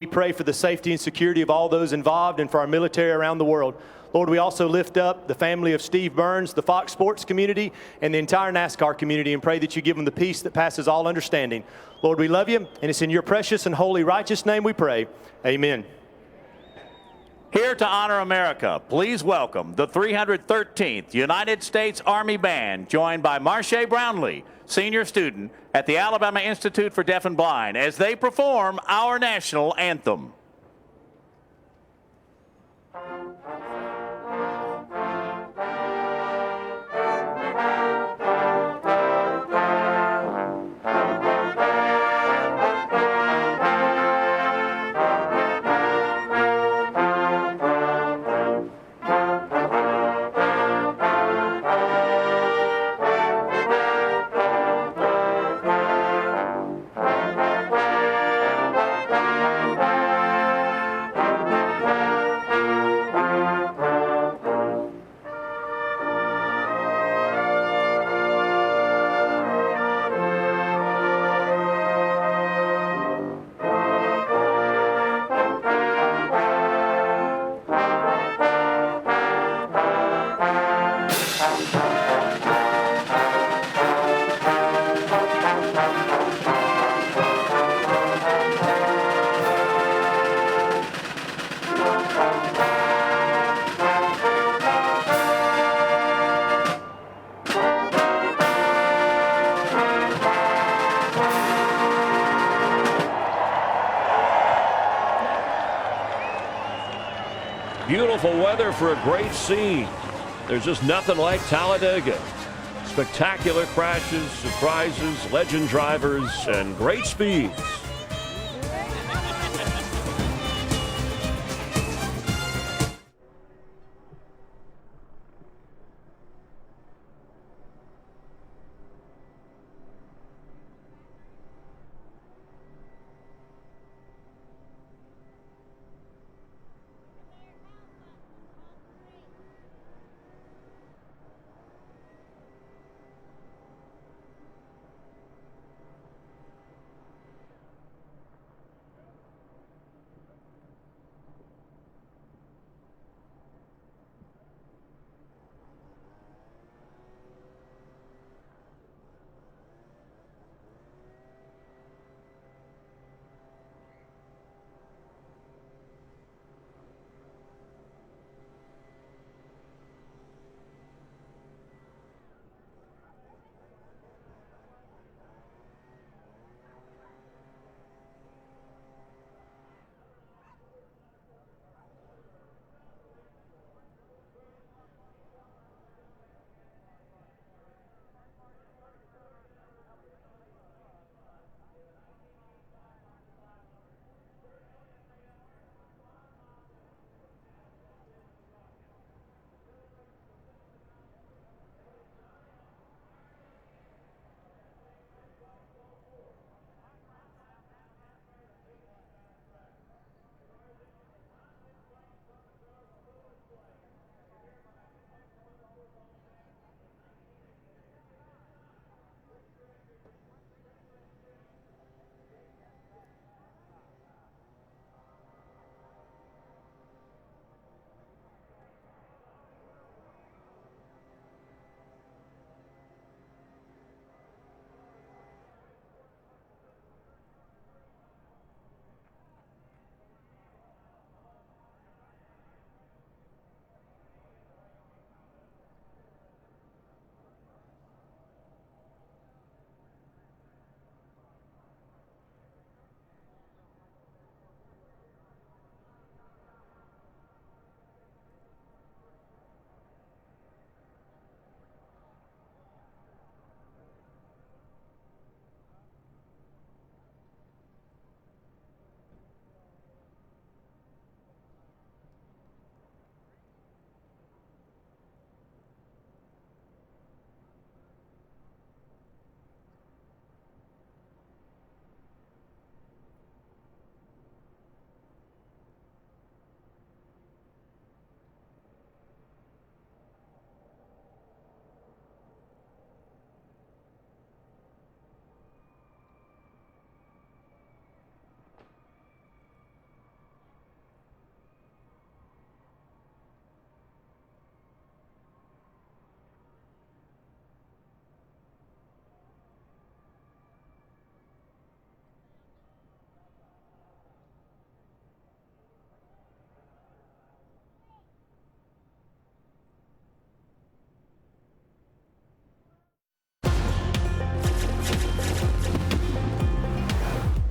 We pray for the safety and security of all those involved and for our military around the world. Lord, we also lift up the family of Steve Burns, the Fox Sports community, and the entire NASCAR community, and pray that you give them the peace that passes all understanding. Lord, we love you, and it's in your precious and holy righteous name we pray. Amen. Here to honor America, please welcome the 313th United States Army Band, joined by Marsha Brownlee, senior student at the Alabama Institute for Deaf and Blind, as they perform our national anthem. Beautiful weather for a great scene. There's just nothing like Talladega. Spectacular crashes, surprises, legend drivers, and great speeds.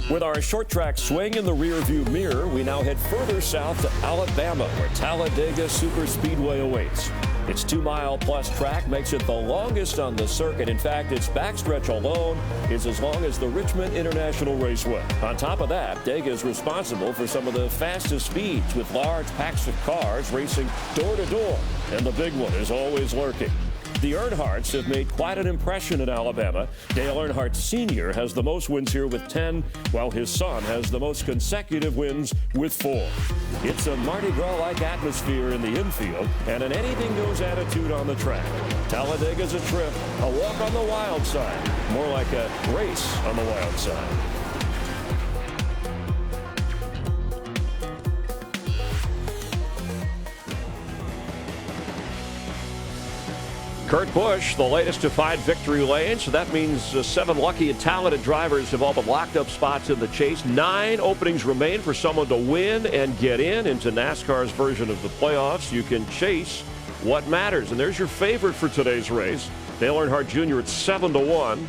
With our short track swing in the rearview mirror, we now head further south to Alabama, where Talladega Superspeedway awaits. Its 2-mile-plus track makes it the longest on the circuit. In fact, its backstretch alone is as long as the Richmond International Raceway. On top of that, Dega is responsible for some of the fastest speeds, with large packs of cars racing door to door. And the big one is always lurking. The Earnhardts have made quite an impression in Alabama. Dale Earnhardt Sr. has the most wins here with 10, while his son has the most consecutive wins with 4. It's a Mardi Gras-like atmosphere in the infield and an anything-goes attitude on the track. Talladega's a trip, a walk on the wild side, more like a race on the wild side. Kurt Busch, the latest to 5 victory lanes. So that means 7 lucky and talented drivers have all but locked up spots in the chase. 9 openings remain for someone to win and get into NASCAR's version of the playoffs. You can chase what matters. And there's your favorite for today's race. Dale Earnhardt Jr. at 7-1.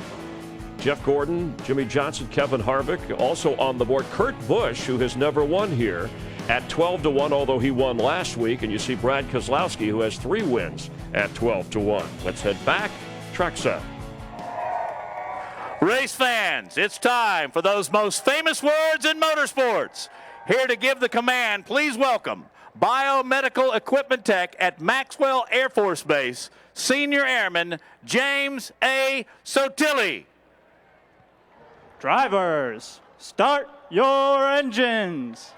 Jeff Gordon, Jimmy Johnson, Kevin Harvick also on the board. Kurt Busch, who has never won here, at 12-1, although he won last week. And you see Brad Keselowski, who has 3 wins at 12-1. Let's head back trackside. Race fans, it's time for those most famous words in motorsports. Here to give the command, please welcome biomedical equipment tech at Maxwell Air Force Base, Senior Airman James A. Sotilli. Drivers, start your engines.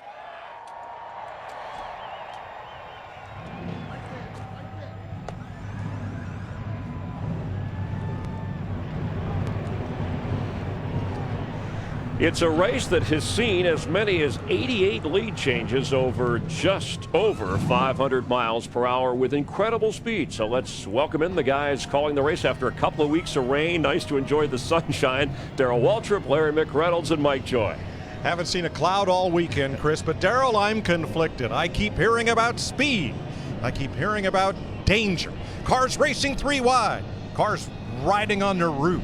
It's a race that has seen as many as 88 lead changes over just over 500 miles per hour with incredible speed. So let's welcome in the guys calling the race after a couple of weeks of rain. Nice to enjoy the sunshine. Darrell Waltrip, Larry McReynolds, and Mike Joy. Haven't seen a cloud all weekend, Chris, but Darrell, I'm conflicted. I keep hearing about speed. I keep hearing about danger. Cars racing 3 wide. Cars riding on their roof.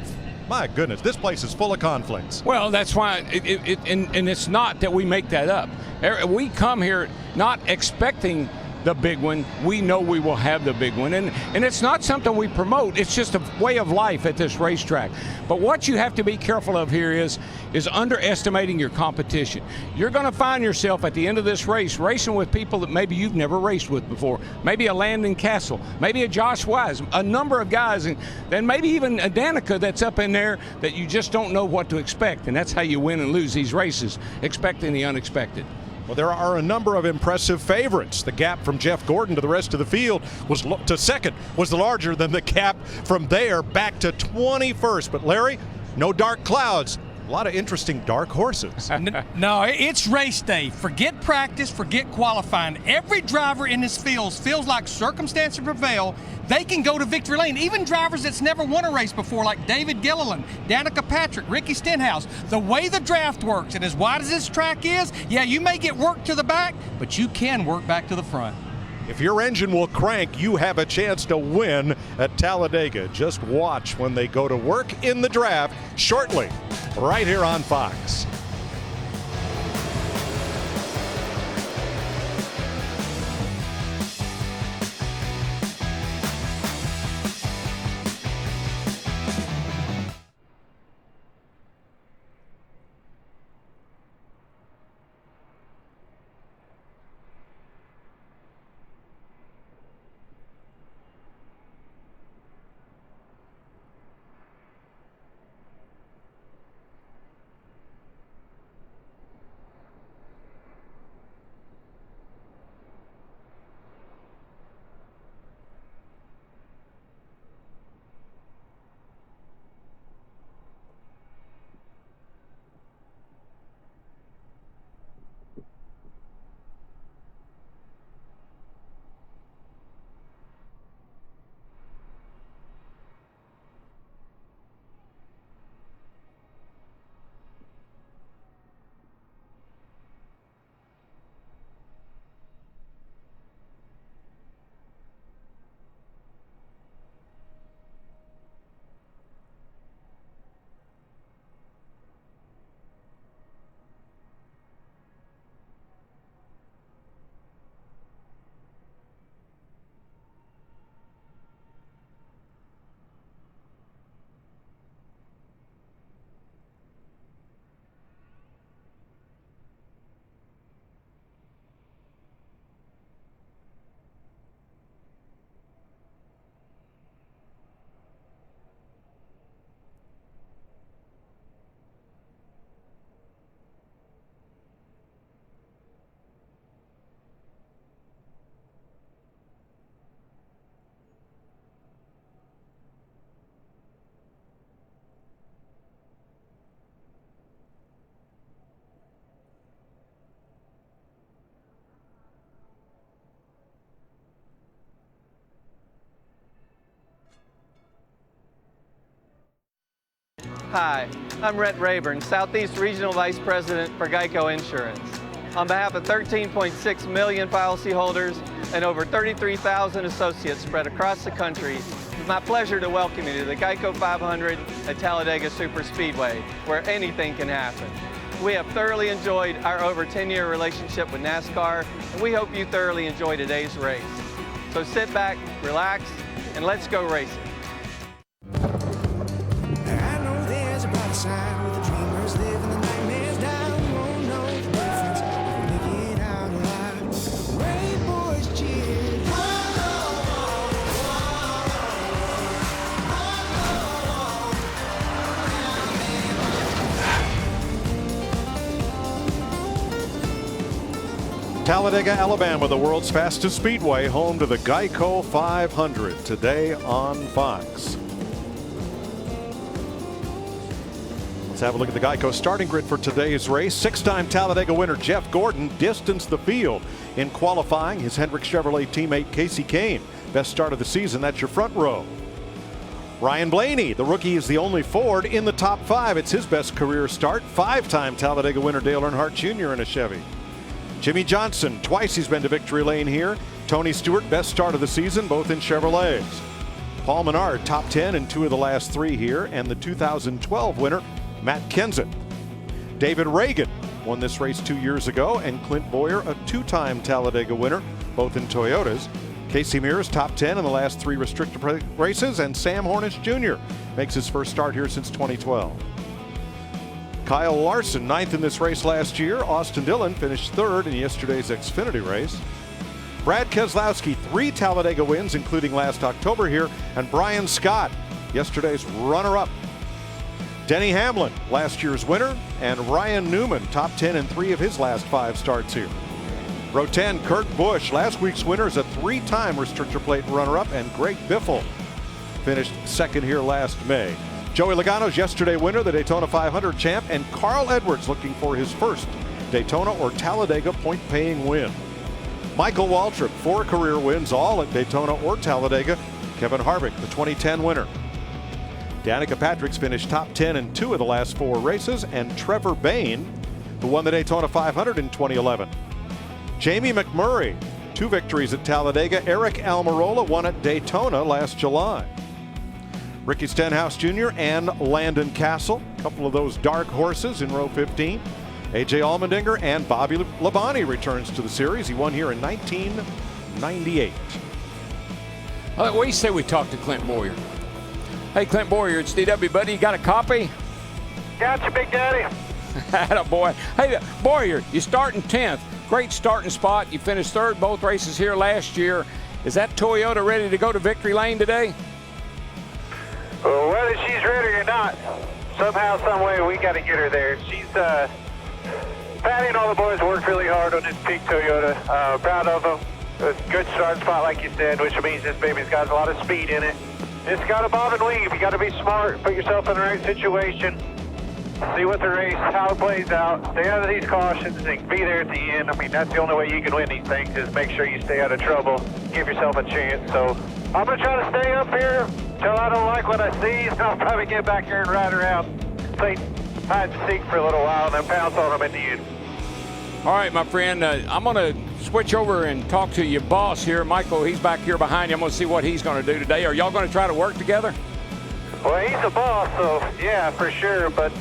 My goodness, this place is full of conflicts. Well, that's why, and it's not that we make that up. We come here not expecting the big one. We know we will have the big one, and it's not something we promote. It's just a way of life at this racetrack. But what you have to be careful of here is underestimating your competition. You're going to find yourself at the end of this race racing with people that maybe you've never raced with before. Maybe a Landon Castle, maybe a Josh Wise, a number of guys, and then maybe even a Danica that's up in there that you just don't know what to expect. And that's how you win and lose these races, expecting the unexpected. Well, there are a number of impressive favorites. The gap from Jeff Gordon to the rest of the field to second was larger than the gap from there back to 21st. But Larry, no dark clouds. A lot of interesting dark horses. No, it's race day. Forget practice, forget qualifying. Every driver in this field feels like circumstances prevail. They can go to victory lane. Even drivers that's never won a race before, like David Gilliland, Danica Patrick, Ricky Stenhouse. The way the draft works, and as wide as this track is, yeah, you may get work to the back, but you can work back to the front. If your engine will crank, you have a chance to win at Talladega. Just watch when they go to work in the draft shortly, right here on Fox. Hi, I'm Rhett Rayburn, Southeast Regional Vice President for Geico Insurance. On behalf of 13.6 million policyholders and over 33,000 associates spread across the country, it's my pleasure to welcome you to the Geico 500 at Talladega Superspeedway, where anything can happen. We have thoroughly enjoyed our over 10-year relationship with NASCAR, and we hope you thoroughly enjoy today's race. So sit back, relax, and let's go racing. I know there's a brighter side where the dreamers live and the nightmares die. We won't know the difference if we make it out alive. Ray boys cheer. Talladega, Alabama, the world's fastest speedway, home to the Geico 500 today on Fox. Let's have a look at the Geico starting grid for today's race. Six-time Talladega winner Jeff Gordon distanced the field in qualifying. His Hendrick Chevrolet teammate Casey Kane. Best start of the season, that's your front row. Ryan Blaney, the rookie, is the only Ford in the top 5. It's his best career start. Five-time Talladega winner Dale Earnhardt Jr. in a Chevy. Jimmy Johnson, twice he's been to victory lane here. Tony Stewart, best start of the season, both in Chevrolets. Paul Menard, top 10 in 2 of the last 3 here, and the 2012 winner, Matt Kenseth. David Reagan won this race 2 years ago, and Clint Boyer, a 2-time Talladega winner, both in Toyotas. Casey Mears, top 10 in the last 3 restrictor races, and Sam Hornish Jr. makes his first start here since 2012. Kyle Larson, 9th in this race last year. Austin Dillon finished 3rd in yesterday's Xfinity race. Brad Keselowski, 3 Talladega wins, including last October here. And Brian Scott, yesterday's runner-up. Denny Hamlin, last year's winner. And Ryan Newman, top 10 in 3 of his last 5 starts here. Row 10, Kurt Busch, last week's winner, is a 3-time restrictor plate runner-up. And Greg Biffle finished 2nd here last May. Joey Logano's yesterday winner, the Daytona 500 champ, and Carl Edwards looking for his first Daytona or Talladega point-paying win. Michael Waltrip, 4 career wins, all at Daytona or Talladega. Kevin Harvick, the 2010 winner. Danica Patrick's finished top 10 in 2 of the last 4 races, and Trevor Bayne, who won the Daytona 500 in 2011. Jamie McMurray, 2 victories at Talladega. Eric Almirola won at Daytona last July. Ricky Stenhouse Jr. and Landon Castle, a couple of those dark horses in row 15. A.J. Allmendinger and Bobby Labonte returns to the series. He won here in 1998. What do you say we talk to Clint Boyer? Hey, Clint Boyer, it's DW, buddy. You got a copy? Gotcha, Big Daddy. Attaboy. Hey, Boyer, you starting 10th. Great starting spot. You finished 3rd both races here last year. Is that Toyota ready to go to victory lane today? Well, whether she's ready or not, somehow, some way, we got to get her there. She's, Patty and all the boys worked really hard on this pink Toyota. Proud of them. A good start spot, like you said, which means this baby's got a lot of speed in it. It's got a bob and weave. You got to be smart, put yourself in the right situation, see what the race, how it plays out, stay out of these cautions, and be there at the end. I mean, that's the only way you can win these things, is make sure you stay out of trouble, give yourself a chance. So I'm going to try to stay up here till I don't like what I see, and I'll probably get back here and ride around, play hide and seek for a little while, and then pounce on them at the end. All right, my friend, I'm going to switch over and talk to your boss here. Michael, he's back here behind you. I'm going to see what he's going to do today. Are y'all going to try to work together? Well, he's the boss, so yeah, for sure. But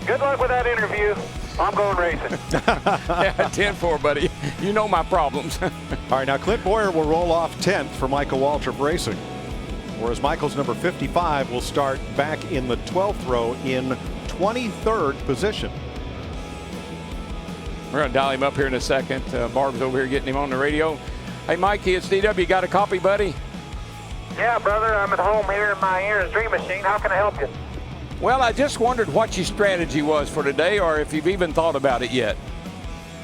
good luck with that interview. I'm going racing. Yeah, 10-4, buddy. You know my problems. All right, now Clint Boyer will roll off 10th for Michael Waltrip Racing, whereas Michael's number 55 will start back in the 12th row in 23rd position. We're going to dial him up here in a second. Barb's over here getting him on the radio. Hey, Mikey, it's DW. Got a copy, buddy? Yeah, brother. I'm at home here in my Aaron's Dream Machine. How can I help you? Well, I just wondered what your strategy was for today, or if you've even thought about it yet.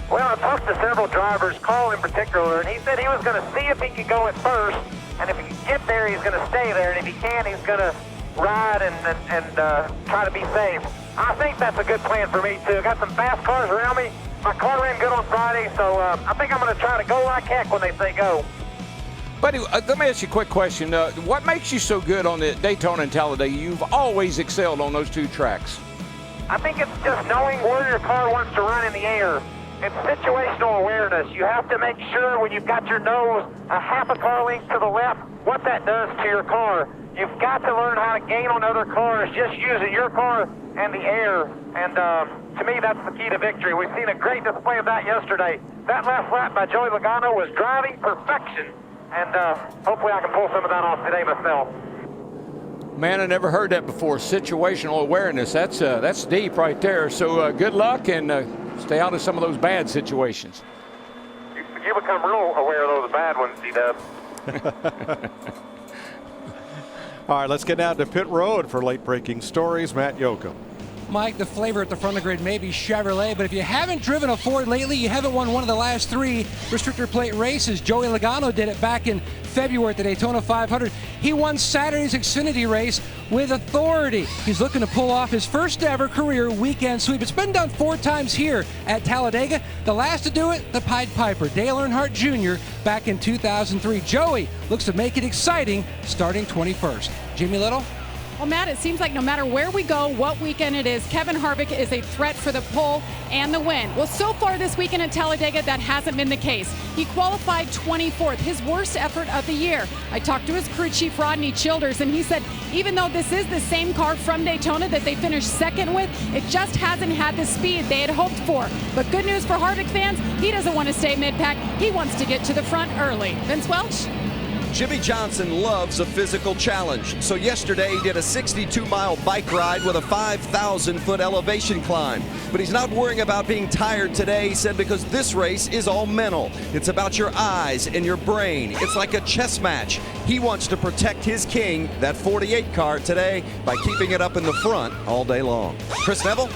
Well, I talked to several drivers, Carl in particular, and he said he was going to see if he could go at first, and if he can get there, he's going to stay there, and if he can, he's going to ride and try to be safe. I think that's a good plan for me, too. Got some fast cars around me. My car ran good on Friday, so I think I'm going to try to go like heck when they say go. Buddy, let me ask you a quick question. What makes you so good on the Daytona and Talladega? You've always excelled on those two tracks. I think it's just knowing where your car wants to run in the air. It's situational awareness. You have to make sure when you've got your nose a half a car length to the left, what that does to your car. You've got to learn how to gain on other cars, just using your car and the air. And to me, that's the key to victory. We've seen a great display of that yesterday. That last lap by Joey Logano was driving perfection. And hopefully I can pull some of that off today myself. Man, I never heard that before. Situational awareness. That's deep right there. So good luck and stay out of some of those bad situations. You become real aware of those bad ones, C-Dub. All right, let's get down to pit road for late breaking stories. Matt Yoakum. Mike, the flavor at the front of the grid may be Chevrolet, but if you haven't driven a Ford lately, you haven't won one of the last 3 restrictor plate races. Joey Logano did it back in February at the Daytona 500. He won Saturday's Xfinity race with authority. He's looking to pull off his first ever career weekend sweep. It's been done 4 times here at Talladega. The last to do it, the Pied Piper, Dale Earnhardt Jr. back in 2003. Joey looks to make it exciting starting 21st. Jimmy Little? Well, Matt, it seems like no matter where we go, what weekend it is, Kevin Harvick is a threat for the pole and the win. Well, so far this weekend at Talladega, that hasn't been the case. He qualified 24th, his worst effort of the year. I talked to his crew chief, Rodney Childers, and he said even though this is the same car from Daytona that they finished second with, it just hasn't had the speed they had hoped for. But good news for Harvick fans, he doesn't want to stay mid-pack. He wants to get to the front early. Vince Welch? Jimmy Johnson loves a physical challenge, so yesterday he did a 62-mile bike ride with a 5,000-foot elevation climb. But he's not worrying about being tired today, he said, because this race is all mental. It's about your eyes and your brain. It's like a chess match. He wants to protect his king, that 48 car, today by keeping it up in the front all day long. Chris Neville?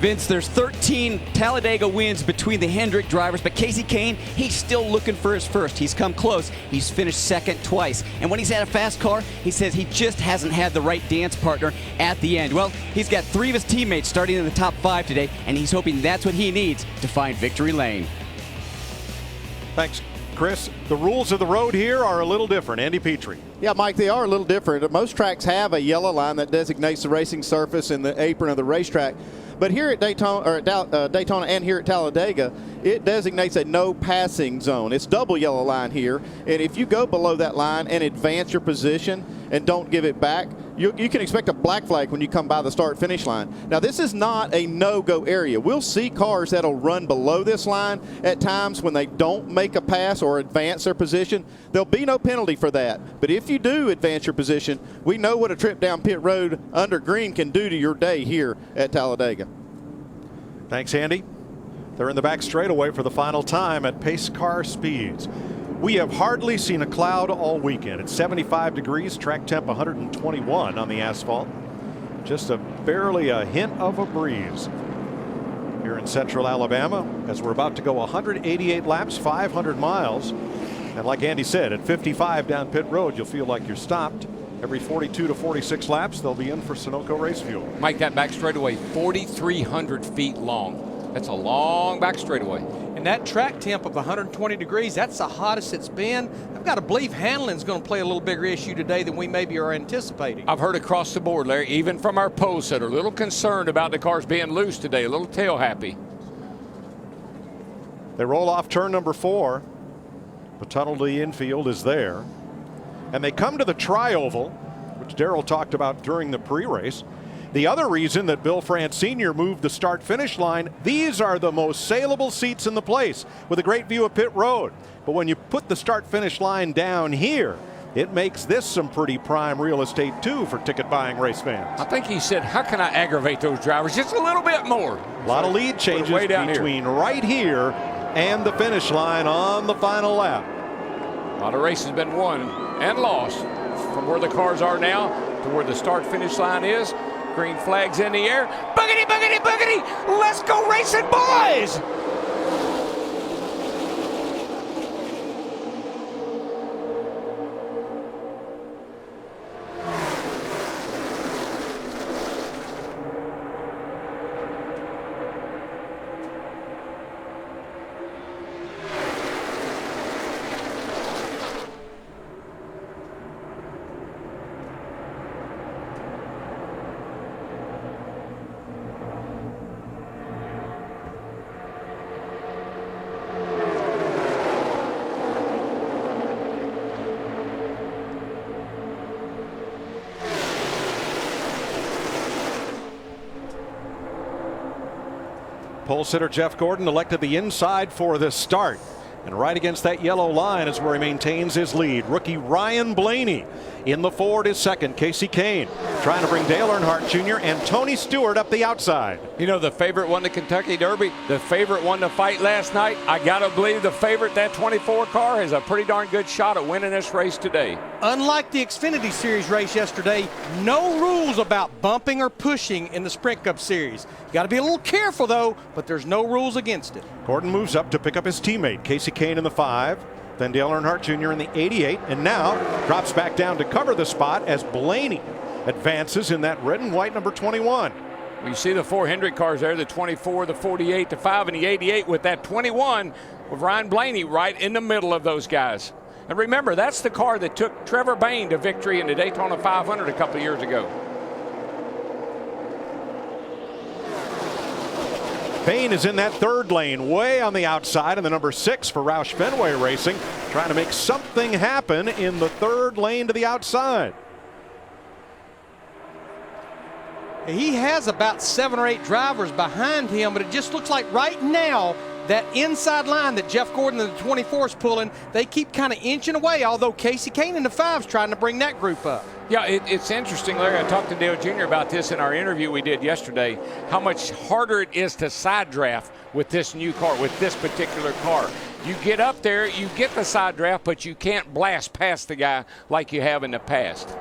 Vince, there's 13 Talladega wins between the Hendrick drivers, but Casey Kane, he's still looking for his first. He's come close. He's finished second twice. And when he's had a fast car, he says he just hasn't had the right dance partner at the end. Well, he's got 3 of his teammates starting in the top 5 today, and he's hoping that's what he needs to find victory lane. Thanks, Chris. The rules of the road here are a little different. Andy Petrie. Yeah, Mike, they are a little different. Most tracks have a yellow line that designates the racing surface and the apron of the racetrack. But here at Daytona, or at Daytona and here at Talladega, it designates a no passing zone. It's double yellow line here, and if you go below that line and advance your position and don't give it back, you can expect a black flag when you come by the start-finish line. Now, this is not a no-go area. We'll see cars that'll run below this line at times when they don't make a pass or advance their position. There'll be no penalty for that. But if you do advance your position, we know what a trip down pit road under green can do to your day here at Talladega. Thanks, Andy. They're in the back straightaway for the final time at pace car speeds. We have hardly seen a cloud all weekend. It's 75 degrees, track temp 121 on the asphalt. Just barely a hint of a breeze here in central Alabama as we're about to go 188 laps, 500 miles. And like Andy said, at 55 down pit road, you'll feel like you're stopped. Every 42 to 46 laps, they'll be in for Sunoco race fuel. Mike, that back straightaway, 4,300 feet long. That's a long back straightaway. And that track temp of 120 degrees, that's the hottest it's been. I've got to believe handling's going to play a little bigger issue today than we maybe are anticipating. I've heard across the board, Larry, even from our posts that are a little concerned about the cars being loose today, a little tail happy. They roll off turn number 4. The tunnel to the infield is there. And they come to the tri-oval, which Darrell talked about during the pre-race. The other reason that Bill France Sr. moved the start-finish line, these are the most saleable seats in the place with a great view of pit road. But when you put the start-finish line down here, it makes this some pretty prime real estate too for ticket buying race fans. I think he said, how can I aggravate those drivers just a little bit more? A lot of lead changes between right here and the finish line on the final lap. A lot of races have been won and lost from where the cars are now to where the start-finish line is. Green flags in the air. Boogity, boogity, boogity! Let's go racing, boys! Pole sitter Jeff Gordon elected the inside for this start. And right against that yellow line is where he maintains his lead. Rookie Ryan Blaney in the Ford is second. Casey Kane trying to bring Dale Earnhardt Jr. and Tony Stewart up the outside. You know, the favorite won the Kentucky Derby, the favorite won the fight last night. I got to believe the favorite, that 24 car, has a pretty darn good shot at winning this race today. Unlike the Xfinity Series race yesterday, no rules about bumping or pushing in the Sprint Cup Series. You got to be a little careful, though, but there's no rules against it. Gordon moves up to pick up his teammate, Casey Kane in the 5, then Dale Earnhardt Jr. in the 88, and now drops back down to cover the spot as Blaney advances in that red and white number 21. Well, you see the 4 Hendrick cars there, the 24, the 48, the 5, and the 88 with that 21 with Ryan Blaney right in the middle of those guys. And remember, that's the car that took Trevor Bayne to victory in the Daytona 500 a couple of years ago. Bayne is in that third lane, way on the outside, and the number 6 for Roush Fenway Racing, trying to make something happen in the third lane to the outside. He has about 7 or 8 drivers behind him, but it just looks like right now that inside line that Jeff Gordon and the 24 is pulling, they keep kind of inching away, although Casey Kane in the 5's trying to bring that group up. Yeah, it's interesting, Larry. I talked to Dale Jr. about this in our interview we did yesterday, how much harder it is to side draft with this new car, with this particular car. You get up there, you get the side draft, but you can't blast past the guy like you have in the past.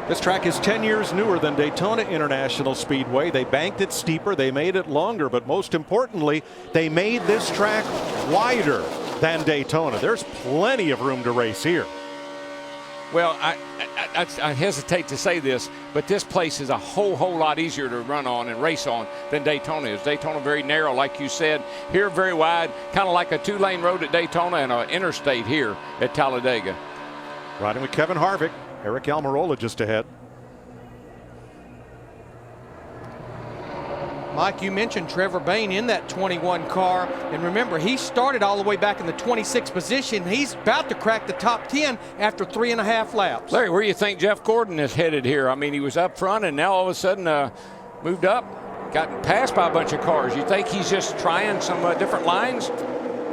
This track is 10 years newer than Daytona International Speedway. They banked it steeper, they made it longer, but most importantly, they made this track wider than Daytona. There's plenty of room to race here. Well, I hesitate to say this, but this place is a whole lot easier to run on and race on than Daytona is. Daytona very narrow, like you said. Here very wide, kind of like a 2-lane road at Daytona and an interstate here at Talladega. Riding with Kevin Harvick. Eric Almirola just ahead. Mike, you mentioned Trevor Bayne in that 21 car, and remember, he started all the way back in the 26th position. He's about to crack the top 10 after 3.5 laps. Larry, where do you think Jeff Gordon is headed here? I mean, he was up front, and now all of a sudden moved up, got passed by a bunch of cars. You think he's just trying some different lines?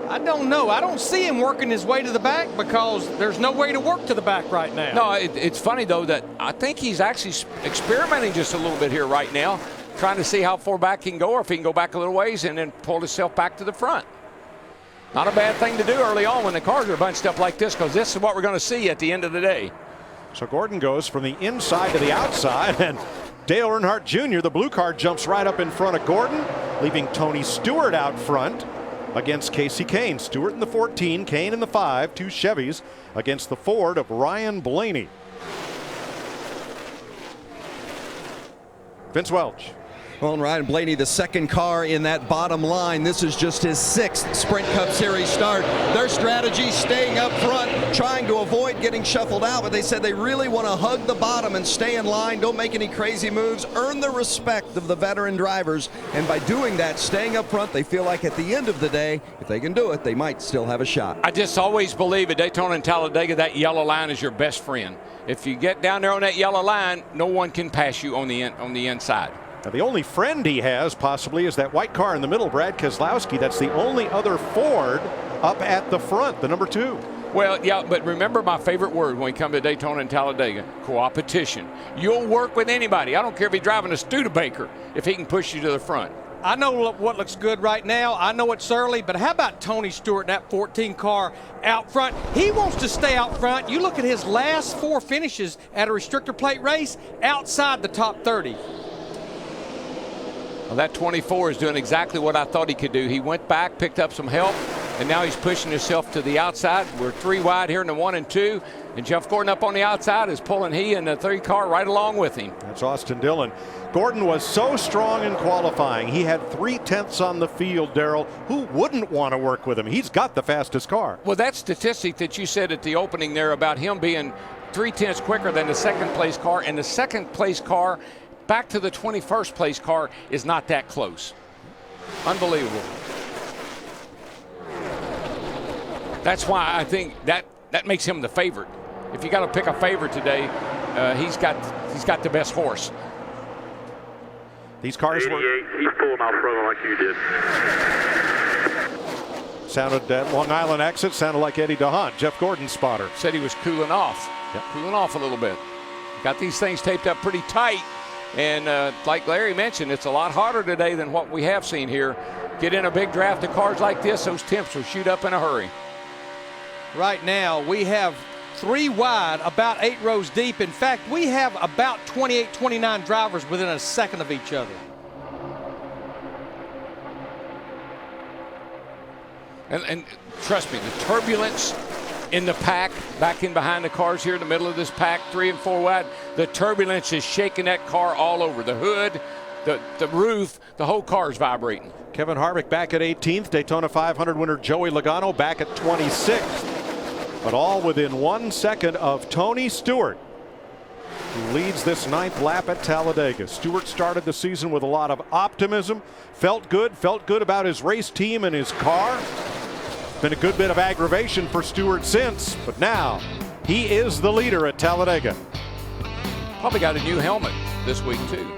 I don't know. I don't see him working his way to the back because there's no way to work to the back right now. No, it's funny, though, that I think he's actually experimenting just a little bit here right now, trying to see how far back he can go, or if he can go back a little ways and then pull himself back to the front. Not a bad thing to do early on when the cars are bunched up like this, because this is what we're going to see at the end of the day. So Gordon goes from the inside to the outside, and Dale Earnhardt Jr., the blue car, jumps right up in front of Gordon, leaving Tony Stewart out front against Casey Kane. Stewart in the 14, Kane in the 5, 2 Chevys against the Ford of Ryan Blaney. Vince Welch. Well, and Ryan Blaney, the second car in that bottom line. This is just his 6th Sprint Cup Series start. Their strategy, staying up front, trying to avoid getting shuffled out, but they said they really want to hug the bottom and stay in line, don't make any crazy moves, earn the respect of the veteran drivers, and by doing that, staying up front, they feel like at the end of the day, if they can do it, they might still have a shot. I just always believe at Daytona and Talladega, that yellow line is your best friend. If you get down there on that yellow line, no one can pass you on the inside. Now, the only friend he has possibly is that white car in the middle, Brad Keselowski. That's the only other Ford up at the front, the number 2. Well, yeah, but remember my favorite word when we come to Daytona and Talladega, coopetition. You'll work with anybody. I don't care if he's driving a Studebaker if he can push you to the front. I know what looks good right now. I know it's early, but how about Tony Stewart, that 14 car out front? He wants to stay out front. You look at his last 4 finishes at a restrictor plate race outside the top 30. Well, that 24 is doing exactly what I thought he could do. He went back, picked up some help, and now he's pushing himself to the outside. We're 3 wide here in the 1 and 2, and Jeff Gordon up on the outside is pulling he and the 3 car right along with him. That's Austin Dillon. Gordon was so strong in qualifying. He had 3/10 on the field, Darrell. Who wouldn't want to work with him? He's got the fastest car. Well, that statistic that you said at the opening there about him being 3/10 quicker than the second place car, and the second place car back to the 21st place car is not that close. Unbelievable. That's why I think that makes him the favorite. If you got to pick a favorite today, he's got the best horse. These cars 88, were... he's pulling off front like you did. Sounded at Long Island exit, sounded like Eddie DeHaan, Jeff Gordon's spotter. Said he was cooling off. Yep. Cooling off a little bit. Got these things taped up pretty tight. And like Larry mentioned, it's a lot harder today than what we have seen here. Get in a big draft of cars like this, those temps will shoot up in a hurry. Right now, we have 3 wide, about 8 rows deep. In fact, we have about 28, 29 drivers within a second of each other. And trust me, the turbulence in the pack, back in behind the cars here in the middle of this pack, 3 and 4 wide, the turbulence is shaking that car all over. The hood, the roof, the whole car is vibrating. Kevin Harvick back at 18th. Daytona 500 winner Joey Logano back at 26th. But all within 1 second of Tony Stewart, who leads this 9th lap at Talladega. Stewart started the season with a lot of optimism. Felt good about his race team and his car. Been a good bit of aggravation for Stewart since, but now he is the leader at Talladega. Probably got a new helmet this week too.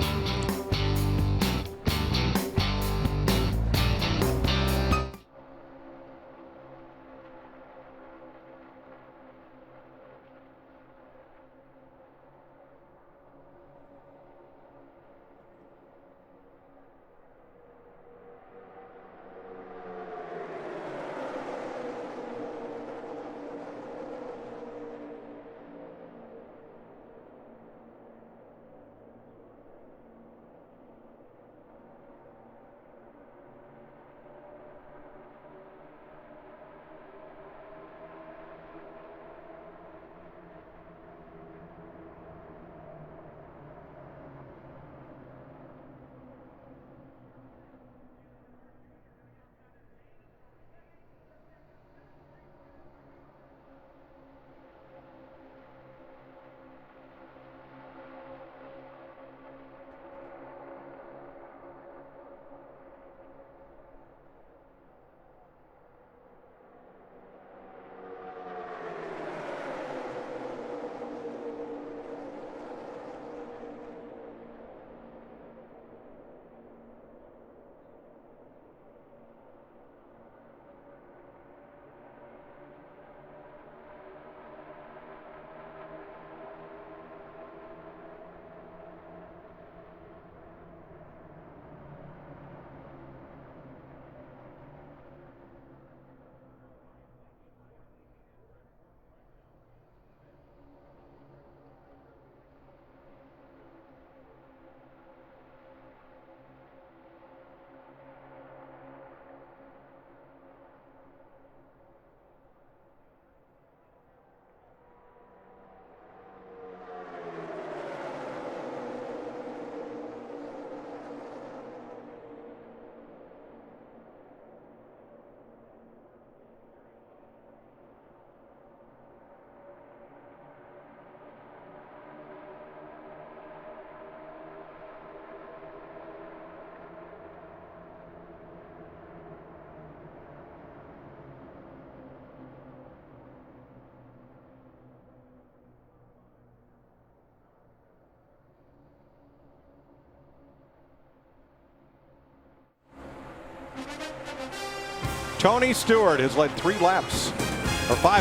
Tony Stewart has led 5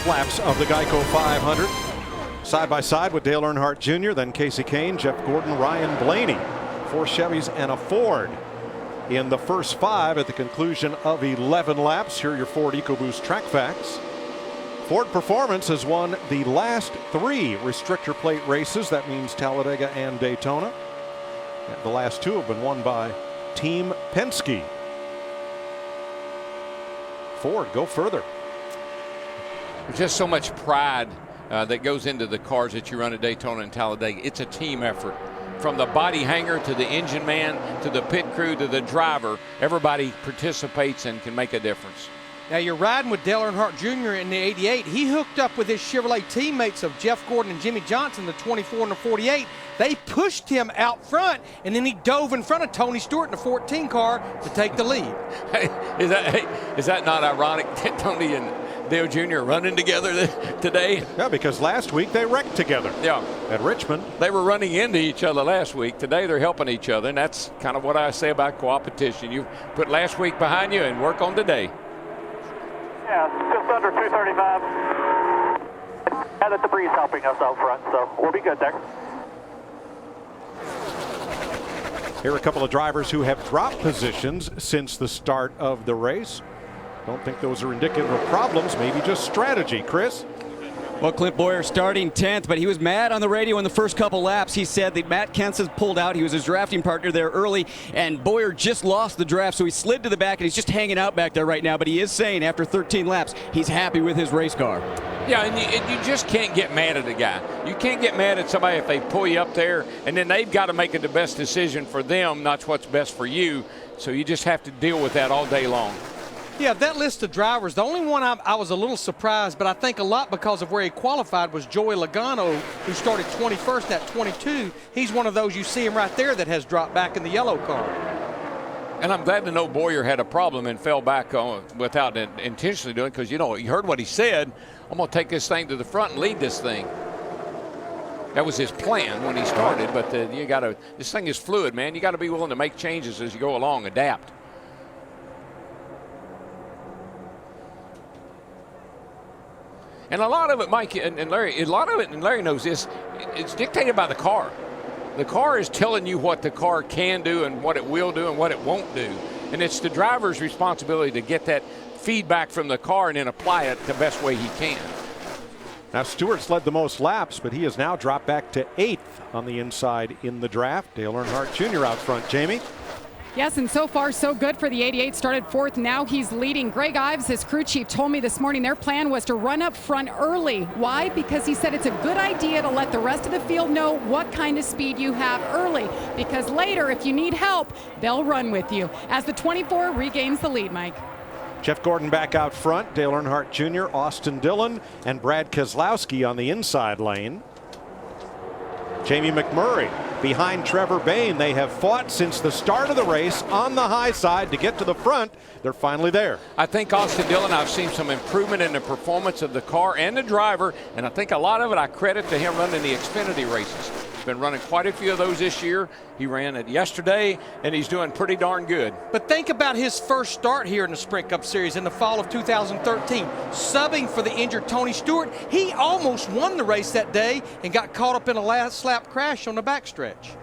laps of the Geico 500. Side by side with Dale Earnhardt Jr., then Casey Kane, Jeff Gordon, Ryan Blaney. 4 Chevys and a Ford in the first 5 at the conclusion of 11 laps. Here are your Ford EcoBoost track facts. Ford Performance has won the last 3 restrictor plate races. That means Talladega and Daytona. And the last 2 have been won by Team Penske. Ford, go further. There's just so much pride that goes into the cars that you run at Daytona and Talladega. It's a team effort. From the body hanger to the engine man to the pit crew to the driver, everybody participates and can make a difference. Now you're riding with Dale Earnhardt Jr. in the 88. He hooked up with his Chevrolet teammates of Jeff Gordon and Jimmy Johnson, the 24 and the 48. They pushed him out front, and then he dove in front of Tony Stewart in the 14 car to take the lead. Hey, is that not ironic that Tony and Dale Jr. running together today. Yeah, because last week they wrecked together. Yeah. At Richmond. They were running into each other last week. Today they're helping each other, and that's kind of what I say about competition. You put last week behind you and work on today. Yeah, just under 235. Yeah, that debris is helping us out front, so we'll be good there. Here are a couple of drivers who have dropped positions since the start of the race. Don't think those are indicative of problems, maybe just strategy. Chris? Well, Clint Boyer starting 10th, but he was mad on the radio in the first couple laps. He said that Matt Kenseth pulled out. He was his drafting partner there early, and Boyer just lost the draft, so he slid to the back, and he's just hanging out back there right now. But he is saying after 13 laps, he's happy with his race car. Yeah, and you just can't get mad at a guy. You can't get mad at somebody if they pull you up there, and then they've got to make the best decision for them, not what's best for you. So you just have to deal with that all day long. Yeah, that list of drivers, the only one I was a little surprised, but I think a lot because of where he qualified, was Joey Logano, who started 21st at 22. He's one of those, you see him right there, that has dropped back in the yellow car. And I'm glad to know Boyer had a problem and fell back without intentionally doing it, because, you know, you heard what he said. I'm going to take this thing to the front and lead this thing. That was his plan when he started, but this thing is fluid, man. You got to be willing to make changes as you go along, adapt. And a lot of it, Mike and Larry, and Larry knows this, it's dictated by the car. The car is telling you what the car can do and what it will do and what it won't do. And it's the driver's responsibility to get that feedback from the car and then apply it the best way he can. Now, Stewart's led the most laps, but he has now dropped back to 8th on the inside in the draft. Dale Earnhardt Jr. out front. Jamie? Yes, and so far so good for the 88. Started 4th, now he's leading. Greg Ives, his crew chief, told me this morning their plan was to run up front early. Why? Because he said it's a good idea to let the rest of the field know what kind of speed you have early, because later, if you need help, they'll run with you. As the 24 regains the lead, Mike. Jeff Gordon back out front. Dale Earnhardt Jr., Austin Dillon, and Brad Keselowski on the inside lane. Jamie McMurray behind Trevor Bayne. They have fought since the start of the race on the high side to get to the front. They're finally there. I think Austin Dillon, I've seen some improvement in the performance of the car and the driver, and I think a lot of it I credit to him running the Xfinity races. He's been running quite a few of those this year. He ran it yesterday, and he's doing pretty darn good. But think about his first start here in the Sprint Cup Series in the fall of 2013, subbing for the injured Tony Stewart. He almost won the race that day and got caught up in a last lap crash on the backstretch.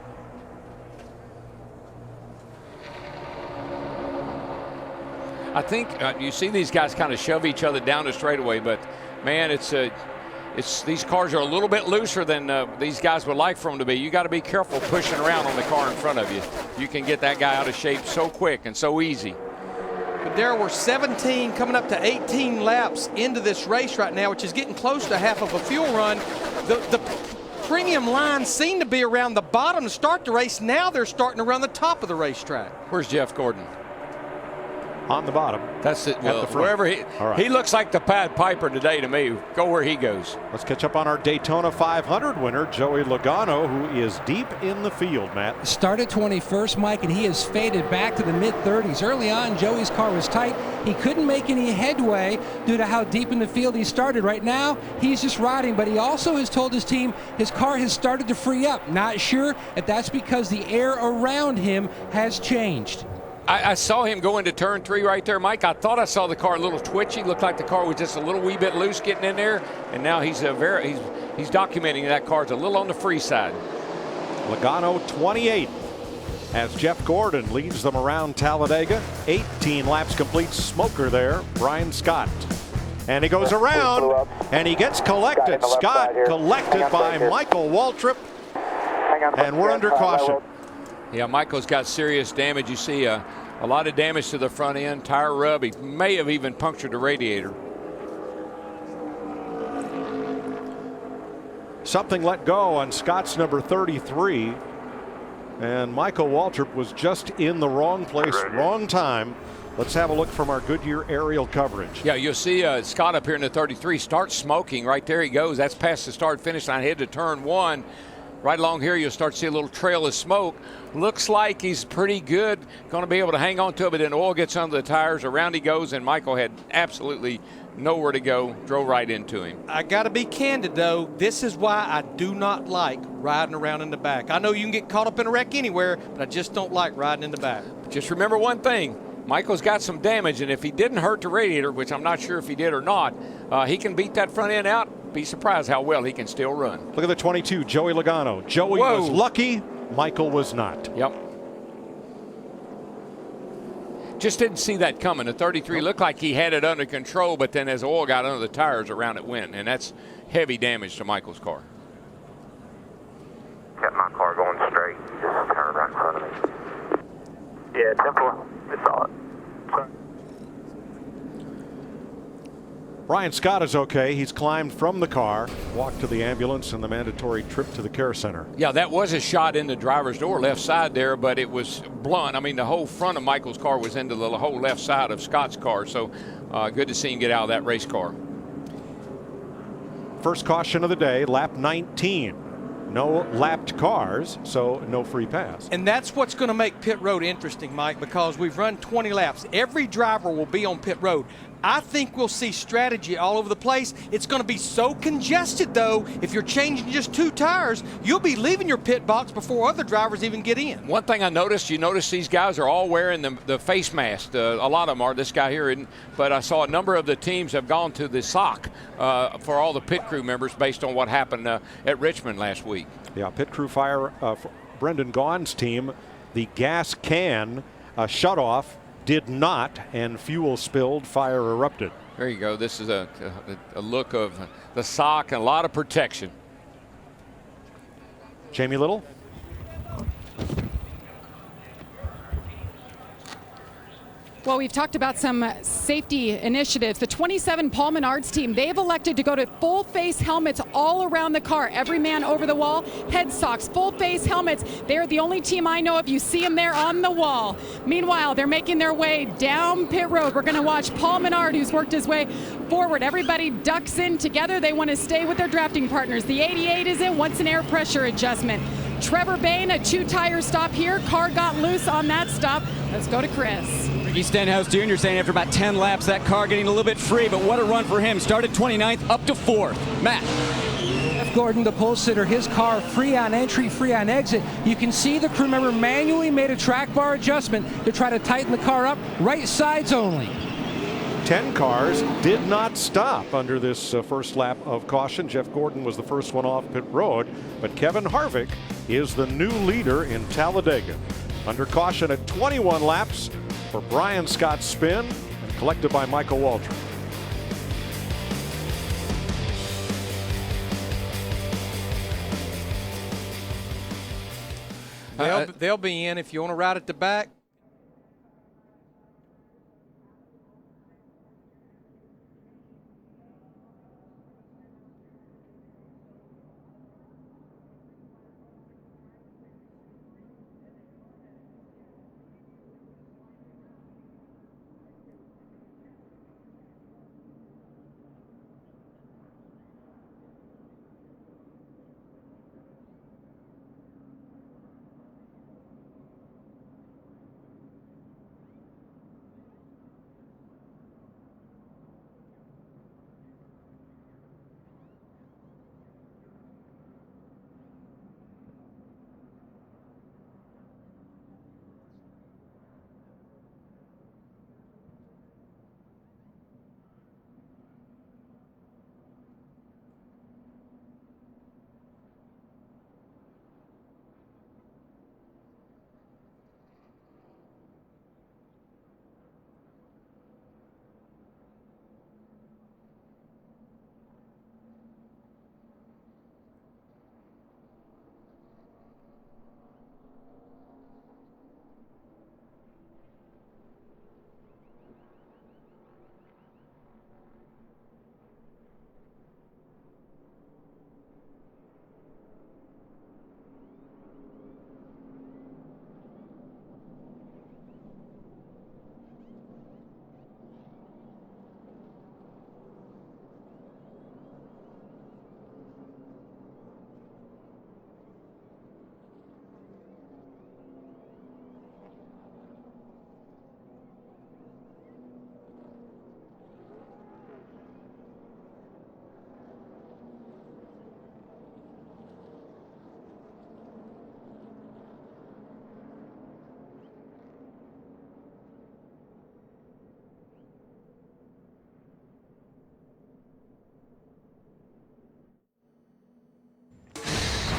I think you see these guys kind of shove each other down the straightaway, but man, these cars are a little bit looser than these guys would like for them to be. You got to be careful pushing around on the car in front of you. You can get that guy out of shape so quick and so easy. But there were 17 coming up to 18 laps into this race right now, which is getting close to half of a fuel run. The premium lines seem to be around the bottom to start the race. Now they're starting to run the top of the racetrack. Where's Jeff Gordon? On the bottom. That's it. Well, the front. Wherever He looks like the Pied Piper today to me. Go where he goes. Let's catch up on our Daytona 500 winner, Joey Logano, who is deep in the field, Matt. Started 21st, Mike, and he has faded back to the mid-30s. Early on, Joey's car was tight. He couldn't make any headway due to how deep in the field he started. Right now, he's just riding, but he also has told his team his car has started to free up. Not sure if that's because the air around him has changed. I saw him go into turn 3 right there, Mike. I thought I saw the car a little twitchy. Looked like the car was just a little wee bit loose getting in there. And now he's documenting that car's a little on the free side. Logano 28 as Jeff Gordon leads them around Talladega. 18 laps complete. Smoker there, Brian Scott. And he goes around and he gets collected. Scott collected by Michael Waltrip. And we're under caution. Yeah, Michael's got serious damage. You see a lot of damage to the front end, tire rub. He may have even punctured the radiator. Something let go on Scott's number 33. And Michael Waltrip was just in the wrong place, wrong time. Let's have a look from our Goodyear aerial coverage. Yeah, you'll see Scott up here in the 33 start smoking. Right there he goes. That's past the start-finish line, head to turn 1. Right along here, you'll start to see a little trail of smoke. Looks like he's pretty good, going to be able to hang on to it, but then oil gets under the tires, around he goes, and Michael had absolutely nowhere to go, drove right into him. I got to be candid, though. This is why I do not like riding around in the back. I know you can get caught up in a wreck anywhere, but I just don't like riding in the back. Just remember one thing. Michael's got some damage, and if he didn't hurt the radiator, which I'm not sure if he did or not, he can beat that front end out. Be surprised how well he can still run. Look at the 22, Joey Logano. Joey was lucky, Michael was not. Yep. Just didn't see that coming. The 33 looked like he had it under control, but then as oil got under the tires, around it went, and that's heavy damage to Michael's car. Kept my car going straight. Just turned right in front of me. Yeah, Temple, I saw it. Brian Scott is okay. He's climbed from the car, walked to the ambulance, and the mandatory trip to the care center. Yeah, that was a shot in the driver's door, left side there, but it was blunt. I mean, the whole front of Michael's car was into the whole left side of Scott's car, so good to see him get out of that race car. First caution of the day, lap 19. No lapped cars, so no free pass. And that's what's going to make pit road interesting, Mike, because we've run 20 laps. Every driver will be on pit road. I think we'll see strategy all over the place. It's going to be so congested, though, if you're changing just 2 tires, you'll be leaving your pit box before other drivers even get in. One thing I noticed, you notice these guys are all wearing the face mask. A lot of them are. This guy here isn't. But I saw a number of the teams have gone to the sock for all the pit crew members based on what happened at Richmond last week. Yeah, pit crew fire for Brendan Gaughan's team. The gas can shut off. Did not, and fuel spilled, fire erupted. There you go. This is a look of the sock and a lot of protection. Jamie Little. Well, we've talked about some safety initiatives. The 27 Paul Menard's team, they've elected to go to full face helmets all around the car. Every man over the wall, head socks, full face helmets. They're the only team I know of. You see them there on the wall. Meanwhile, they're making their way down pit road. We're going to watch Paul Menard, who's worked his way forward. Everybody ducks in together. They want to stay with their drafting partners. The 88 is in. Wants an air pressure adjustment. Trevor Bayne, a 2-tire stop here. Car got loose on that stop. Let's go to Chris. Ricky Stenhouse Jr. saying after about 10 laps, that car getting a little bit free, but what a run for him. Started 29th, up to 4th. Matt. Jeff Gordon, the pole sitter, his car free on entry, free on exit. You can see the crew member manually made a track bar adjustment to try to tighten the car up, right sides only. 10 cars did not stop under this first lap of caution. Jeff Gordon was the first one off pit road, but Kevin Harvick is the new leader in Talladega. Under caution at 21 laps for Brian Scott's spin, and collected by Michael Waltrip. They'll be in if you want to ride at the back.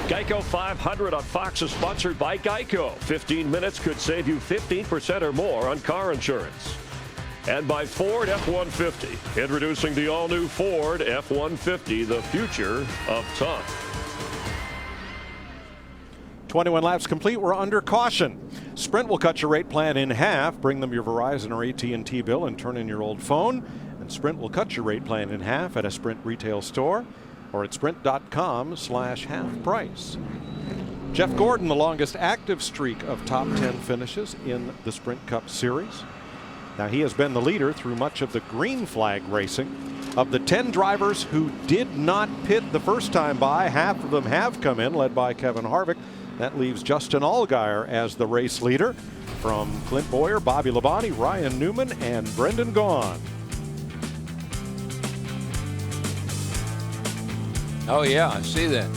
Geico 500 on Fox is sponsored by Geico. 15 minutes could save you 15% or more on car insurance. And by Ford F-150. Introducing the all-new Ford F-150, the future of tough. 21 laps complete. We're under caution. Sprint will cut your rate plan in half. Bring them your Verizon or AT&T bill and turn in your old phone. And Sprint will cut your rate plan in half at a Sprint retail store or at sprint.com/half price. Jeff Gordon, the longest active streak of top 10 finishes in the Sprint Cup Series. Now, he has been the leader through much of the green flag racing. Of the 10 drivers who did not pit the first time by, half of them have come in, led by Kevin Harvick. That leaves Justin Allgaier as the race leader. From Clint Boyer, Bobby Labonte, Ryan Newman, and Brendan Gaughan. Oh, yeah, I see that.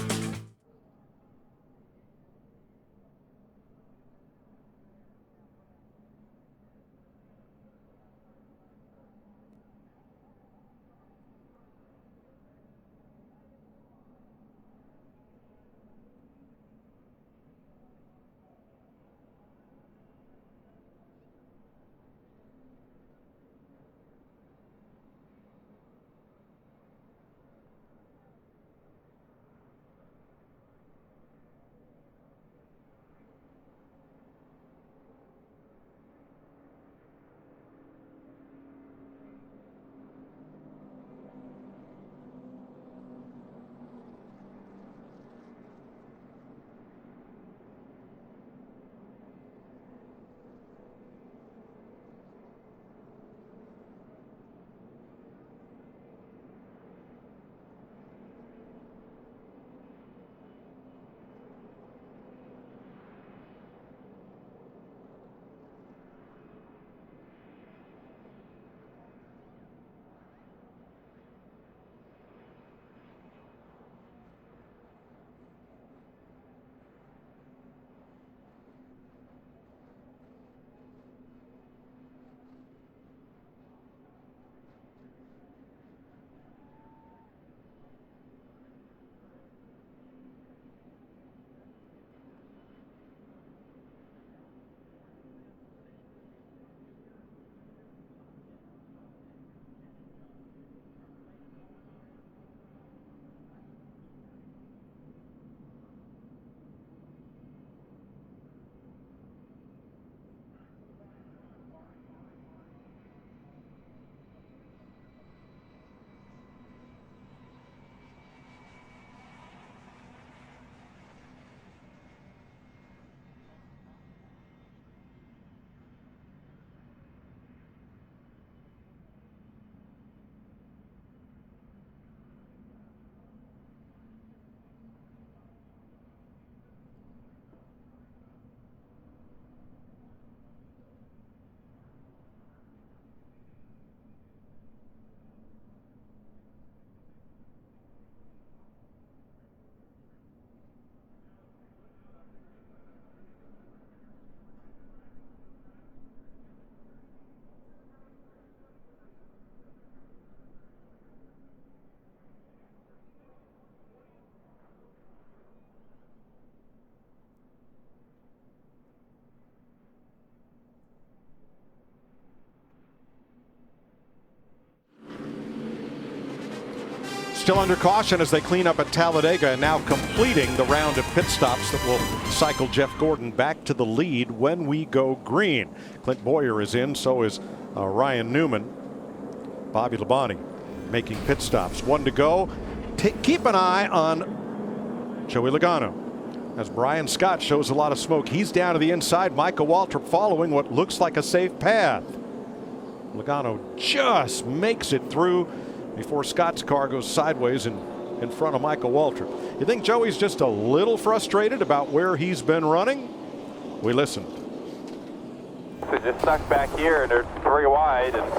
Still under caution as they clean up at Talladega, and now completing the round of pit stops that will cycle Jeff Gordon back to the lead when we go green. Clint Boyer is in, so is Ryan Newman. Bobby Labonte making pit stops. One to go. Keep an eye on Joey Logano as Brian Scott shows a lot of smoke. He's down to the inside. Michael Waltrip following what looks like a safe path. Logano just makes it through before Scott's car goes sideways in front of Michael Waltrip. You think Joey's just a little frustrated about where he's been running? We listened. So just stuck back here, and they're 3 wide, and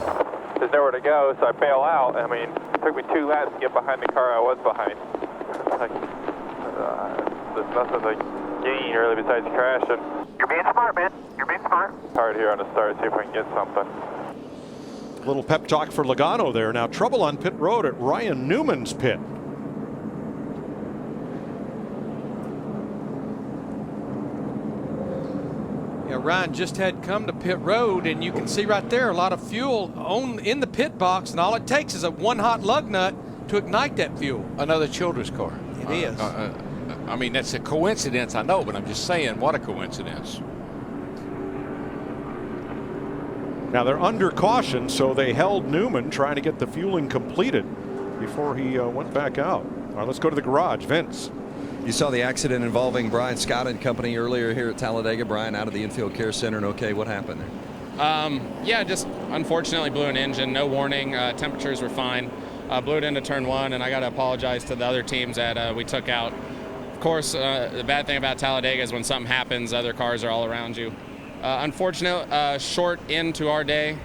there's nowhere to go, so I bail out. I mean, it took me 2 laps to get behind the car I was behind. There's nothing to gain, really, besides crashing. You're being smart, man. You're being smart. It's hard here on the start, see if we can get something. Little pep talk for Logano there. Now trouble on pit road at Ryan Newman's pit. Ryan just had come to pit road, and you can see right there a lot of fuel in the pit box, and all it takes is a one hot lug nut to ignite that fuel. Another Childress car. It is. I mean, that's a coincidence, I know, but I'm just saying, what a coincidence. Now they're under caution, so they held Newman trying to get the fueling completed before he went back out. All right, let's go to the garage. Vince. You saw the accident involving Brian Scott and company earlier here at Talladega. Brian out of the infield care center, and okay, what happened there? Yeah, just unfortunately blew an engine, no warning. Temperatures were fine. Blew it into turn one, and I got to apologize to the other teams that we took out. Of course, the bad thing about Talladega is when something happens, other cars are all around you. Unfortunate, short into our day.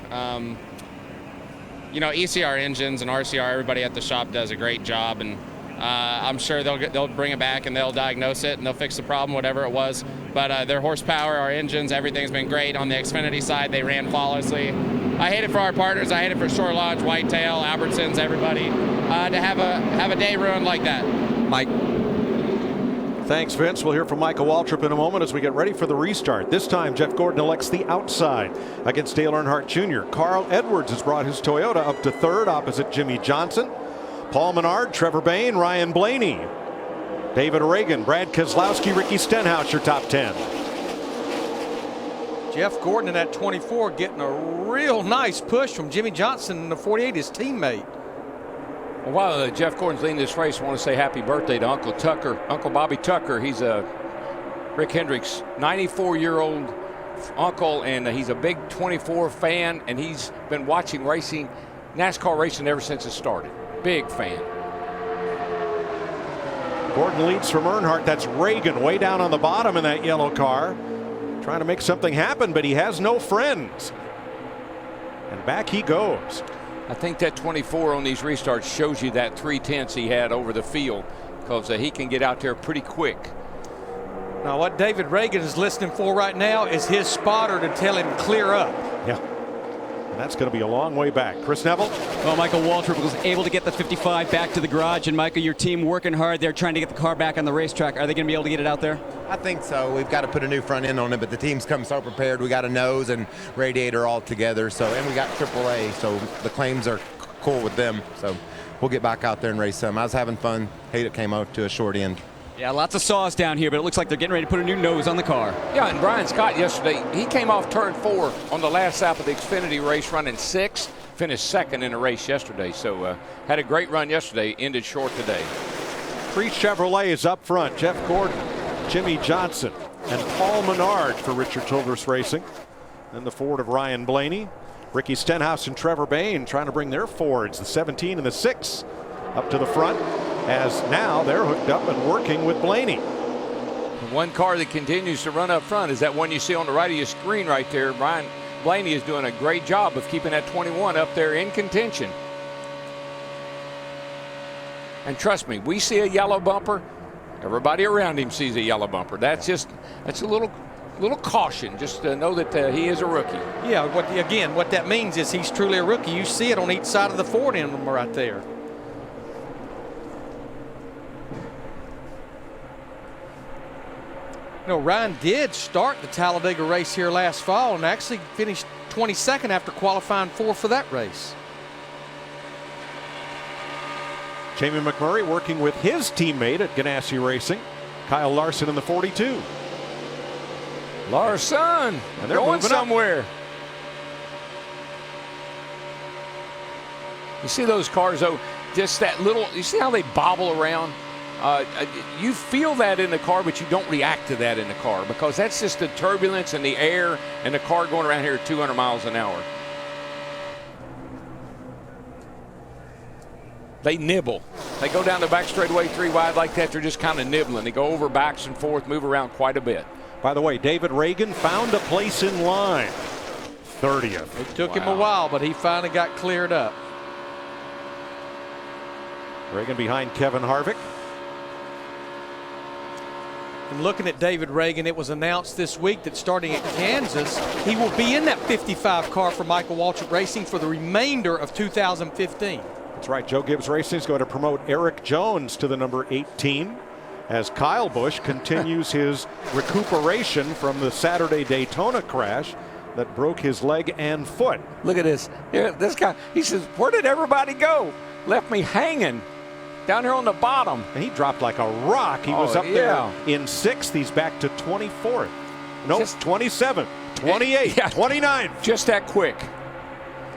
You know, ECR engines and RCR, everybody at the shop does a great job, and I'm sure they'll bring it back and they'll diagnose it and they'll fix the problem, whatever it was. But their horsepower, our engines, everything's been great. On the Xfinity side, they ran flawlessly. I hate it for our partners. I hate it for Shore Lodge, Whitetail, Albertsons, everybody, to have a day ruined like that. Mike. Thanks, Vince. We'll hear from Michael Waltrip in a moment as we get ready for the restart. This time, Jeff Gordon elects the outside against Dale Earnhardt Jr. Carl Edwards has brought his Toyota up to third opposite Jimmy Johnson. Paul Menard, Trevor Bayne, Ryan Blaney, David Reagan, Brad Keselowski, Ricky Stenhouse, your top 10. Jeff Gordon in that 24 getting a real nice push from Jimmy Johnson in the 48, his teammate. Well, while Jeff Gordon's leading this race, I want to say happy birthday to Uncle Tucker, Uncle Bobby Tucker. He's a Rick Hendrick's 94-year-old uncle, and he's a big 24 fan, and he's been watching racing, NASCAR racing ever since it started. Big fan. Gordon leads from Earnhardt. That's Reagan way down on the bottom in that yellow car, trying to make something happen, but he has no friends. And back he goes. I think that 24 on these restarts shows you that 3/10 he had over the field, because he can get out there pretty quick. Now what David Reagan is listening for right now is his spotter to tell him clear up. Yeah. And that's going to be a long way back. Chris Neville. Well, Michael Waltrip was able to get the 55 back to the garage, and Michael, your team working hard. They're trying to get the car back on the racetrack. Are they going to be able to get it out there? I think so. We've got to put a new front end on it, but the team's come so prepared. We got a nose and radiator all together, and we got AAA, so the claims are cool with them. So we'll get back out there and race some. I was having fun. Hate it came out to a short end. Yeah, lots of saws down here, but it looks like they're getting ready to put a new nose on the car. Yeah, and Brian Scott yesterday, he came off turn 4 on the last lap of the Xfinity race running 6th, finished 2nd in the race yesterday. So had a great run yesterday, ended short today. 3 Chevrolets up front. Jeff Gordon, Jimmy Johnson, and Paul Menard for Richard Childress Racing. Then the Ford of Ryan Blaney, Ricky Stenhouse and Trevor Bayne trying to bring their Fords, the 17 and the 6, up to the front, as now they're hooked up and working with Blaney. One car that continues to run up front is that one you see on the right of your screen right there. Ryan Blaney is doing a great job of keeping that 21 up there in contention. And trust me, we see a yellow bumper, everybody around him sees a yellow bumper. That's a little caution, just to know that he is a rookie. Yeah, what that means is he's truly a rookie. You see it on each side of the Ford emblem right there. You know, Ryan did start the Talladega race here last fall and actually finished 22nd after qualifying 4th for that race. Jamie McMurray working with his teammate at Ganassi Racing, Kyle Larson in the 42. Larson, and they're going moving somewhere. You see those cars, though, just that little, you see how they bobble around? You feel that in the car, but you don't react to that in the car, because that's just the turbulence and the air and the car going around here at 200 miles an hour. They nibble. They go down the back straightaway 3 wide like that. They're just kind of nibbling. They go over backs and forth, move around quite a bit. By the way, David Reagan found a place in line. 30th. It took him a while, but he finally got cleared up. Reagan behind Kevin Harvick. And looking at David Reagan, it was announced this week that starting at Kansas, he will be in that 55 car for Michael Waltrip Racing for the remainder of 2015. That's right. Joe Gibbs Racing is going to promote Eric Jones to the number 18. as Kyle Busch continues his recuperation from the Saturday Daytona crash that broke his leg and foot. Look at this. Here, this guy, he says, where did everybody go? Left me hanging down here on the bottom. And he dropped like a rock. He was up there in 6th. He's back to 24th. Nope, 27th, 28th, Yeah. 29th. Just that quick.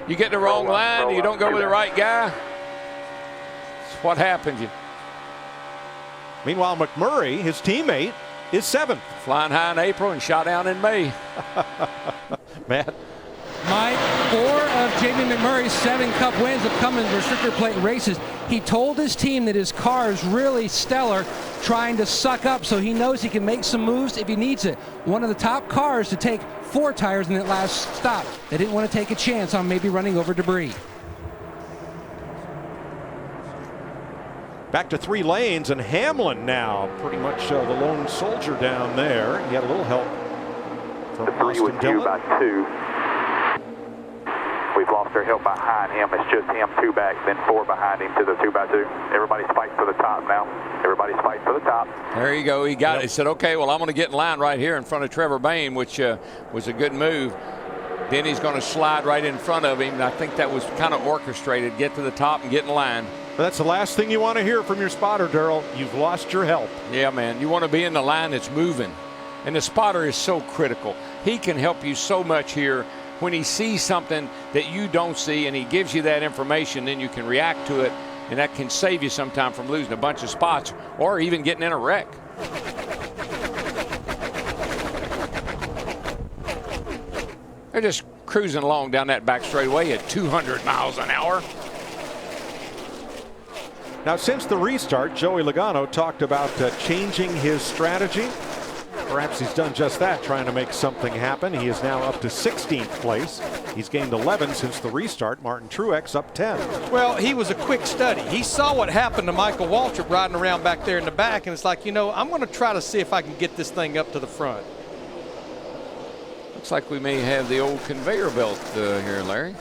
You get the wrong line, you don't go with the right guy. It's what happens. Meanwhile, McMurray, his teammate, is 7th. Flying high in April and shot down in May. Matt? Mike, 4 of Jamie McMurray's 7 Cup wins have come in restrictor plate races. He told his team that his car is really stellar, trying to suck up so he knows he can make some moves if he needs it. One of the top cars to take 4 tires in that last stop. They didn't want to take a chance on maybe running over debris. Back to 3 lanes, and Hamlin now pretty much the lone soldier down there. He had a little help from Austin Dillon. By 2. We've lost our help behind him. It's just him 2 back, then 4 behind him to the 2x2. Everybody's fighting for the top now. Everybody's fighting for the top. There you go. He got it. He said, okay, well, I'm going to get in line right here in front of Trevor Bayne, which was a good move. Then he's going to slide right in front of him. And I think that was kind of orchestrated. Get to the top and get in line. But that's the last thing you want to hear from your spotter, Darrell. You've lost your help. Yeah, man. You want to be in the line that's moving. And the spotter is so critical. He can help you so much here. When he sees something that you don't see and he gives you that information, then you can react to it, and that can save you sometime from losing a bunch of spots or even getting in a wreck. They're just cruising along down that back straightaway at 200 miles an hour. Now, since the restart, Joey Logano talked about changing his strategy. Perhaps he's done just that, trying to make something happen. He is now up to 16th place. He's gained 11 since the restart. Martin Truex up 10. Well, he was a quick study. He saw what happened to Michael Waltrip riding around back there in the back, and it's like, you know, I'm going to try to see if I can get this thing up to the front. Looks like we may have the old conveyor belt here, Larry.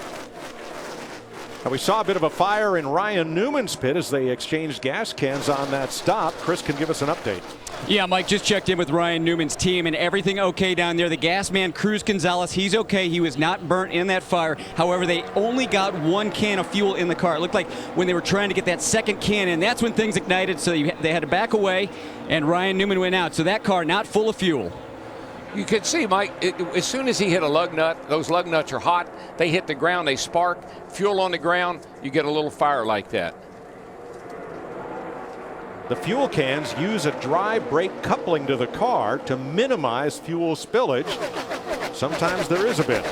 Now, we saw a bit of a fire in Ryan Newman's pit as they exchanged gas cans on that stop. Chris can give us an update. Yeah, Mike, just checked in with Ryan Newman's team, and everything okay down there. The gas man, Cruz Gonzalez, he's okay. He was not burnt in that fire. However, they only got 1 can of fuel in the car. It looked like when they were trying to get that second can in, that's when things ignited, so they had to back away, and Ryan Newman went out. So that car not full of fuel. You could see, Mike, as soon as he hit a lug nut, those lug nuts are hot. They hit the ground, they spark. Fuel on the ground, you get a little fire like that. The fuel cans use a dry brake coupling to the car to minimize fuel spillage. Sometimes there is a bit.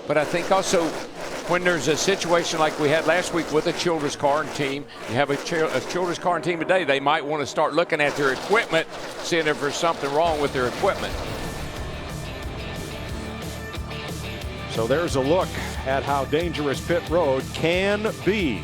But I think also when there's a situation like we had last week with a Childress car and team, you have a Childress car and team today, they might want to start looking at their equipment, seeing if there's something wrong with their equipment. So there's a look at how dangerous pit road can be.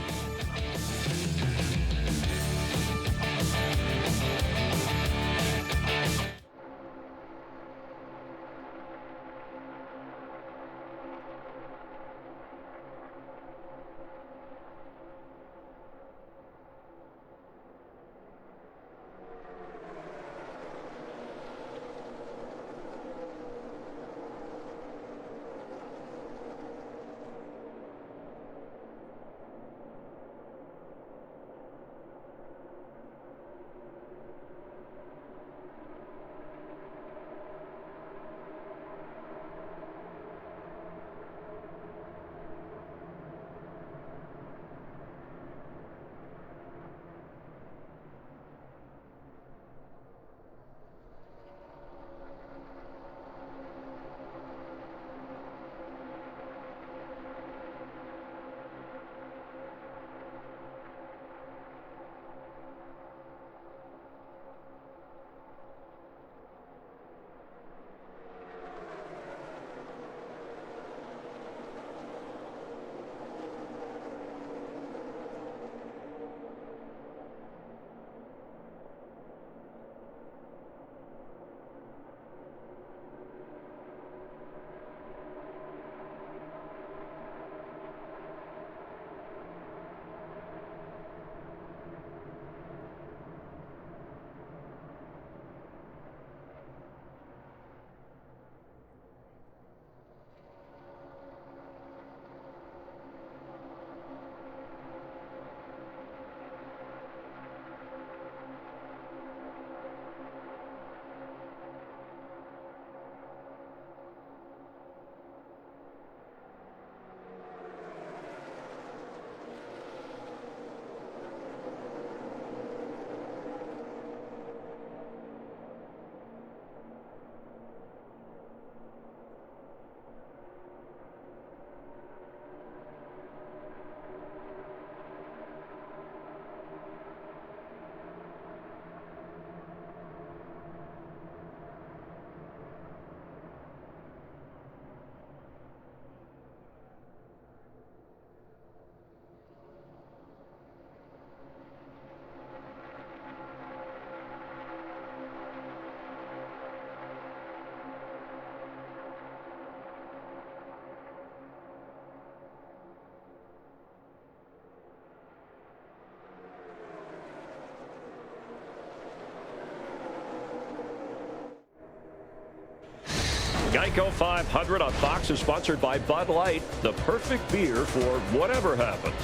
Geico 500 on Fox is sponsored by Bud Light, the perfect beer for whatever happens.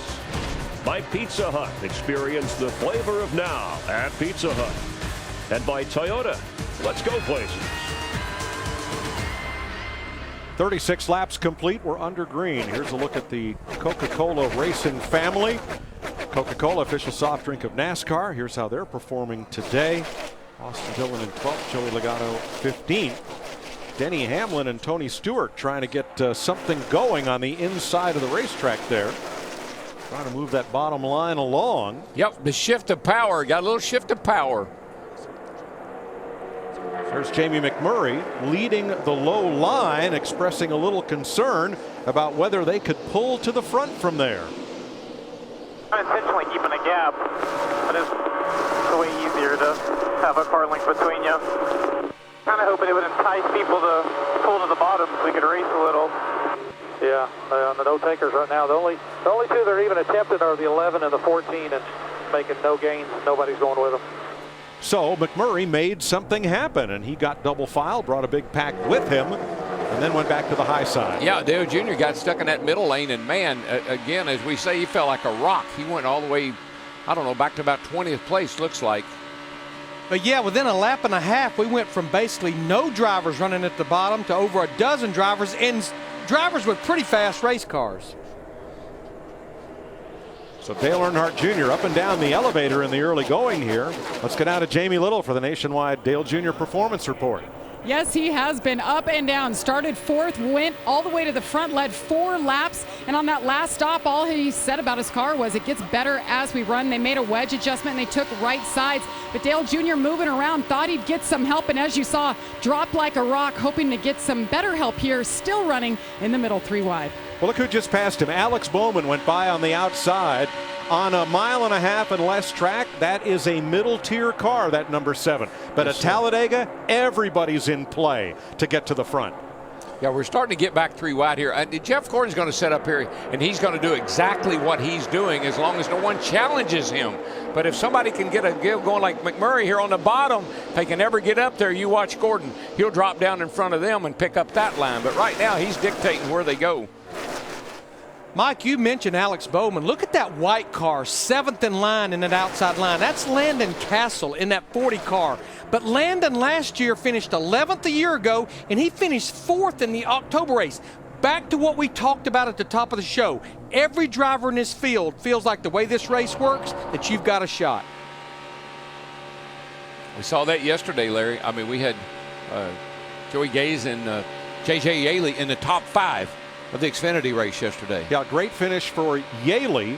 By Pizza Hut, experience the flavor of now at Pizza Hut. And by Toyota, let's go places. 36 laps complete. We're under green. Here's a look at the Coca-Cola racing family. Coca-Cola, official soft drink of NASCAR. Here's how they're performing today. Austin Dillon in 12th, Joey Logano 15th. Denny Hamlin and Tony Stewart trying to get something going on the inside of the racetrack there. Trying to move that bottom line along. Yep, the shift of power. Got a little shift of power. There's Jamie McMurray leading the low line, expressing a little concern about whether they could pull to the front from there. I'm intentionally keeping a gap, but it's way easier to have a car link between you. Kind of hoping it would entice people to pull to the bottom so we could race a little. Yeah, on the no takers right now, the only two that are even attempted are the 11 and the 14, and making no gains. Nobody's going with them. So McMurray made something happen, and he got double file, brought a big pack with him, and then went back to the high side. Yeah, Dale Jr. got stuck in that middle lane, and man, again, as we say, he felt like a rock. He went all the way, I don't know, back to about 20th place, looks like. But yeah, within a lap and a half, we went from basically no drivers running at the bottom to over a dozen drivers, and drivers with pretty fast race cars. So Dale Earnhardt Jr. up and down the elevator in the early going here. Let's get out to Jamie Little for the nationwide Dale Jr. Performance Report. Yes, he has been up and down. Started fourth, went all the way to the front, led 4 laps. And on that last stop, all he said about his car was it gets better as we run. They made a wedge adjustment and they took right sides. But Dale Jr. moving around, thought he'd get some help. And as you saw, dropped like a rock, hoping to get some better help here. Still running in the middle, 3 wide. Well, look who just passed him. Alex Bowman went by on the outside. On a mile and a half and less track, that is a middle tier car, that number 7. But at Talladega, everybody's in play to get to the front. Yeah, we're starting to get back 3 wide here. Jeff Gordon's going to set up here, and he's going to do exactly what he's doing as long as no one challenges him. But if somebody can get a give going like McMurray here on the bottom, if they can ever get up there, you watch Gordon. He'll drop down in front of them and pick up that line. But right now, he's dictating where they go. Mike, you mentioned Alex Bowman. Look at that white car, 7th in line in that outside line. That's Landon Castle in that 40 car. But Landon last year finished 11th a year ago, and he finished 4th in the October race. Back to what we talked about at the top of the show. Every driver in this field feels like the way this race works, that you've got a shot. We saw that yesterday, Larry. I mean, we had Joey Gaze and J.J. Yaley in the top 5 of the Xfinity race yesterday. Yeah, great finish for Yaley.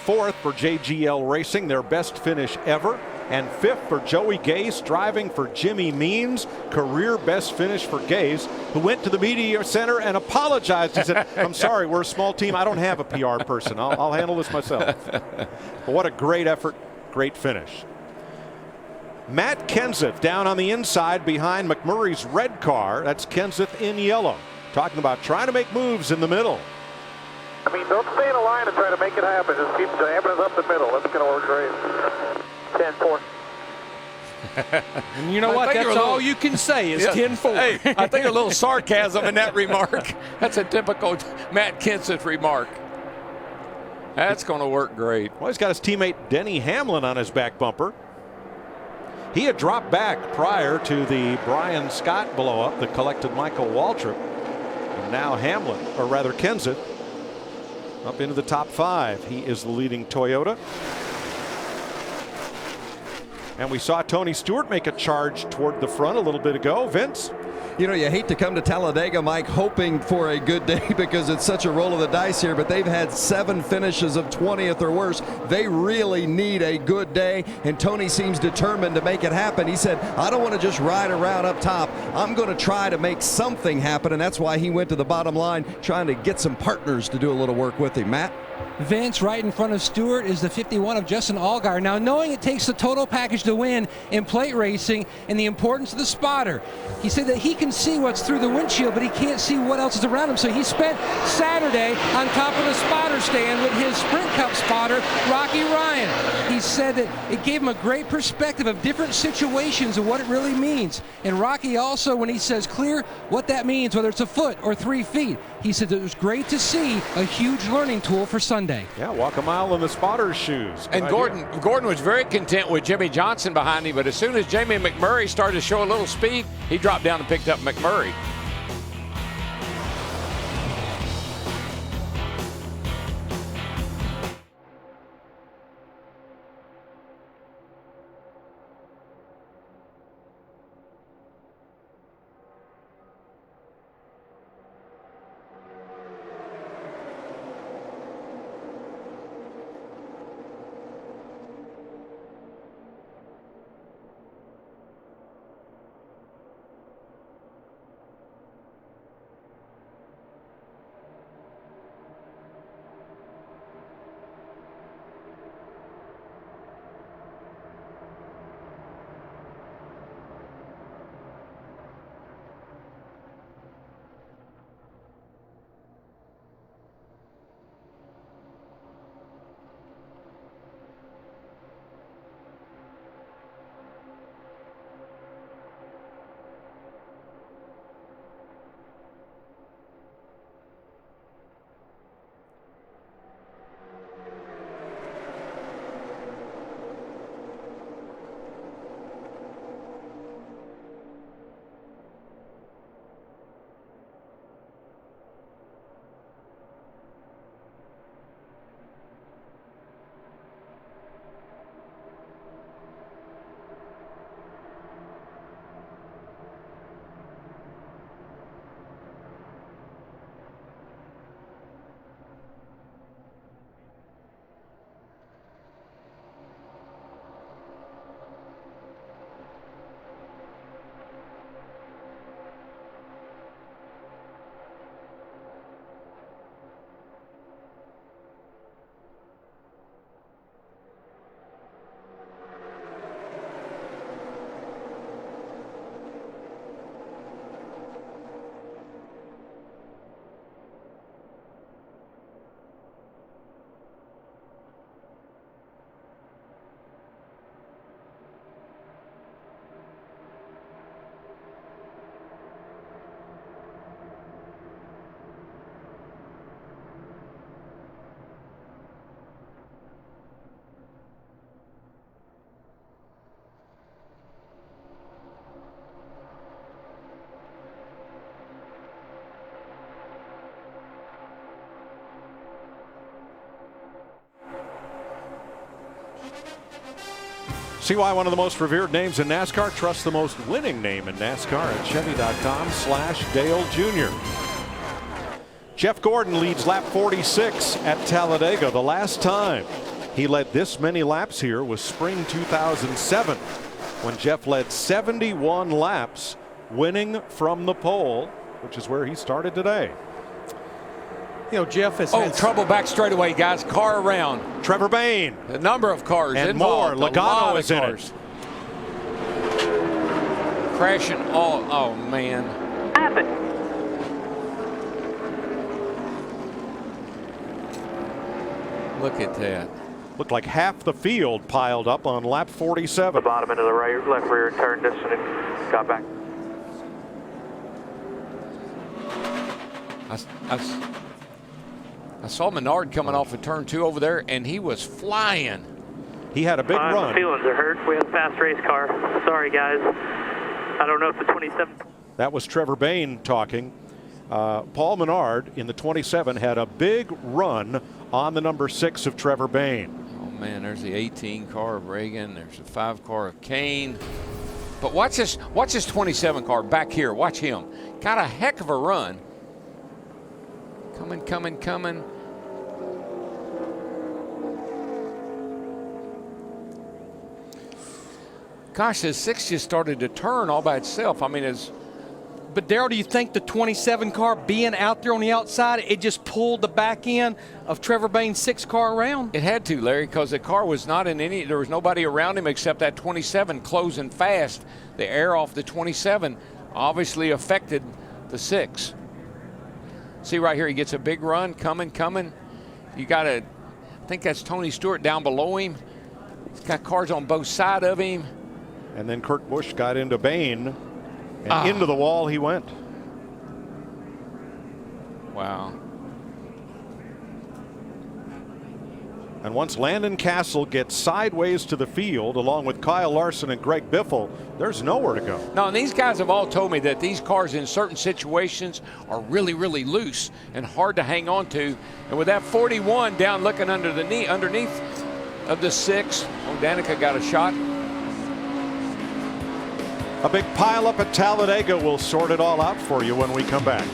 4th for JGL Racing, their best finish ever. And 5th for Joey Gase, driving for Jimmy Means. Career best finish for Gase, who went to the media center and apologized. He said, I'm sorry, we're a small team. I don't have a PR person. I'll handle this myself. But what a great effort, great finish. Matt Kenseth down on the inside behind McMurray's red car. That's Kenseth in yellow. Talking about trying to make moves in the middle. I mean, don't stay in a line and try to make it happen. Just keep jamming it up the middle. That's going to work great. 10-4. And you know what? That's all you can say is 10-4. Hey, I think a little sarcasm in that remark. That's a typical Matt Kenseth remark. That's going to work great. Well, he's got his teammate Denny Hamlin on his back bumper. He had dropped back prior to the Brian Scott blow-up that collected Michael Waltrip. And now Hamlin, or rather Kenseth, up into the top 5. He is the leading Toyota. And we saw Tony Stewart make a charge toward the front a little bit ago. Vince? You know, you hate to come to Talladega, Mike, hoping for a good day because it's such a roll of the dice here, but they've had 7 finishes of 20th or worse. They really need a good day, and Tony seems determined to make it happen. He said, I don't want to just ride around up top. I'm going to try to make something happen, and that's why he went to the bottom line, trying to get some partners to do a little work with him. Matt? Vince, right in front of Stewart, is the 51 of Justin Allgaier. Now, knowing it takes the total package to win in plate racing and the importance of the spotter, he said that he can see what's through the windshield, but he can't see what else is around him. So he spent Saturday on top of the spotter stand with his Sprint Cup spotter, Rocky Ryan. He said that it gave him a great perspective of different situations and what it really means. And Rocky also, when he says clear, what that means, whether it's a foot or 3 feet, he said that it was great to see a huge learning tool for Sunday. Yeah, walk a mile in the spotter's shoes. And Gordon was very content with Jimmy Johnson behind him, but as soon as Jamie McMurray started to show a little speed, he dropped down and picked up McMurray. See why one of the most revered names in NASCAR? Trust the most winning name in NASCAR at Chevy.com/Dale Jr. Jeff Gordon leads lap 46 at Talladega. The last time he led this many laps here was spring 2007, when Jeff led 71 laps, winning from the pole, which is where he started today. You know, Jeff has had trouble back straightaway, guys. Car around. Trevor Bayne. A number of cars and involved. more. Logano is in it. Crashing all. Oh, man. Look at that. Looked like half the field piled up on lap 47. The bottom end of the right, left rear turn distance and got back. I saw Menard coming off of turn 2 over there, and he was flying. He had a big run. My feelings are hurt. We have a fast race car. Sorry, guys. I don't know if the 27. That was Trevor Bayne talking. Paul Menard in the 27 had a big run on the number 6 of Trevor Bayne. Oh, man, there's the 18 car of Reagan. There's the 5 car of Kane. But watch this 27 car back here. Watch him. Got a heck of a run. Coming. Gosh, this 6 just started to turn all by itself. I mean, as But Darrell, do you think the 27 car being out there on the outside, it just pulled the back end of Trevor Bayne's 6 car around? It had to, Larry, because the car was not in any, there was nobody around him except that 27 closing fast. The air off the 27 obviously affected the 6. See right here, he gets a big run coming. You got to, I think that's Tony Stewart down below him. He's got cars on both sides of him. And then Kurt Busch got into Bayne, and into the wall he went. Wow. And once Landon Castle gets sideways to the field, along with Kyle Larson and Greg Biffle, there's nowhere to go. No, and these guys have all told me that these cars in certain situations are really, really loose and hard to hang on to. And with that 41 down looking under the knee, underneath of the 6, Danica got a shot. A big pileup at Talladega will sort it all out for you when we come back.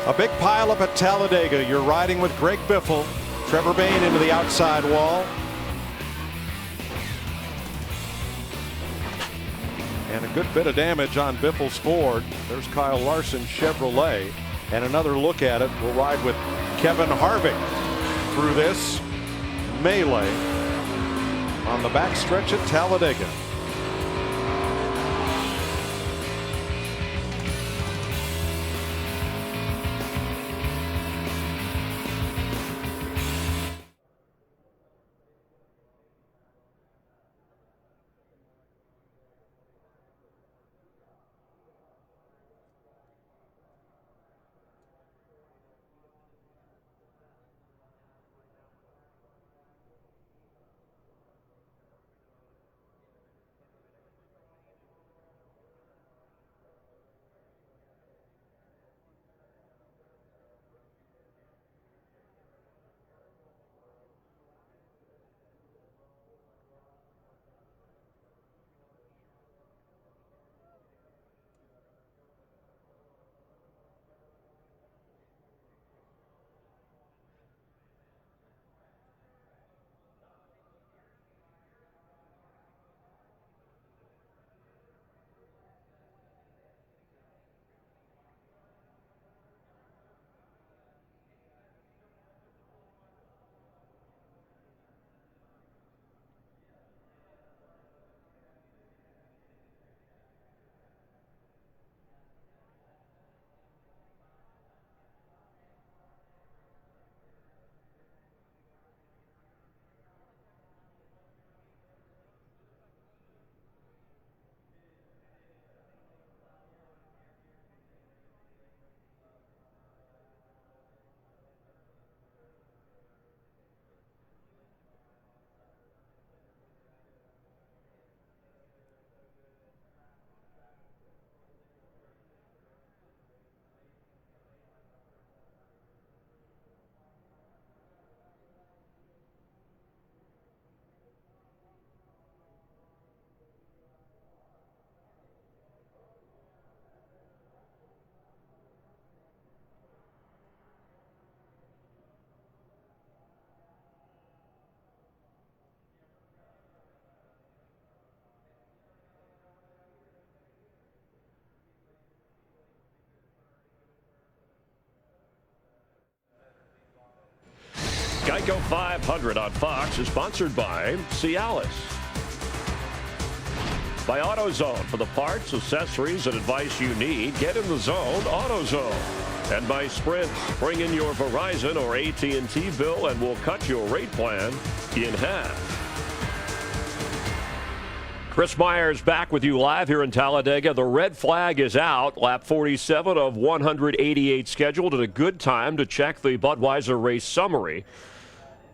A big pileup at Talladega. You're riding with Greg Biffle. Trevor Bayne into the outside wall. And a good bit of damage on Biffle's Ford. There's Kyle Larson Chevrolet. And another look at it. We'll ride with Kevin Harvick through this melee on the backstretch at Talladega. Geico 500 on Fox is sponsored by Cialis. By AutoZone. For the parts, accessories, and advice you need, get in the zone, AutoZone. And by Sprint. Bring in your Verizon or AT&T bill and we'll cut your rate plan in half. Chris Myers back with you live here in Talladega. The red flag is out. Lap 47 of 188 scheduled at a good time to check the Budweiser race summary.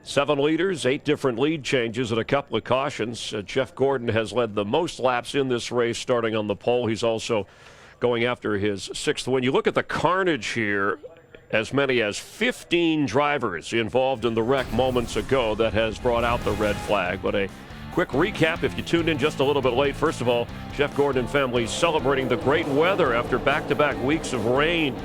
7 leaders, 8 different lead changes, and a couple of cautions. Jeff Gordon has led the most laps in this race starting on the pole. He's also going after his 6th win. You look at the carnage here, as many as 15 drivers involved in the wreck moments ago that has brought out the red flag. But a quick recap if you tuned in just a little bit late. First of all, Jeff Gordon and family celebrating the great weather after back-to-back weeks of rain.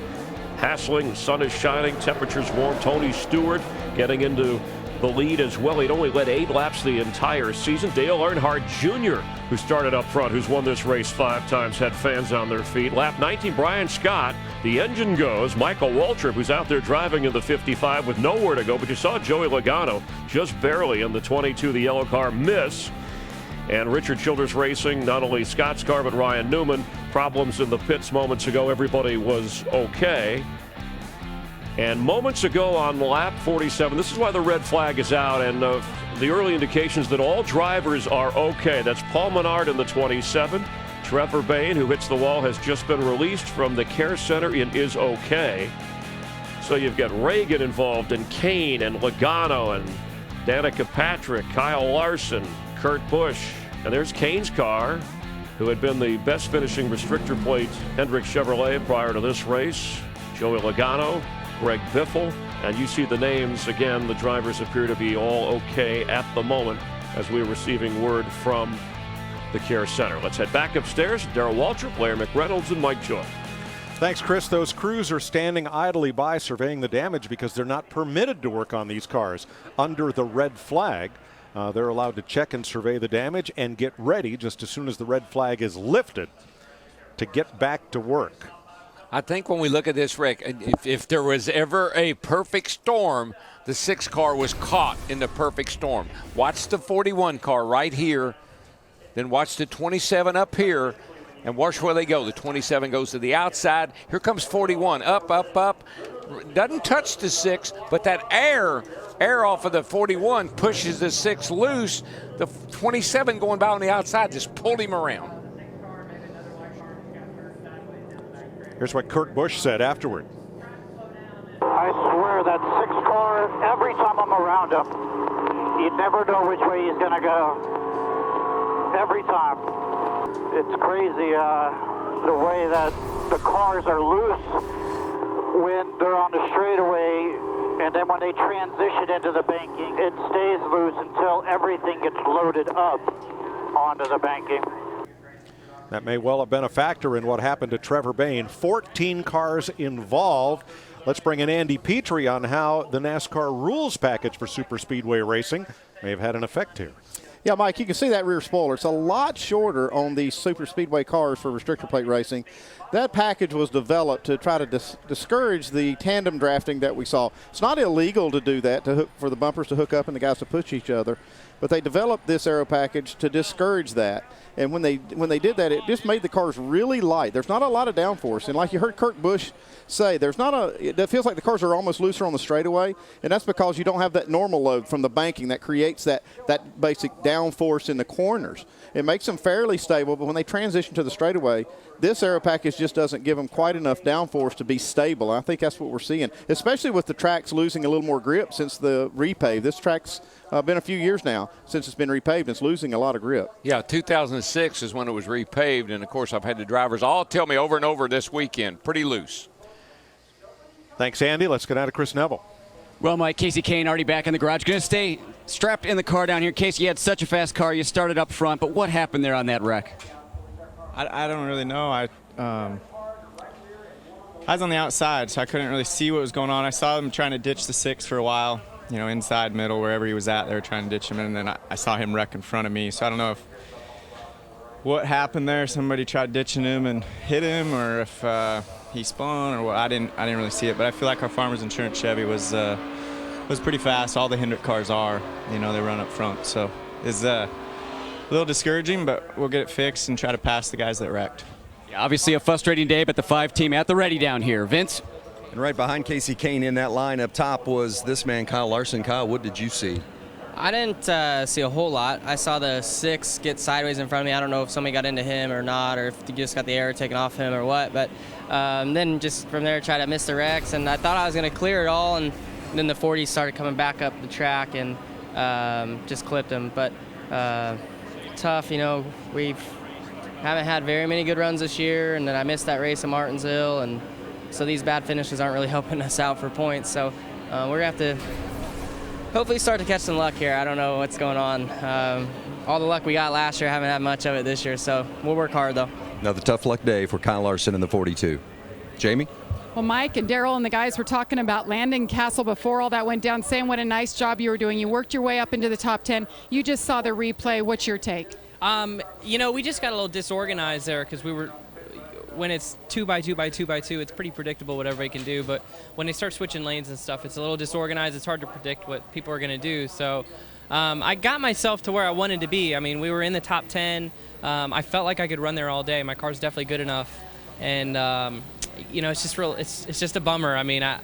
Hassling, the sun is shining, temperatures warm. Tony Stewart getting into the lead as well. He'd only led 8 laps the entire season. Dale Earnhardt Jr., who started up front, who's won this race 5 times, had fans on their feet. Lap 19, Brian Scott, the engine goes. Michael Waltrip, who's out there driving in the 55 with nowhere to go, but you saw Joey Logano just barely in the 22, the yellow car, miss. And Richard Childress Racing, not only Scott's car, but Ryan Newman. Problems in the pits moments ago. Everybody was okay. And moments ago on lap 47, this is why the red flag is out, and the early indications that all drivers are okay. That's Paul Menard in the 27. Trevor Bayne, who hits the wall, has just been released from the care center and is okay. So you've got Reagan involved, and Kane, and Logano, and Danica Patrick, Kyle Larson, Kurt Busch. And there's Kane's car, who had been the best finishing restrictor plate Hendrick Chevrolet prior to this race. Joey Logano, Greg Biffle, and you see the names again. The drivers appear to be all okay at the moment as we're receiving word from the care center. Let's head back upstairs. Darrell Waltrip, Larry McReynolds, and Mike Joy. Thanks, Chris. Those crews are standing idly by surveying the damage because they're not permitted to work on these cars under the red flag. They're allowed to check and survey the damage and get ready just as soon as the red flag is lifted to get back to work. I think when we look at this wreck, if there was ever a perfect storm, the 6 car was caught in the perfect storm. Watch the 41 car right here, then watch the 27 up here, and watch where they go. The 27 goes to the outside. Here comes 41, up, up, up. Doesn't touch the 6, but that air off of the 41 pushes the 6 loose. The 27 going by on the outside just pulled him around. Here's what Kurt Busch said afterward. I swear that 6 car, every time I'm around him, you never know which way he's going to go. Every time. It's crazy the way that the cars are loose when they're on the straightaway, and then when they transition into the banking, it stays loose until everything gets loaded up onto the banking. That may well have been a factor in what happened to Trevor Bayne. 14 cars involved. Let's bring in Andy Petrie on how the NASCAR rules package for super speedway racing may have had an effect here. Yeah, Mike, you can see that rear spoiler. It's a lot shorter on these super speedway cars for restrictor plate racing. That package was developed to try to discourage the tandem drafting that we saw. It's not illegal to do that, for the bumpers to hook up and the guys to push each other, but they developed this aero package to discourage that. And when they did that, it just made the cars really light. There's not a lot of downforce, and like you heard Kurt Busch say, it feels like the cars are almost looser on the straightaway, and that's because you don't have that normal load from the banking that creates that basic downforce in the corners. It makes them fairly stable, but when they transition to the straightaway, this aero package just doesn't give them quite enough downforce to be stable. I think that's what we're seeing, especially with the tracks losing a little more grip since the repave. This track's been a few years now since it's been repaved, and it's losing a lot of grip. Yeah, 2006 is when it was repaved, and of course I've had the drivers all tell me over and over this weekend, pretty loose. Thanks, Andy. Let's get out of Chris Neville. Well, Mike, Casey Kane already back in the garage. Going to stay strapped in the car down here. Casey, you had such a fast car. You started up front, but what happened there on that wreck? I don't really know. I was on the outside, so I couldn't really see what was going on. I saw them trying to ditch the 6 for a while, inside, middle, wherever he was at. They were trying to ditch him, and then I saw him wreck in front of me. So I don't know what happened there. Somebody tried ditching him and hit him, or if he spun, or what. I didn't really see it, but I feel like our Farmers Insurance Chevy was was pretty fast. All the Hendrick cars are, they run up front. So it's a little discouraging, but we'll get it fixed and try to pass the guys that wrecked. Yeah, obviously a frustrating day, but the 5 team at the ready down here. Vince? And right behind Casey Kane in that line up top was this man, Kyle Larson. Kyle, what did you see? I didn't see a whole lot. I saw the 6 get sideways in front of me. I don't know if somebody got into him or not, or if he just got the air taken off him or what. But then just from there, try to miss the wrecks. And I thought I was going to clear it all. And then the 40 started coming back up the track and just clipped him. But tough, we haven't had very many good runs this year. And then I missed that race in Martinsville. And so these bad finishes aren't really helping us out for points. So we're going to have to hopefully start to catch some luck here. I don't know what's going on. All the luck we got last year, haven't had much of it this year, so we'll work hard, though. Another tough luck day for Kyle Larson in the 42. Jamie? Well, Mike and Daryl and the guys were talking about Landon Castle before all that went down, saying what a nice job you were doing. You worked your way up into the top 10. You just saw the replay. What's your take? We just got a little disorganized there because when it's 2x2x2x2, it's pretty predictable what everybody can do. But when they start switching lanes and stuff, it's a little disorganized. It's hard to predict what people are going to do. So I got myself to where I wanted to be. I mean, we were in the top 10. I felt like I could run there all day. My car's definitely good enough. And, it's just it's just a bummer. I mean, I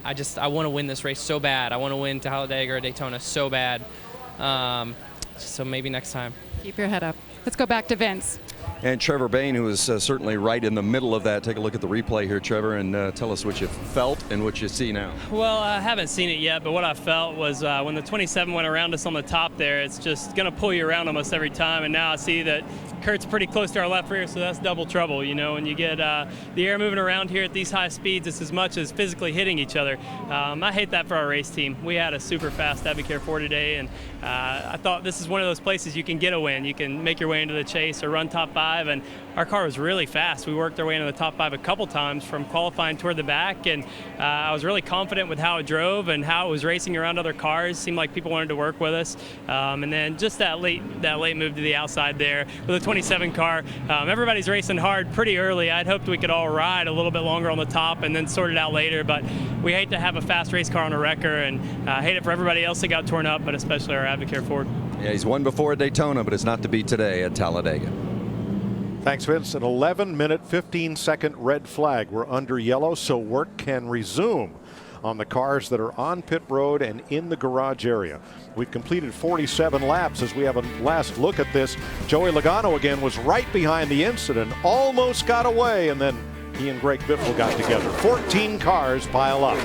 want to win this race so bad. I want to win Talladega or Daytona so bad. So maybe next time. Keep your head up. Let's go back to Vince. And Trevor Bain, who is certainly right in the middle of that. Take a look at the replay here, Trevor, and tell us what you felt and what you see now. Well, I haven't seen it yet, but what I felt was when the 27 went around us on the top there, it's just going to pull you around almost every time. And now I see that Kurt's pretty close to our left rear, so that's double trouble. When you get the air moving around here at these high speeds, it's as much as physically hitting each other. I hate that for our race team. We had a super fast Advocare 4 today, and I thought this is one of those places you can get a win. You can make your way into the chase or run top 5, and our car was really fast. We worked our way into the top 5 a couple times from qualifying toward the back, and I was really confident with how it drove and how it was racing around other cars. Seemed like people wanted to work with us, and then just that late move to the outside there with a 27 car. Everybody's racing hard pretty early. I'd hoped we could all ride a little bit longer on the top and then sort it out later, but we hate to have a fast race car on a wrecker, and hate it for everybody else that got torn up, but especially our Advocare Ford. Yeah, he's won before at Daytona, but it's not to be today at Talladega. Thanks, Vince. An 11-minute, 15-second red flag. We're under yellow, so work can resume on the cars that are on pit road and in the garage area. We've completed 47 laps. As we have a last look at this, Joey Logano again was right behind the incident, almost got away, and then he and Greg Biffle got together. 14 cars pile up.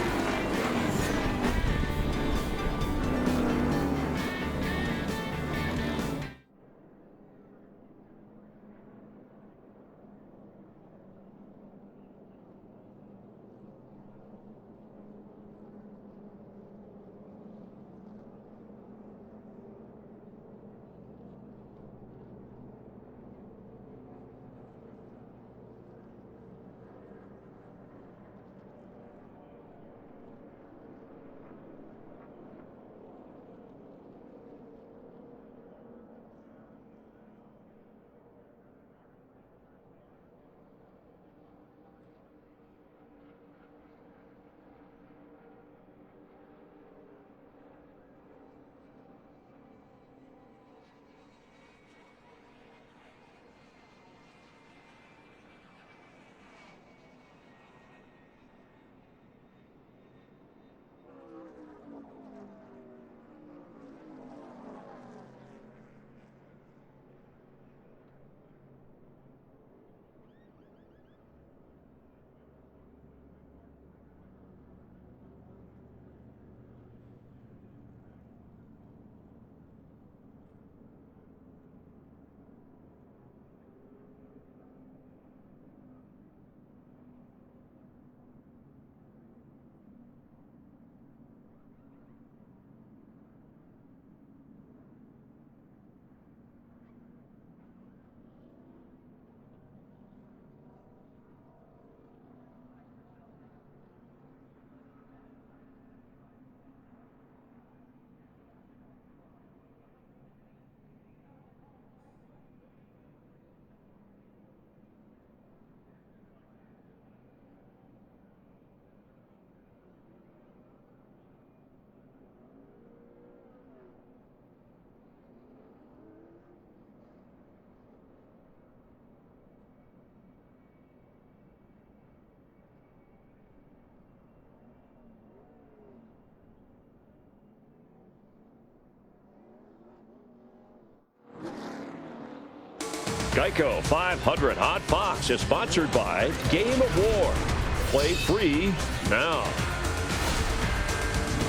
Geico 500 Hot Box is sponsored by Game of War. Play free now.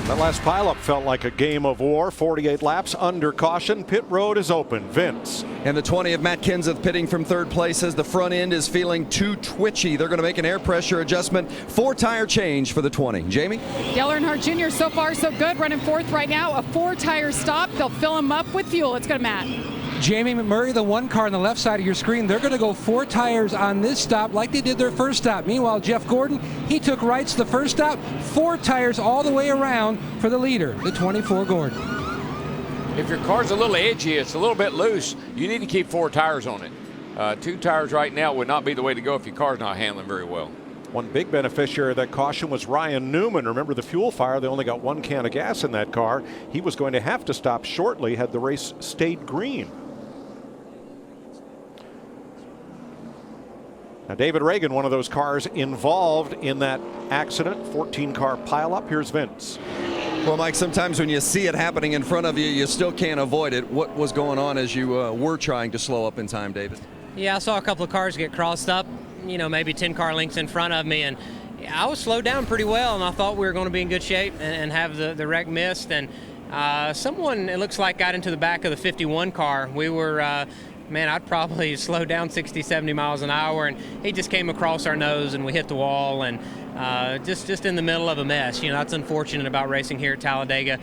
That last pileup felt like a game of war. 48 laps under caution. Pit road is open. Vince. And the 20 of Matt Kenseth pitting from third place says the front end is feeling too twitchy. They're going to make an air pressure adjustment. 4-tire change for the 20. Jamie? Dale Earnhardt Jr. so far so good, running fourth right now. A 4-tire stop. They'll fill him up with fuel. Let's go to Matt. Jamie McMurray, the one car on the left side of your screen, they're going to go 4 tires on this stop like they did their first stop. Meanwhile, Jeff Gordon, he took rights the first stop, 4 tires all the way around for the leader, the 24 Gordon. If your car's a little edgy, it's a little bit loose, you need to keep 4 tires on it. 2 tires right now would not be the way to go if your car's not handling very well. One big beneficiary of that caution was Ryan Newman. Remember the fuel fire, they only got 1 can of gas in that car. He was going to have to stop shortly had the race stayed green. Now, David Reagan, one of those cars involved in that accident, 14-car pileup. Here's Vince. Well, Mike, sometimes when you see it happening in front of you, you still can't avoid it. What was going on as you were trying to slow up in time, David? Yeah, I saw a couple of cars get crossed up, you know, maybe 10 car lengths in front of me, and I was slowed down pretty well, and I thought we were going to be in good shape and have the wreck missed. And someone, it looks like, got into the back of the 51 car. We were... man, I'd probably slow down 60, 70 miles an hour, and he just came across our nose and we hit the wall, and just in the middle of a mess. You know, that's unfortunate about racing here at Talladega.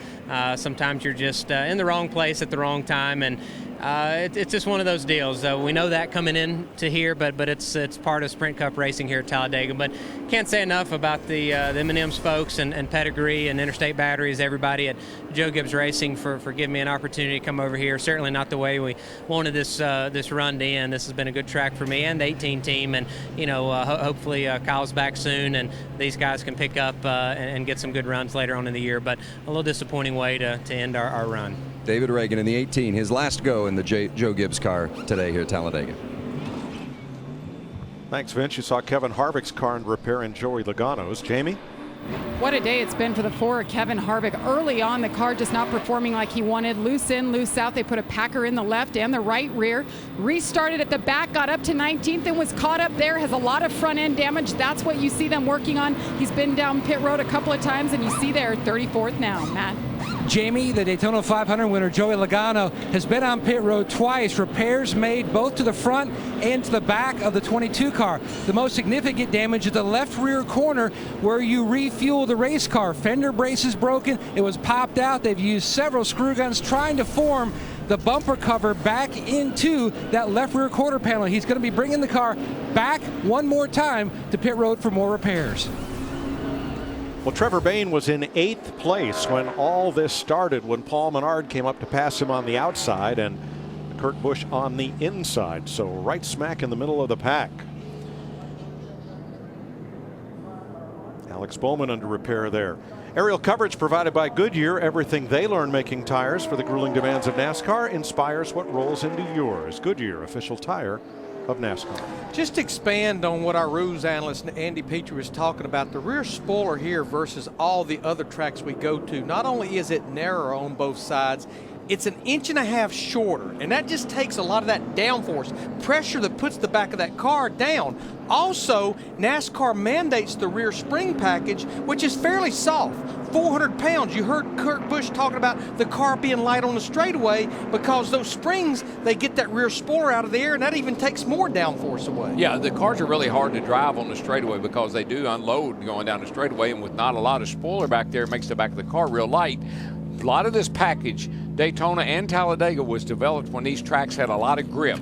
Sometimes you're just in the wrong place at the wrong time, and it's just one of those deals. We know that coming in to here, but it's part of Sprint Cup racing here at Talladega. But can't say enough about the M&M's folks and Pedigree and Interstate Batteries, everybody at Joe Gibbs Racing for giving me an opportunity to come over here. Certainly not the way we wanted this run to end. This has been a good track for me and the 18 team, and you know, hopefully Kyle's back soon and these guys can pick up and get some good runs later on in the year. But a little disappointing way to end our run. David Reagan in the 18, his last go in the Joe Gibbs car today here at Talladega. Thanks, Vince. You saw Kevin Harvick's car in repair and Joey Logano's. Jamie? What a day it's been for the 4 of Kevin Harvick. Early on, the car just not performing like he wanted. Loose in, loose out. They put a Packer in the left and the right rear. Restarted at the back, got up to 19th and was caught up there. Has a lot of front end damage. That's what you see them working on. He's been down pit road a couple of times, and you see they're 34th now. Matt? Jamie, the Daytona 500 winner, Joey Logano, has been on pit road twice. Repairs made both to the front and to the back of the 22 car. The most significant damage is the left rear corner where you refuel the race car. Fender brace is broken. It was popped out. They've used several screw guns trying to form the bumper cover back into that left rear quarter panel. He's going to be bringing the car back one more time to pit road for more repairs. Well, Trevor Bayne was in 8th place when all this started, when Paul Menard came up to pass him on the outside and Kurt Busch on the inside. So right smack in the middle of the pack. Alex Bowman under repair there. Aerial coverage provided by Goodyear. Everything they learn making tires for the grueling demands of NASCAR inspires what rolls into yours. Goodyear, official tire of NASCAR. Just to expand on what our rules analyst Andy Petrie was talking about, the rear spoiler here versus all the other tracks we go to, not only is it narrower on both sides, it's 1.5 inches shorter, and that just takes a lot of that downforce pressure that puts the back of that car down. Also, NASCAR mandates the rear spring package, which is fairly soft, 400 pounds. You heard Kurt Busch talking about the car being light on the straightaway because those springs, they get that rear spoiler out of the air, and that even takes more downforce away. Yeah, the cars are really hard to drive on the straightaway because they do unload going down the straightaway, and with not a lot of spoiler back there, it makes the back of the car real light. A lot of this package, Daytona and Talladega, was developed when these tracks had a lot of grip.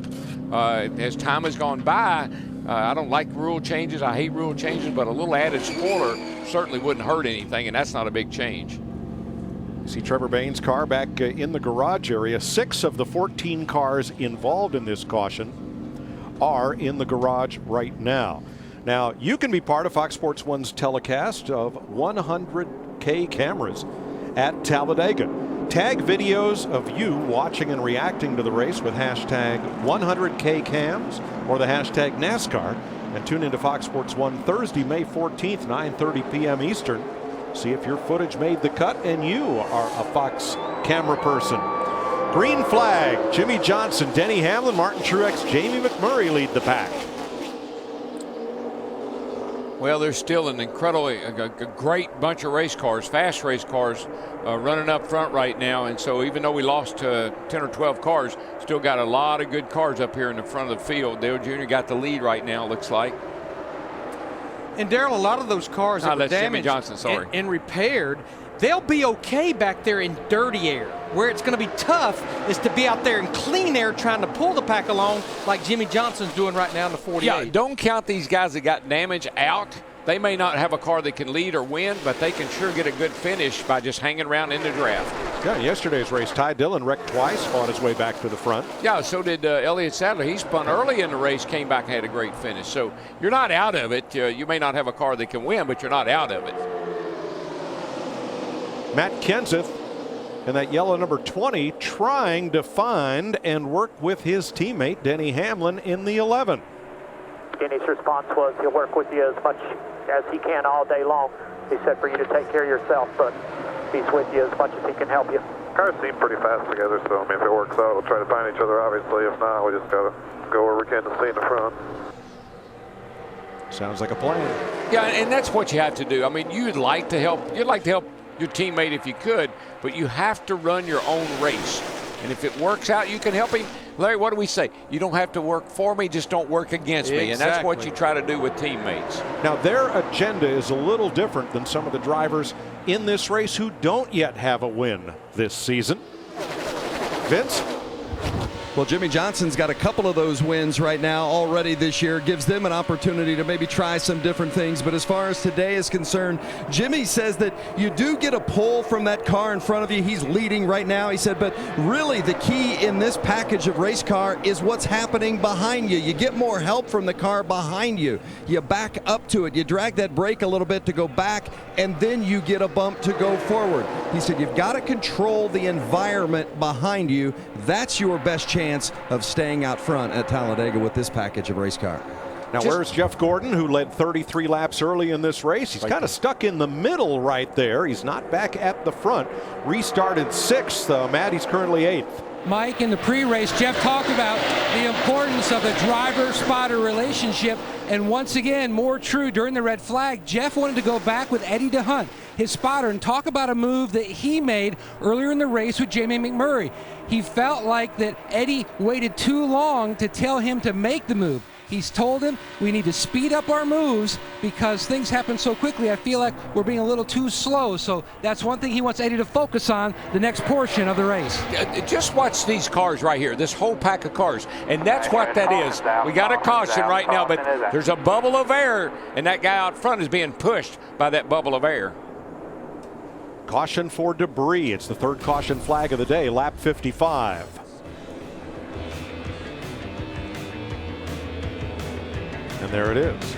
As time has gone by, I don't like rule changes. I hate rule changes, but a little added spoiler certainly wouldn't hurt anything, and that's not a big change. You see Trevor Bayne's car back in the garage area. 6 of the 14 cars involved in this caution are in the garage right now. Now, you can be part of Fox Sports 1's telecast of 100K cameras at Talladega. Tag videos of you watching and reacting to the race with hashtag 100KCams or the hashtag NASCAR, and tune into Fox Sports 1 Thursday, May 14th, 9:30 p.m. Eastern. See if your footage made the cut and you are a Fox camera person. Green flag. Jimmy Johnson, Denny Hamlin, Martin Truex, Jamie McMurray lead the pack. Well, there's still an incredibly a great bunch of race cars, fast race cars, running up front right now. And so even though we lost 10 or 12 cars, still got a lot of good cars up here in the front of the field. Dale Jr. got the lead right now, looks like. And Darrell, a lot of those cars that were that's Jimmy damaged Johnson, sorry. and repaired, they'll be okay back there in dirty air. Where it's going to be tough is to be out there in clean air trying to pull the pack along like Jimmy Johnson's doing right now in the 48. Yeah, don't count these guys that got damage out. They may not have a car that can lead or win, but they can sure get a good finish by just hanging around in the draft. Yeah, yesterday's race, Ty Dillon wrecked twice, fought his way back to the front. Yeah, so did Elliott Sadler. He spun early in the race, came back and had a great finish. So you're not out of it. You may not have a car that can win, but you're not out of it. Matt Kenseth in that yellow number 20 trying to find and work with his teammate Denny Hamlin in the 11. Denny's response was he'll work with you as much as he can all day long. He said for you to take care of yourself, but he's with you as much as he can help you. Cars seem pretty fast together, so I mean, if it works out, we'll try to find each other, obviously. If not, we just got to go where we can to stay in the front. Sounds like a plan. Yeah, and that's what you have to do. I mean, you'd like to help your teammate if you could, but you have to run your own race. And if it works out, you can help him. Larry, what do we say? You don't have to work for me, just don't work against me. And that's what you try to do with teammates. Now, their agenda is a little different than some of the drivers in this race who don't yet have a win this season. Vince? Well, Jimmy Johnson's got a couple of those wins right now already this year. Gives them an opportunity to maybe try some different things. But as far as today is concerned, Jimmy says that you do get a pull from that car in front of you. He's leading right now, he said. But really the key in this package of race car is what's happening behind you. You get more help from the car behind you. You back up to it. You drag that brake a little bit to go back, and then you get a bump to go forward. He said you've got to control the environment behind you. That's your best chance of staying out front at Talladega with this package of race car. Now, where's Jeff Gordon, who led 33 laps early in this race? He's kind of stuck in the middle right there. He's not back at the front. Restarted 6th. Matt, he's currently 8th. Mike, in the pre-race, Jeff talked about the importance of the driver-spotter relationship, and once again, more true during the red flag. Jeff wanted to go back with Eddie DeHunt, his spotter, and talk about a move that he made earlier in the race with Jamie McMurray. He felt like that Eddie waited too long to tell him to make the move. He's told him we need to speed up our moves because things happen so quickly. I feel like we're being a little too slow. So that's one thing he wants Eddie to focus on the next portion of the race. Just watch these cars right here, this whole pack of cars. And that's what that is. We got a caution right now, but there's a bubble of air, and that guy out front is being pushed by that bubble of air. Caution for debris. It's the 3rd caution flag of the day, lap 55. And there it is.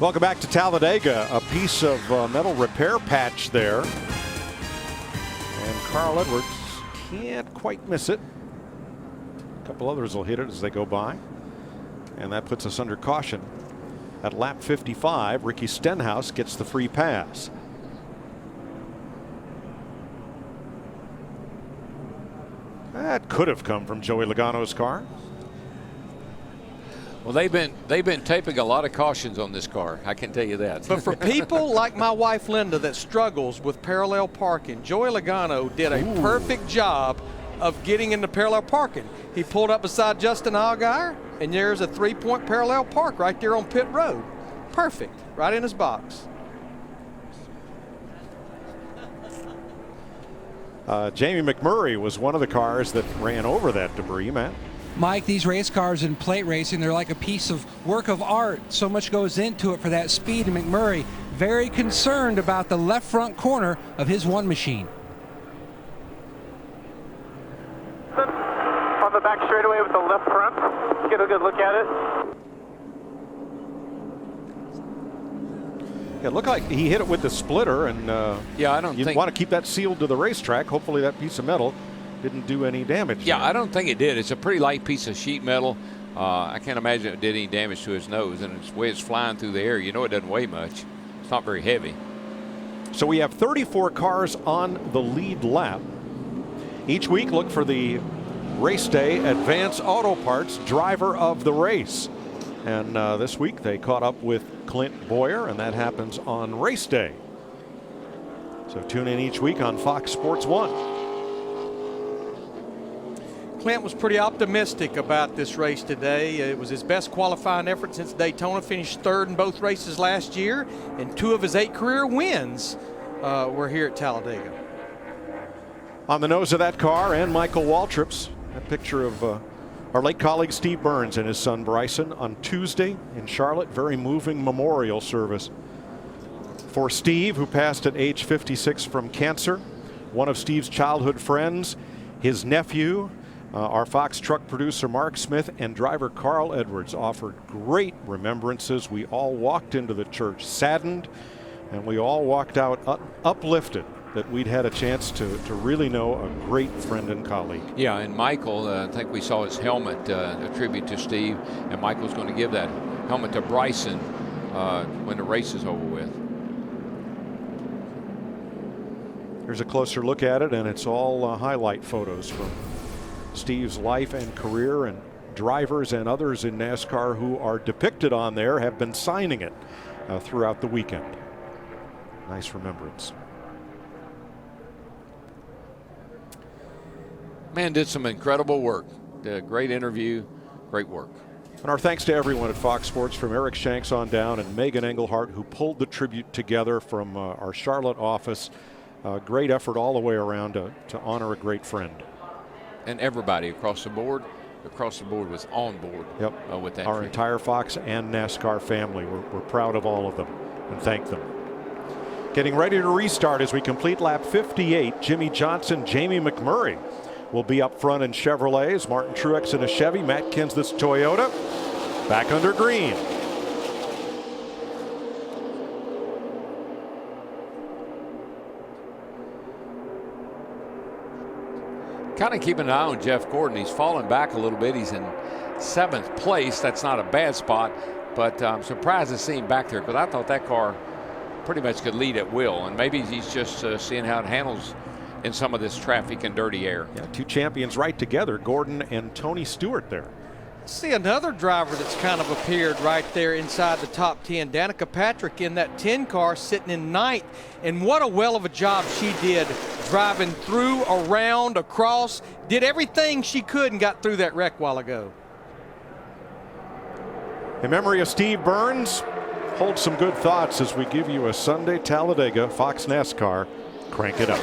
Welcome back to Talladega. A piece of metal repair patch there. And Carl Edwards can't quite miss it. A couple others will hit it as they go by. And that puts us under caution. At lap 55, Ricky Stenhouse gets the free pass. That could have come from Joey Logano's car. Well, they've been taping a lot of cautions on this car. I can tell you that. But for people like my wife Linda that struggles with parallel parking, Joey Logano did a perfect job of getting into parallel parking. He pulled up beside Justin Allgaier, and there's a 3-point parallel park right there on pit road. Perfect, right in his box. Jamie McMurray was one of the cars that ran over that debris, Matt. Mike, these race cars in plate racing, they're like a piece of work of art. So much goes into it for that speed, and McMurray very concerned about the left front corner of his one machine. On the back straightaway with the left front, get a good look at it. Yeah, it looked like he hit it with the splitter, and yeah, I don't you think want to keep that sealed to the racetrack. Hopefully that piece of metal didn't do any damage. Yeah, I don't think it did. It's a pretty light piece of sheet metal. I can't imagine it did any damage to his nose, and the way it's flying through the air, you know it doesn't weigh much. It's not very heavy. So we have 34 cars on the lead lap. Each week, look for the Race Day Advance Auto Parts Driver of the Race. And this week they caught up with Clint Boyer, and that happens on Race Day. So tune in each week on Fox Sports 1. Clint was pretty optimistic about this race today. It was his best qualifying effort since Daytona. Finished third in both races last year, and 2 of his 8 career wins were here at Talladega. On the nose of that car, and Michael Waltrip's, a picture of our late colleague Steve Burns and his son Bryson on Tuesday in Charlotte. Very moving memorial service for Steve, who passed at age 56 from cancer. One of Steve's childhood friends, his nephew, our Fox truck producer Mark Smith, and driver Carl Edwards offered great remembrances. We all walked into the church saddened, and we all walked out uplifted that we'd had a chance to really know a great friend and colleague. Yeah, and Michael, I think we saw his helmet, a tribute to Steve, and Michael's going to give that helmet to Bryson when the race is over with. Here's a closer look at it, and it's all highlight photos from Steve's life and career, and drivers and others in NASCAR who are depicted on there have been signing it throughout the weekend. Nice remembrance. Man did some incredible work. Did a great interview, great work. And our thanks to everyone at Fox Sports, from Eric Shanks on down and Megan Engelhart, who pulled the tribute together from our Charlotte office. Great effort all the way around to honor a great friend. And everybody across the board was on board with that. Our entire Fox and NASCAR family. We're proud of all of them and thank them. Getting ready to restart as we complete lap 58. Jimmy Johnson, Jamie McMurray will be up front in Chevrolets. Martin Truex in a Chevy. Matt Kenseth's Toyota. Back under green. Kind of keeping an eye on Jeff Gordon. He's fallen back a little bit. He's in 7th place. That's not a bad spot, but I'm surprised to see him back there, because I thought that car pretty much could lead at will, and maybe he's just seeing how it handles in some of this traffic and dirty air. Yeah, 2 champions right together, Gordon and Tony Stewart there. See another driver that's kind of appeared right there inside the top 10. Danica Patrick in that 10 car sitting in 9th. And what a well of a job she did driving through, around, across. Did everything she could and got through that wreck while ago. In memory of Steve Burns, hold some good thoughts as we give you a Sunday Talladega Fox NASCAR. Crank it up.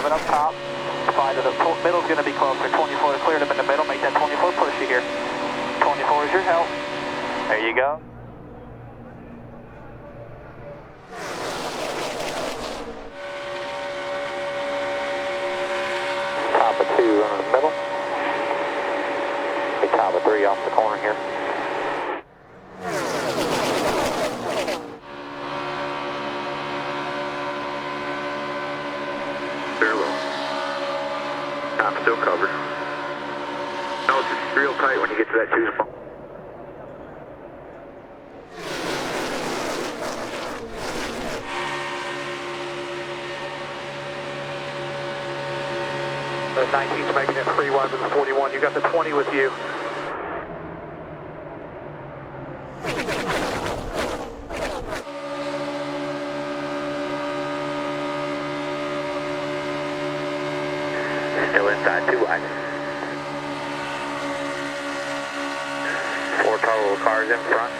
7 up top. 5 to the middle's going to be closer. 24 is cleared up in the middle. Make that 24 push you here. 24 is your help. There you go. Top of 2 in the middle. Big top of 3 off the corner here. Very low. Top still covered. No, it's just real tight when you get to that 2 spot. The 19's making it free wide with the 41. You got the 20 with you. Still inside 2 wide. 4 total cars in front.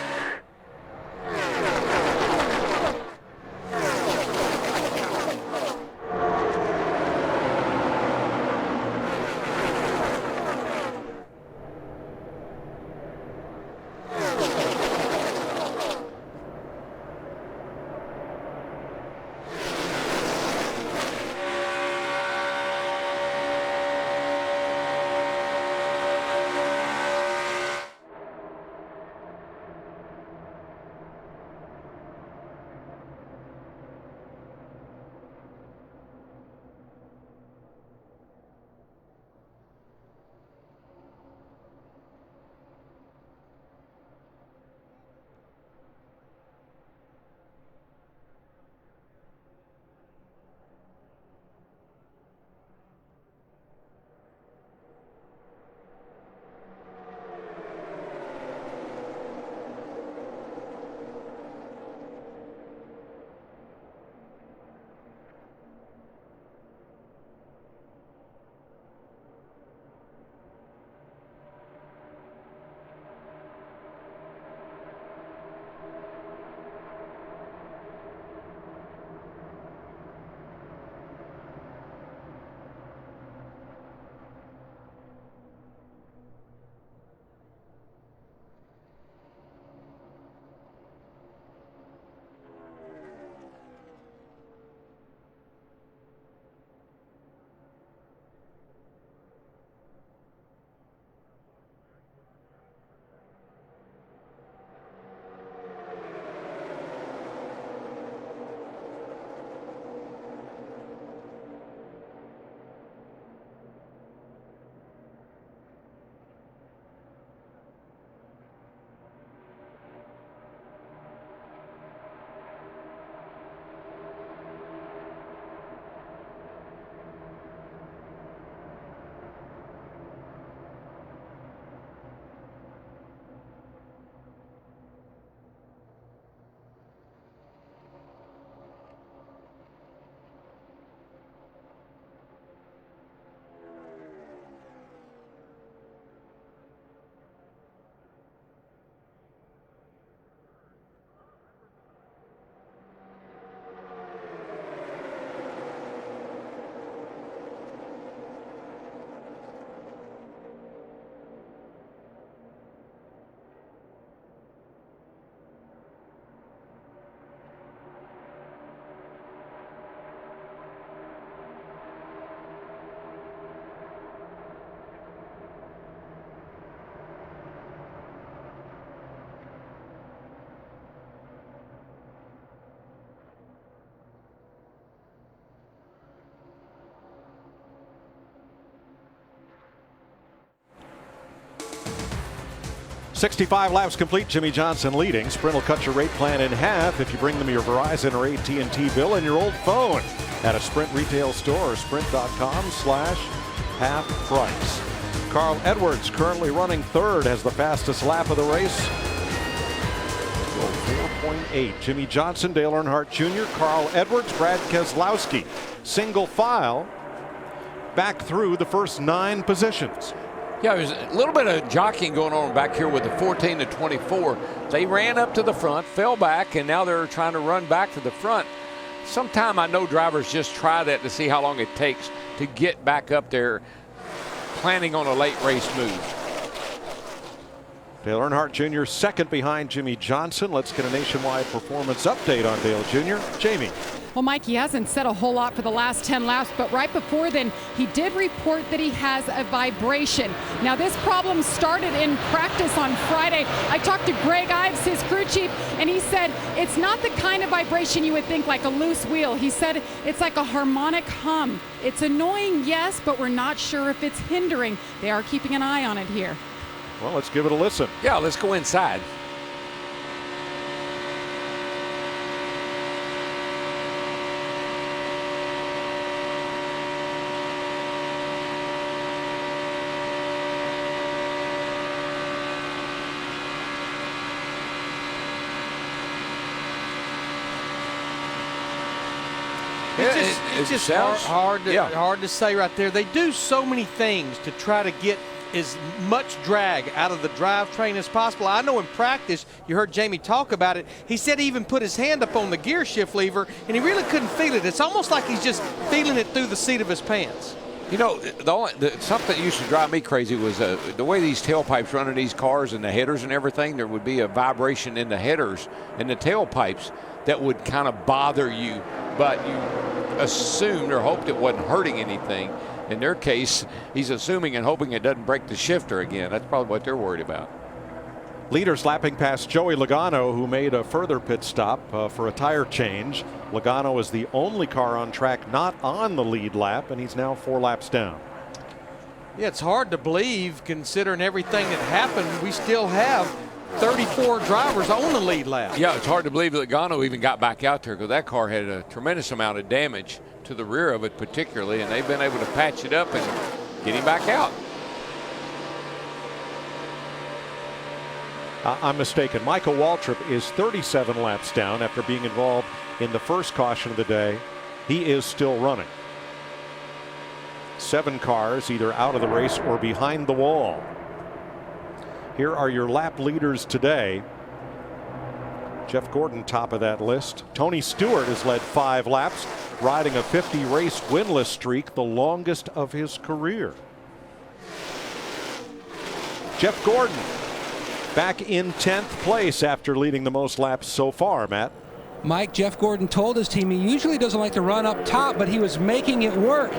$65 laps complete. Jimmy Johnson leading. Sprint will cut your rate plan in half if you bring them your Verizon or AT&T bill and your old phone at a Sprint retail store or sprint.com/half price. Carl Edwards currently running third, has the fastest lap of the race. 4.8. Jimmy Johnson, Dale Earnhardt Jr., Carl Edwards, Brad Keselowski. Single file back through the first 9 positions. Yeah, there's a little bit of jockeying going on back here with the 14 to 24. They ran up to the front, fell back, and now they're trying to run back to the front. Sometime I know drivers just try that to see how long it takes to get back up there, planning on a late race move. Dale Earnhardt Jr. second behind Jimmy Johnson. Let's get a nationwide performance update on Dale Jr. Jamie. Well, Mike, he hasn't said a whole lot for the last 10 laps, but right before then, he did report that he has a vibration. Now, this problem started in practice on Friday. I talked to Greg Ives, his crew chief, and he said it's not the kind of vibration you would think like a loose wheel. He said it's like a harmonic hum. It's annoying, yes, but we're not sure if it's hindering. They are keeping an eye on it here. Well, let's give it a listen. Yeah, let's go inside. It's just hard to say right there. They do so many things to try to get as much drag out of the drivetrain as possible. I know in practice, you heard Jamie talk about it, he said he even put his hand up on the gear shift lever and he really couldn't feel it. It's almost like he's just feeling it through the seat of his pants. You know, something that used to drive me crazy was the way these tailpipes run in these cars and the headers and everything. There would be a vibration in the headers and the tailpipes that would kind of bother you, but you assumed or hoped it wasn't hurting anything. In their case, he's assuming and hoping it doesn't break the shifter again. That's probably what they're worried about. Leaders lapping past Joey Logano, who made a further pit stop for a tire change. Logano is the only car on track not on the lead lap, and he's now 4 laps down. Yeah, it's hard to believe considering everything that happened. We still have 34 drivers on the lead lap. Yeah, it's hard to believe that Logano even got back out there because that car had a tremendous amount of damage to the rear of it particularly, and they've been able to patch it up and get him back out. I'm mistaken. Michael Waltrip is 37 laps down after being involved in the first caution of the day. He is still running. 7 cars either out of the race or behind the wall. Here are your lap leaders today. Jeff Gordon top of that list. Tony Stewart has led 5 laps, riding a 50 race winless streak, the longest of his career. Jeff Gordon back in 10th place after leading the most laps so far, Matt. Mike, Jeff Gordon told his team he usually doesn't like to run up top, but he was making it work.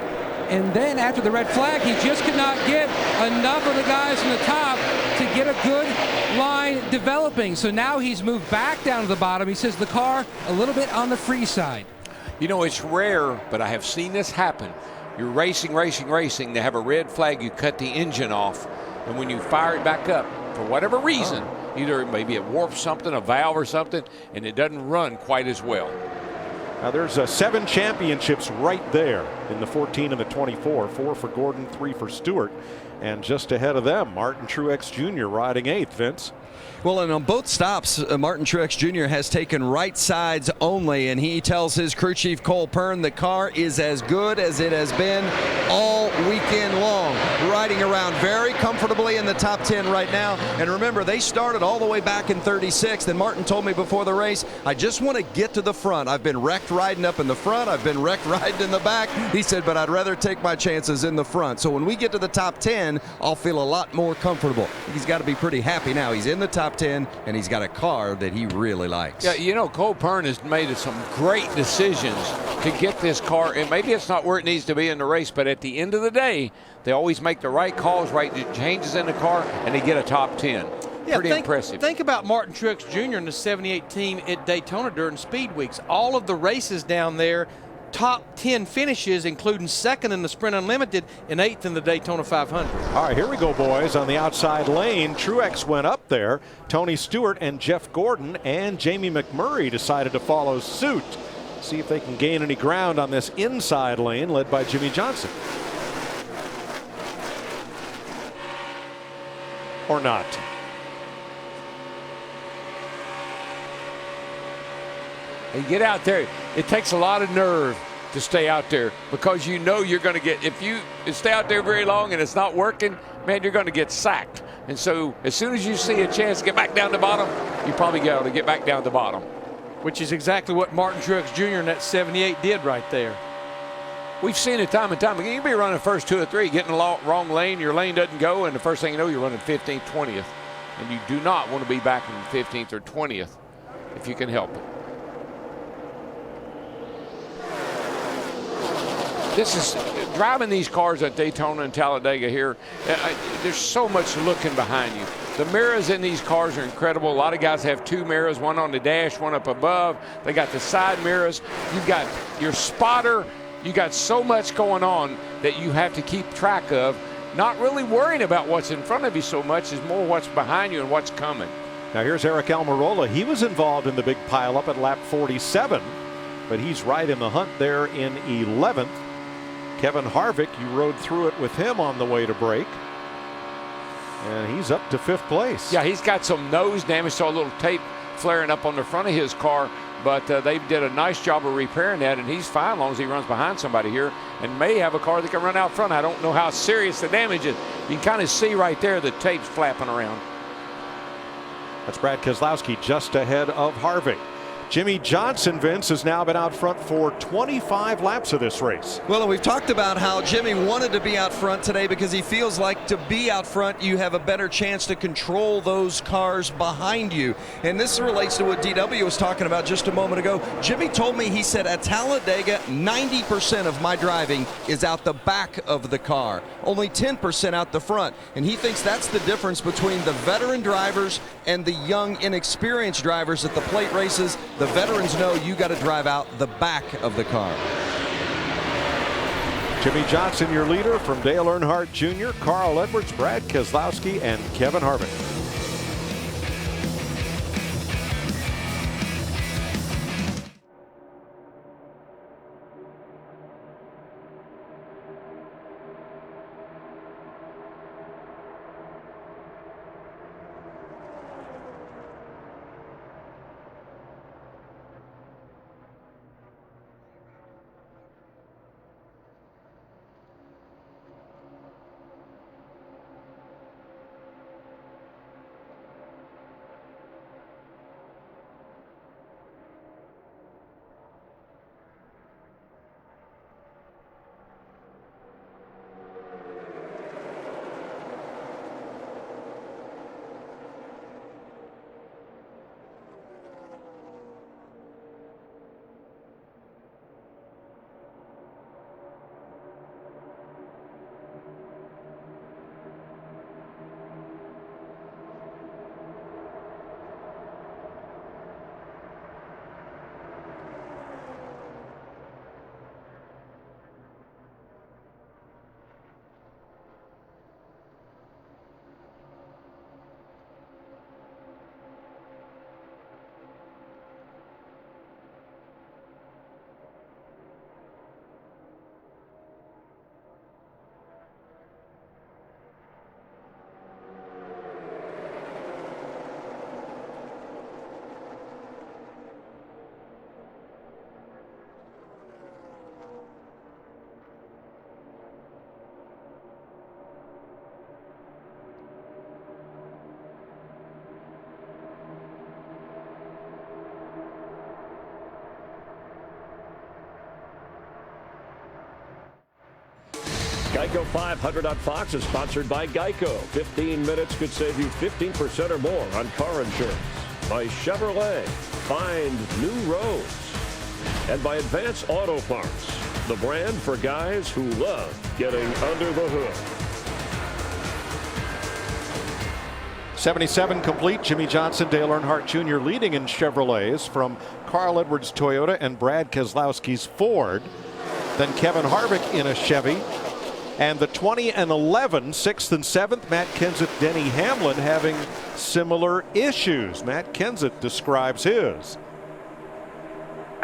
And then after the red flag, he just could not get enough of the guys in the top to get a good line developing. So now he's moved back down to the bottom. He says the car a little bit on the free side. You know, it's rare, but I have seen this happen. You're racing, they have a red flag, you cut the engine off, and when you fire it back up, for whatever reason, either maybe it warps something, a valve or something, and it doesn't run quite as well. Now there's 7 championships right there in the 14 and the 24. 4 for Gordon, 3 for Stewart. And just ahead of them, Martin Truex Jr. riding 8th, Vince. Well, and on both stops, Martin Truex Jr. has taken right sides only, and he tells his crew chief Cole Pern the car is as good as it has been all weekend long, riding around very comfortably in the top 10 right now. And remember, they started all the way back in 36th, and Martin told me before the race, I just want to get to the front. I've been wrecked riding up in the front. I've been wrecked riding in the back. He said, but I'd rather take my chances in the front. So when we get to the top 10, I'll feel a lot more comfortable. He's got to be pretty happy now. He's in the top 10, and he's got a car that he really likes. Yeah, you know, Cole Pern has made some great decisions to get this car, and maybe it's not where it needs to be in the race, but at the end of the day, they always make the right calls, right changes in the car, and they get a top 10. Yeah, pretty impressive. Think about Martin Truex Jr. in the 78 team at Daytona during Speed Weeks. All of the races down there, top 10 finishes, including 2nd in the Sprint Unlimited and 8th in the Daytona 500. All right, here we go, boys. On the outside lane, Truex went up there. Tony Stewart and Jeff Gordon and Jamie McMurray decided to follow suit. See if they can gain any ground on this inside lane led by Jimmy Johnson. Or not. And get out there. It takes a lot of nerve to stay out there because you know you're going to get, if you stay out there very long and it's not working, man, you're going to get sacked. And so as soon as you see a chance to get back down to the bottom, you probably got to get back down to the bottom. Which is exactly what Martin Truex Jr. in that 78 did right there. We've seen it time and time again. You can be running first 2 or 3, getting in the wrong lane, your lane doesn't go, and the first thing you know, you're running 15th, 20th. And you do not want to be back in 15th or 20th if you can help it. This is driving these cars at Daytona and Talladega here. There's so much looking behind you. The mirrors in these cars are incredible. A lot of guys have 2 mirrors, one on the dash, one up above. They got the side mirrors. You've got your spotter. You got so much going on that you have to keep track of. Not really worrying about what's in front of you so much, is more what's behind you and what's coming. Now here's Eric Almirola. He was involved in the big pileup at lap 47, but he's right in the hunt there in 11th. Kevin Harvick, you rode through it with him on the way to break, and he's up to 5th place. Yeah, he's got some nose damage, saw a little tape flaring up on the front of his car, but they did a nice job of repairing that, and he's fine as long as he runs behind somebody here and may have a car that can run out front. I don't know how serious the damage is. You can kind of see right there the tape's flapping around. That's Brad Keselowski just ahead of Harvick. Jimmy Johnson, Vince, has now been out front for 25 laps of this race. Well, and we've talked about how Jimmy wanted to be out front today because he feels like to be out front, you have a better chance to control those cars behind you. And this relates to what DW was talking about just a moment ago. Jimmy told me, he said, at Talladega, 90% of my driving is out the back of the car, only 10% out the front. And he thinks that's the difference between the veteran drivers and the young, inexperienced drivers at the plate races. The veterans know you got to drive out the back of the car. Jimmy Johnson, your leader, from Dale Earnhardt Jr., Carl Edwards, Brad Keselowski, and Kevin Harvick. Geico 500 on Fox is sponsored by Geico. 15 minutes could save you 15% or more on car insurance. By Chevrolet, find new roads. And by Advance Auto Parts, the brand for guys who love getting under the hood. 77 complete. Jimmy Johnson, Dale Earnhardt Jr. leading in Chevrolets from Carl Edwards Toyota and Brad Keselowski's Ford. Then Kevin Harvick in a Chevy. And the 20 and 11, 6th and 7th, Matt Kenseth, Denny Hamlin having similar issues. Matt Kenseth describes his.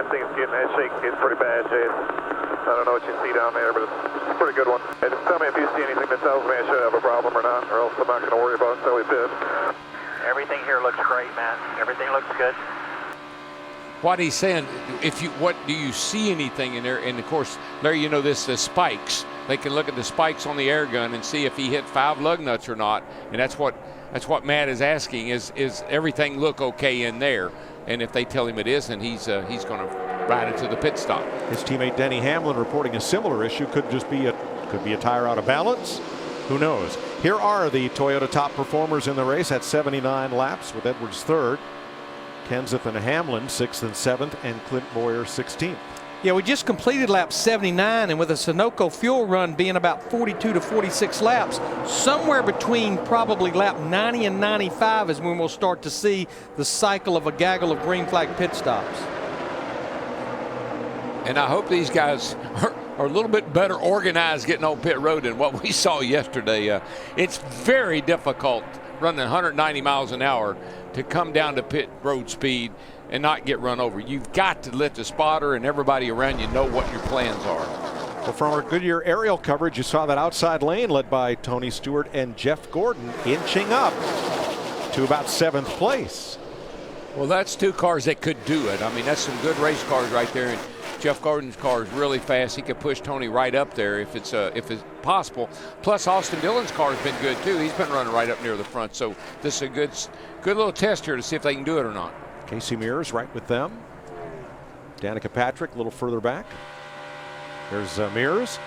That thing's getting that shake. It's pretty bad, Jay. I don't know what you see down there, but it's a pretty good one. And just tell me if you see anything that tells me I should have a problem or not, or else I'm not going to worry about it until we bid. Everything here looks great, man. Everything looks good. What he's saying, what do you see anything in there? And of course, Larry, you know this, the spikes. They can look at the spikes on the air gun and see if he hit 5 lug nuts or not. And that's what Matt is asking, is everything look okay in there? and if they tell him it isn't, he's going to ride it to the pit stop. His teammate Denny Hamlin reporting a similar issue. Could be a tire out of balance. Who knows? Here are the Toyota top performers in the race at 79 laps, with Edwards third, Kenseth and Hamlin 6th and 7th, and Clint Boyer 16th. Yeah, we just completed lap 79, and with a Sunoco fuel run being about 42 to 46 laps, somewhere between probably lap 90 and 95 is when we'll start to see the cycle of a gaggle of green flag pit stops. And I hope these guys are a little bit better organized getting on pit road than what we saw yesterday. It's very difficult running 190 miles an hour to come down to pit road speed and not get run over. You've got to let the spotter and everybody around you know what your plans are. Well, from our Goodyear aerial coverage, you saw that outside lane led by Tony Stewart and Jeff Gordon inching up to about 7th place. Well, that's two cars that could do it. I mean, that's some good race cars right there. And Jeff Gordon's car is really fast. He could push Tony right up there if it's possible. Plus, Austin Dillon's car has been good too. He's been running right up near the front. So this is a good little test here to see if they can do it or not. Casey Mears right with them. Danica Patrick a little further back. There's Mears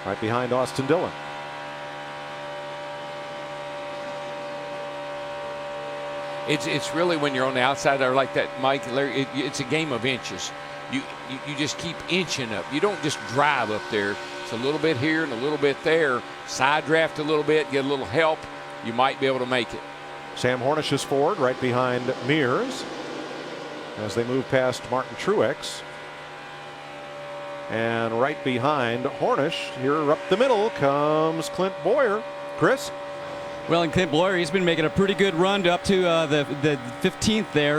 right behind Austin Dillon. It's really when you're on the outside there like that, Mike, Larry, it's a game of inches. You just keep inching up. You don't just drive up there. It's a little bit here and a little bit there. Side draft a little bit, get a little help. You might be able to make it. Sam Hornish is forward right behind Mears as they move past Martin Truex. And right behind Hornish, here up the middle comes Clint Boyer. Chris? Well, and Clint Boyer, he's been making a pretty good run up to the 15th there.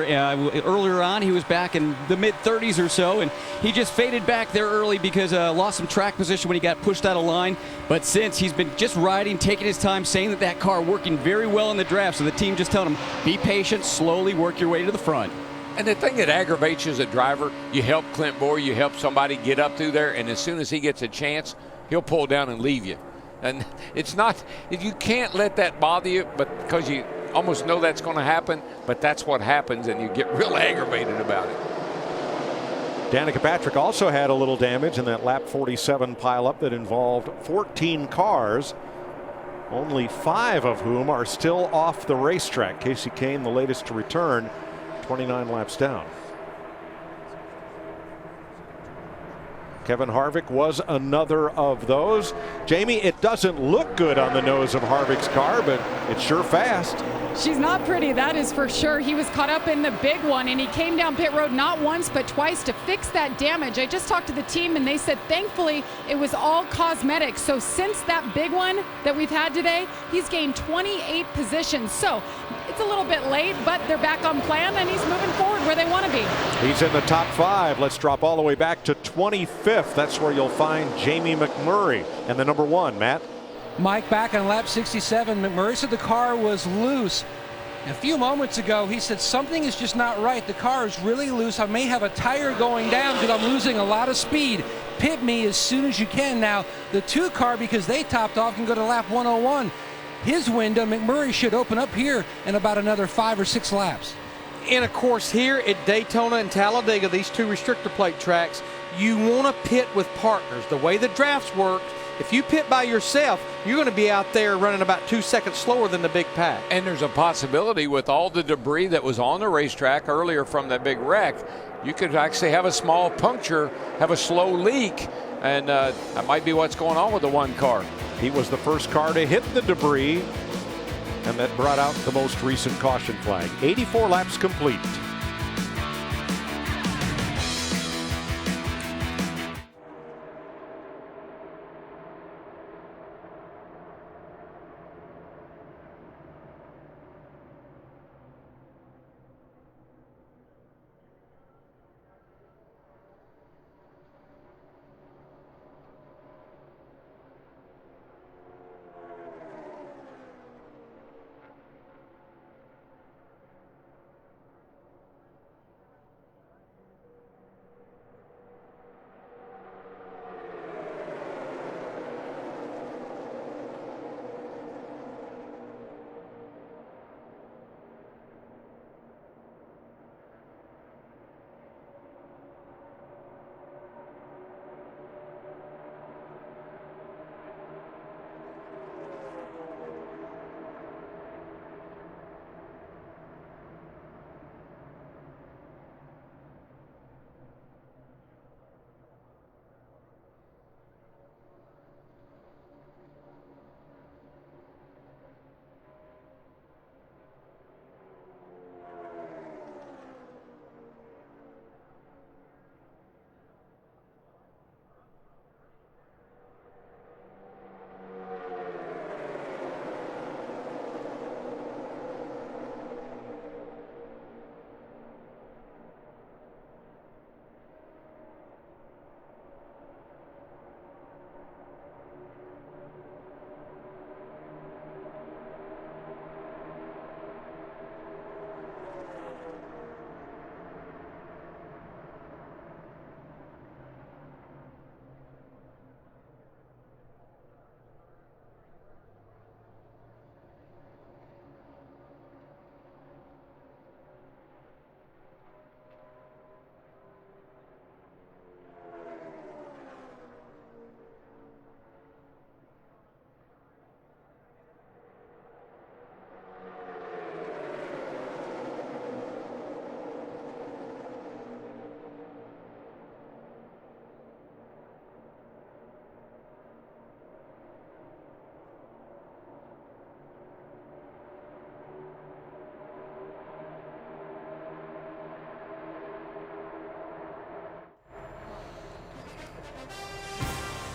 Earlier on, he was back in the mid-30s or so, and he just faded back there early because lost some track position when he got pushed out of line. But since, he's been just riding, taking his time, saying that car working very well in the draft. So the team just telling him, be patient, slowly work your way to the front. And the thing that aggravates you as a driver, you help Clint Boyer, you help somebody get up through there, and as soon as he gets a chance, he'll pull down and leave you. And it's not, you can't let that bother you, but because you almost know that's going to happen, but that's what happens, and you get real aggravated about it. Danica Patrick also had a little damage in that lap 47 pileup that involved 14 cars, only 5 of whom are still off the racetrack. Casey Kane, the latest to return, 29 laps down. Kevin Harvick was another of those. Jamie, it doesn't look good on the nose of Harvick's car, but it's sure fast. She's not pretty, that is for sure. He was caught up in the big one, and he came down pit road not once but twice to fix that damage. I just talked to the team, and they said thankfully it was all cosmetic. So since that big one that we've had today, he's gained 28 positions. So it's a little bit late, but they're back on plan, and he's moving forward where they want to be. He's in the top 5. Let's drop all the way back to 25th. That's where you'll find Jamie McMurray and the number 1, Matt. Mike, back on lap 67, McMurray said the car was loose. A few moments ago, he said something is just not right. The car is really loose. I may have a tire going down because I'm losing a lot of speed. Pit me as soon as you can. Now, the 2 car, because they topped off, can go to lap 101. His window, McMurray, should open up here in about another 5 or 6 laps. And of course, here at Daytona and Talladega, these 2 restrictor plate tracks, you want to pit with partners. The way the drafts work, if you pit by yourself, you're going to be out there running about 2 seconds slower than the big pack. And there's a possibility with all the debris that was on the racetrack earlier from that big wreck, you could actually have a small puncture, have a slow leak, and that might be what's going on with the 1 car. He was the first car to hit the debris, and that brought out the most recent caution flag. 84 laps complete.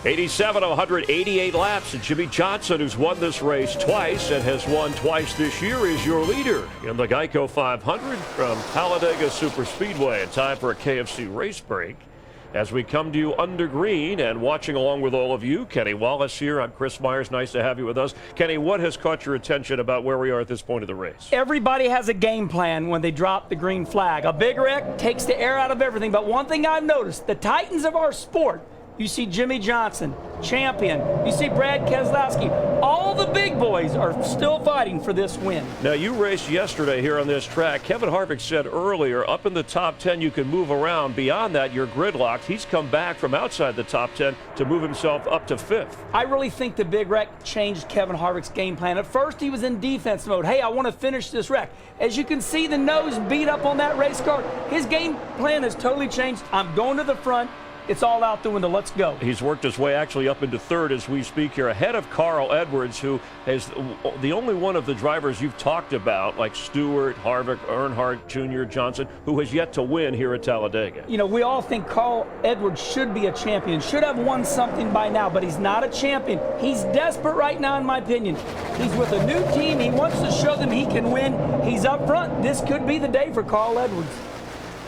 87 of 188 laps, and Jimmy Johnson, who's won this race twice and has won twice this year, is your leader in the Geico 500 from Talladega Superspeedway. And time for a KFC race break as we come to you under green and watching along with all of you. Kenny Wallace here. I'm Chris Myers. Nice to have you with us. Kenny, what has caught your attention about where we are at this point of the race? Everybody has a game plan when they drop the green flag. A big wreck takes the air out of everything. But one thing I've noticed, the titans of our sport, you see Jimmy Johnson, champion. You see Brad Keselowski. All the big boys are still fighting for this win. Now, you raced yesterday here on this track. Kevin Harvick said earlier, up in the top 10, you can move around. Beyond that, you're gridlocked. He's come back from outside the top 10 to move himself up to 5th. I really think the big wreck changed Kevin Harvick's game plan. At first, he was in defense mode. Hey, I want to finish this wreck. As you can see, the nose beat up on that race car. His game plan has totally changed. I'm going to the front. It's all out the window. Let's go. He's worked his way actually up into 3rd as we speak here, ahead of Carl Edwards, who is the only one of the drivers you've talked about, like Stewart, Harvick, Earnhardt Jr., Johnson, who has yet to win here at Talladega. You know, we all think Carl Edwards should be a champion, should have won something by now, but he's not a champion. He's desperate right now, in my opinion. He's with a new team. He wants to show them he can win. He's up front. This could be the day for Carl Edwards.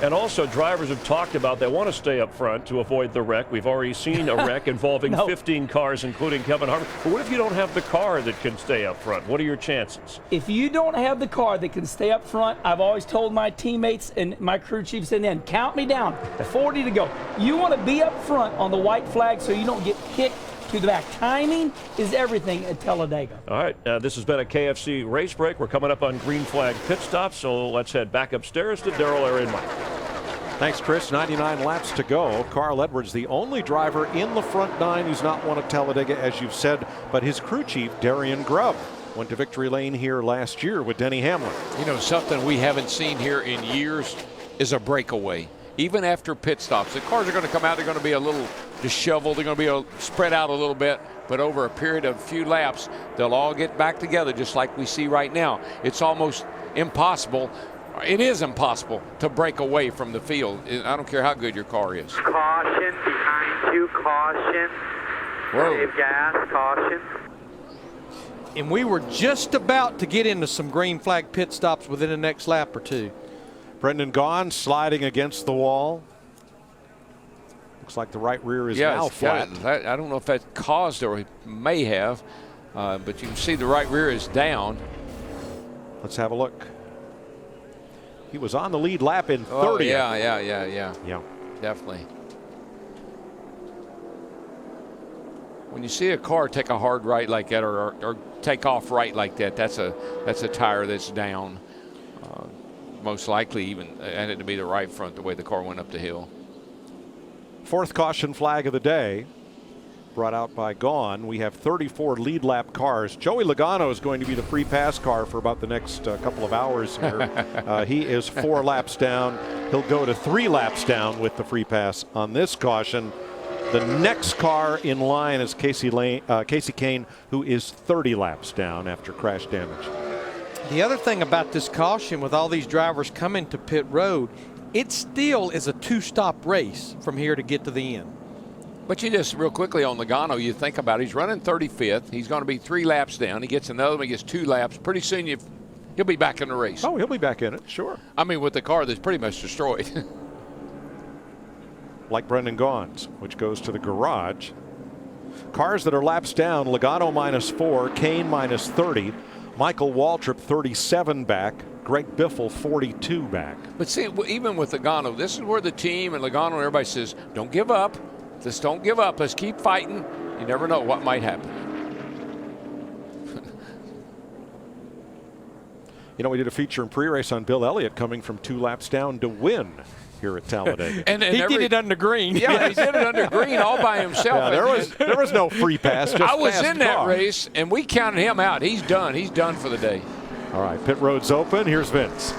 And also, drivers have talked about they want to stay up front to avoid the wreck. We've already seen a wreck involving 15 cars, including Kevin Harvick. But what if you don't have the car that can stay up front? What are your chances? If you don't have the car that can stay up front, I've always told my teammates and my crew chiefs in the end, count me down, 40 to go. You want to be up front on the white flag so you don't get kicked to the back. Timing is everything at Talladega. All right, this has been a KFC race break. We're coming up on green flag pit stop, so let's head back upstairs to Darrell, Larry, and Mike. Thanks, Chris. 99 laps to go. Carl Edwards, the only driver in the front 9 who's not won at Talladega, as you've said, but his crew chief, Darian Grubb, went to victory lane here last year with Denny Hamlin. You know, something we haven't seen here in years is a breakaway. Even after pit stops, the cars are going to come out, they're going to be a little disheveled, they're going to be spread out a little bit, but over a period of a few laps, they'll all get back together just like we see right now. It's almost impossible. It is impossible to break away from the field. I don't care how good your car is. Caution behind you, caution. Whoa. Save gas, caution. And we were just about to get into some green flag pit stops within the next lap or two. Brendan Gaughan sliding against the wall. Looks like the right rear is now flat. I don't know if that caused or it may have, but you can see the right rear is down. Let's have a look. He was on the lead lap in 30. Oh, yeah. Definitely. When you see a car take a hard right like that or take off right like that, that's a tire that's down. Most likely even and it to be the right front the way the car went up the hill. 4th caution flag of the day brought out by Gaughan. We have 34 lead lap cars. Joey Logano is going to be the free pass car for about the next couple of hours here. He is 4 laps down. He'll go to 3 laps down with the free pass on this caution. The next car in line is Casey Kane, who is 30 laps down after crash damage. The other thing about this caution with all these drivers coming to pit road, it still is a 2-stop race from here to get to the end. But you just real quickly on Logano, you think about it, he's running 35th. He's going to be 3 laps down. He gets another one, he gets 2 laps. Pretty soon he'll be back in the race. Oh, he'll be back in it, sure. I mean, with the car that's pretty much destroyed. Like Brendan Gaughan's, which goes to the garage. Cars that are laps down, Logano -4, Kane -30, Michael Waltrip 37 back, Greg Biffle 42 back. But see, even with Logano, this is where the team and Logano and everybody says, don't give up. Just don't give up. Let's keep fighting. You never know what might happen. You know, we did a feature in pre-race on Bill Elliott coming from 2 laps down to win here at Talladega. and he did it under green. Yeah, he did it under green all by himself. Yeah, there was no free pass. Just I was fast in that car. race, and we counted him out. He's done. He's done for the day. All right, pit road's open. Here's Vince.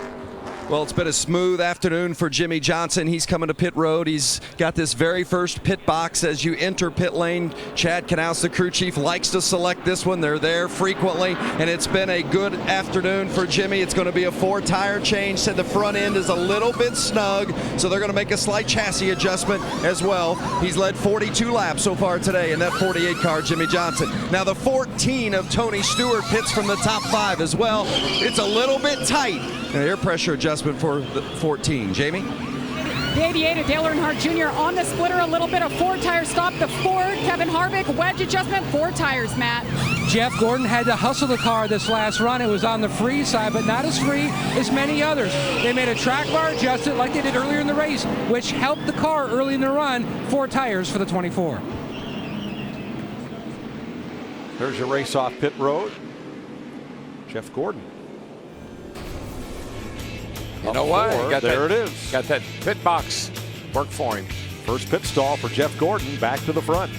Well, it's been a smooth afternoon for Jimmy Johnson. He's coming to pit road. He's got this very first pit box as you enter pit lane. Chad Knaus, the crew chief, likes to select this one. They're there frequently, and it's been a good afternoon for Jimmy. It's going to be a 4-tire change. Said the front end is a little bit snug, so they're going to make a slight chassis adjustment as well. He's led 42 laps so far today in that 48 car, Jimmy Johnson. Now the 14 of Tony Stewart pits from the top 5 as well. It's a little bit tight. An air pressure adjustment for the 14. Jamie? The 88 of Dale Earnhardt Jr. on the splitter, a little bit of 4-tire stop. The Ford, Kevin Harvick, wedge adjustment, 4 tires, Matt. Jeff Gordon had to hustle the car this last run. It was on the free side, but not as free as many others. They made a track bar adjustment like they did earlier in the race, which helped the car early in the run. 4 tires for the 24. There's your race off pit road. Jeff Gordon. You know what? There it is. Got that pit box work for him. First pit stall for Jeff Gordon, back to the front.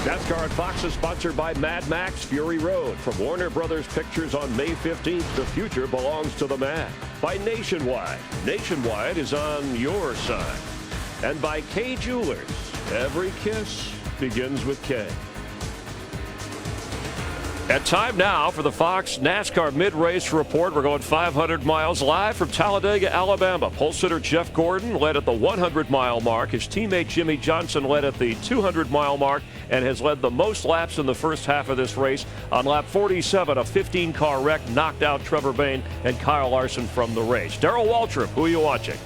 NASCAR at Fox is sponsored by Mad Max Fury Road. From Warner Brothers Pictures on May 15th, the future belongs to the man. By Nationwide. Nationwide is on your side. And by Kay Jewelers. Every kiss begins with Kay. And time now for the Fox NASCAR mid-race report. We're going 500 miles live from Talladega, Alabama. Pole sitter Jeff Gordon led at the 100-mile mark. His teammate Jimmy Johnson led at the 200-mile mark and has led the most laps in the first half of this race. On lap 47, a 15-car wreck knocked out Trevor Bayne and Kyle Larson from the race. Darrell Waltrip, who are you watching?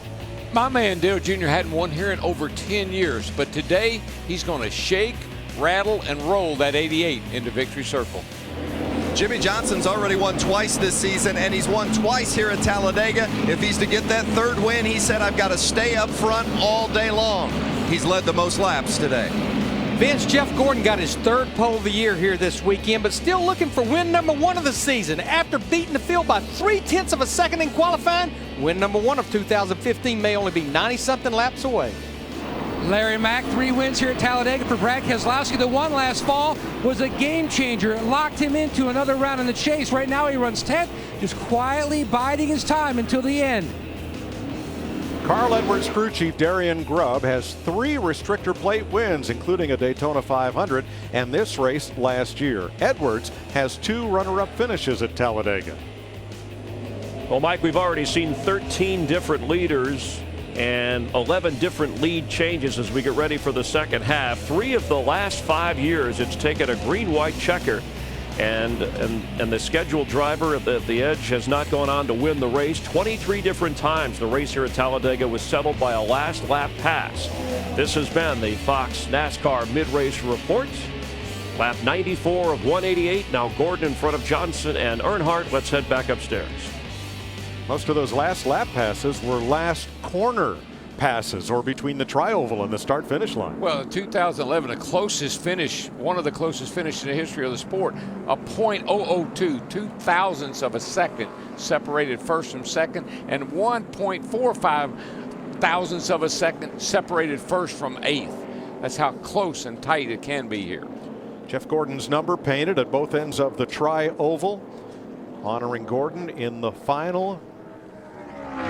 My man Dale Jr. hadn't won here in over 10 years, but today he's going to shake, rattle, and roll that 88 into victory circle. Jimmy Johnson's already won twice this season, and he's won twice here at Talladega. If he's to get that third win, he said, I've got to stay up front all day long. He's led the most laps today. Vince, Jeff Gordon got his 3rd pole of the year here this weekend, but still looking for win number 1 of the season. After beating the field by 0.3 of a second in qualifying, win number 1 of 2015 may only be 90-something laps away. Larry Mack, 3 wins here at Talladega for Brad Keselowski. The one last fall was a game changer. It locked him into another round in the chase. Right now he runs 10th, just quietly biding his time until the end. Carl Edwards crew chief Darian Grubb has 3 restrictor plate wins, including a Daytona 500 and this race last year. Edwards has 2 runner-up finishes at Talladega. Well, Mike, we've already seen 13 different leaders and 11 different lead changes as we get ready for the second half. 3 of the last 5 years, it's taken a green-white checker, and the scheduled driver at the edge has not gone on to win the race. 23 different times the race here at Talladega was settled by a last lap pass. This has been the Fox NASCAR mid-race report. Lap 94 of 188. Now Gordon in front of Johnson and Earnhardt. Let's head back upstairs. Most of those last lap passes were last corner passes, or between the tri-oval and the start-finish line. Well, in 2011, the closest finish, one of the closest finishes in the history of the sport, a .002, 0.02 of a second separated first from second, and 1.45 thousandths of a second separated first from 8th. That's how close and tight it can be here. Jeff Gordon's number painted at both ends of the tri-oval, honoring Gordon in the final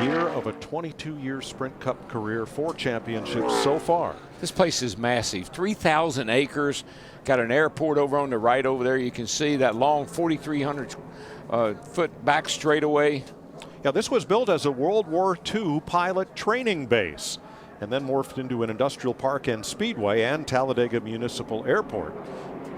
year of a 22-year Sprint Cup career. 4 championships so far. This place is massive, 3,000 acres. Got an airport over on the right over there. You can see that long 4,300 foot back straightaway. Yeah, this was built as a World War II pilot training base and then morphed into an industrial park and speedway and Talladega Municipal Airport.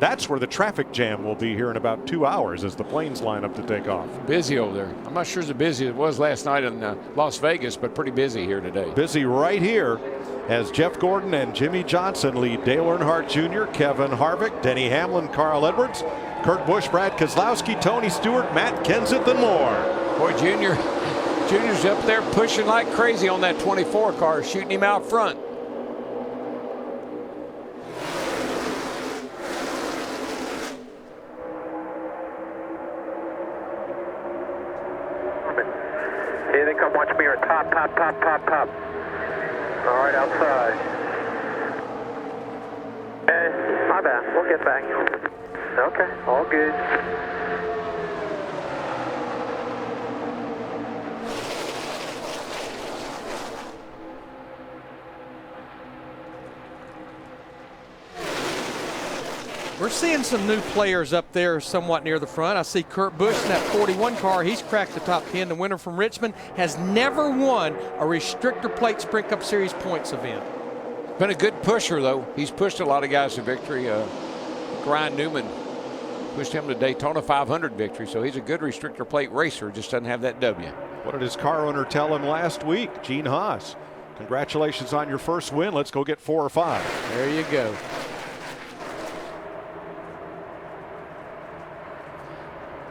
That's where the traffic jam will be here in about 2 hours as the planes line up to take off. Busy over there. I'm not sure as busy as it was last night in Las Vegas, but pretty busy here today. Busy right here as Jeff Gordon and Jimmy Johnson lead Dale Earnhardt Jr., Kevin Harvick, Denny Hamlin, Carl Edwards, Kurt Busch, Brad Keselowski, Tony Stewart, Matt Kenseth, and more. Boy, Junior's up there pushing like crazy on that 24 car, shooting him out front. Here they come, watch me here. Top. All right, outside. My bad, we'll get back. Okay, all good. We're seeing some new players up there somewhat near the front. I see Kurt Busch in that 41 car. He's cracked the top 10. The winner from Richmond has never won a restrictor plate Sprint Cup Series points event. Been a good pusher, though. He's pushed a lot of guys to victory. Brian Newman pushed him to Daytona 500 victory, so he's a good restrictor plate racer, just doesn't have that W. What did his car owner tell him last week? Gene Haas, congratulations on your first win. Let's go get 4 or 5. There you go.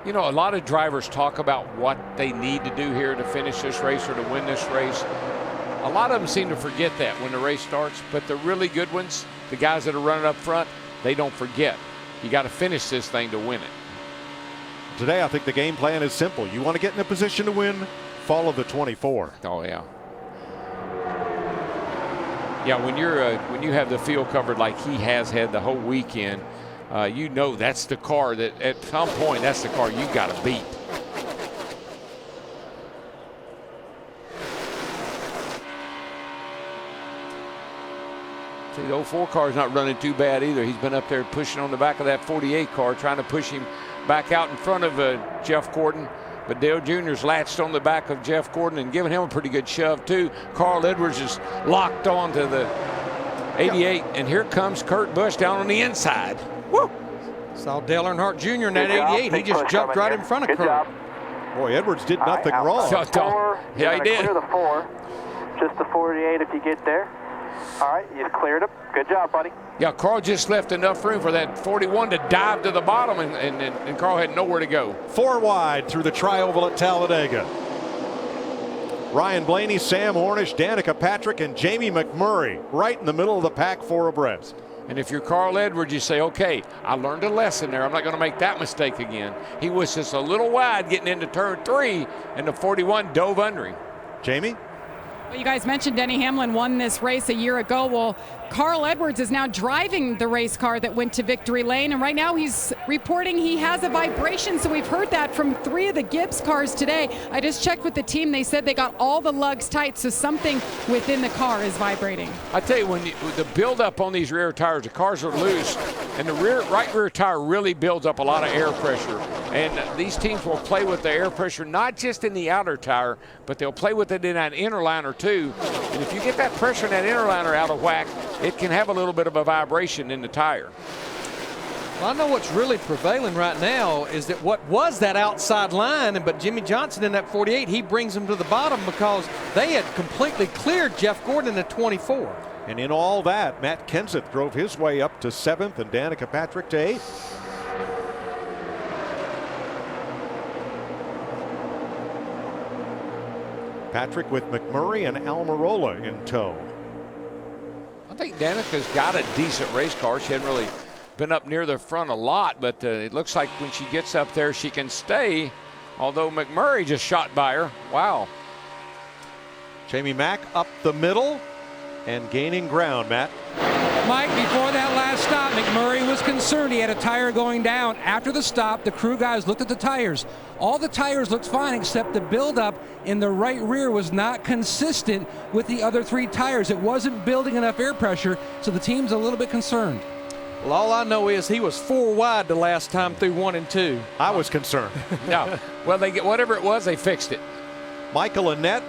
You know, a lot of drivers talk about what they need to do here to finish this race or to win this race. A lot of them seem to forget that when the race starts, but the really good ones, the guys that are running up front, they don't forget. You got to finish this thing to win it. Today, I think the game plan is simple. You want to get in a position to win, follow the 24. Oh, yeah. Yeah, when you have the field covered like he has had the whole weekend, you know that's the car that at some point that's the car you got to beat. See, the 04 car is not running too bad either. He's been up there pushing on the back of that 48 car, trying to push him back out in front of Jeff Gordon. But Dale Jr.'s latched on the back of Jeff Gordon and giving him a pretty good shove too. Carl Edwards is locked on to the 88, and here comes Kurt Busch down on the inside. Woo! Saw Dale Earnhardt Jr. in that 88. He just jumped right in front of Kurt. Boy, Edwards did nothing wrong. Yeah, he did. Clear the 4. Just the 48 if you get there. All right, you've cleared him. Good job, buddy. Yeah, Carl just left enough room for that 41 to dive to the bottom, and Carl had nowhere to go. 4 wide through the tri-oval at Talladega. Ryan Blaney, Sam Hornish, Danica Patrick, and Jamie McMurray right in the middle of the pack, 4 abreast. And if you're Carl Edwards, you say, okay, I learned a lesson there. I'm not going to make that mistake again. He was just a little wide getting into turn 3, and the 41 dove under him. Jamie? Well, you guys mentioned Denny Hamlin won this race a year ago. Well, Carl Edwards is now driving the race car that went to victory lane, and right now he's reporting he has a vibration. So we've heard that from 3 of the Gibbs cars today. I just checked with the team. They said they got all the lugs tight, so something within the car is vibrating. I tell you, when the buildup on these rear tires, the cars are loose, and the right rear tire really builds up a lot of air pressure. And these teams will play with the air pressure, not just in the outer tire, but they'll play with it in that inner liner too. And if you get that pressure in that inner liner out of whack, it can have a little bit of a vibration in the tire. Well, I know what's really prevailing right now is that what was that outside line, but Jimmy Johnson in that 48, he brings them to the bottom because they had completely cleared Jeff Gordon in the 24. And in all that, Matt Kenseth drove his way up to 7th and Danica Patrick to 8th. Patrick with McMurray and Almirola in tow. I think Danica's got a decent race car. She hadn't really been up near the front a lot, but it looks like when she gets up there, she can stay, although McMurray just shot by her. Wow. Jamie Mack up the middle and gaining ground, Matt. Mike, before that last stop, McMurray was concerned he had a tire going down. After the stop, the crew guys looked at the tires. All the tires looked fine except the buildup in the right rear was not consistent with the other 3 tires. It wasn't building enough air pressure, so the team's a little bit concerned. Well, all I know is he was 4 wide the last time through 1 and 2. I was concerned. No. Well, they get whatever it was, they fixed it. Michael Annett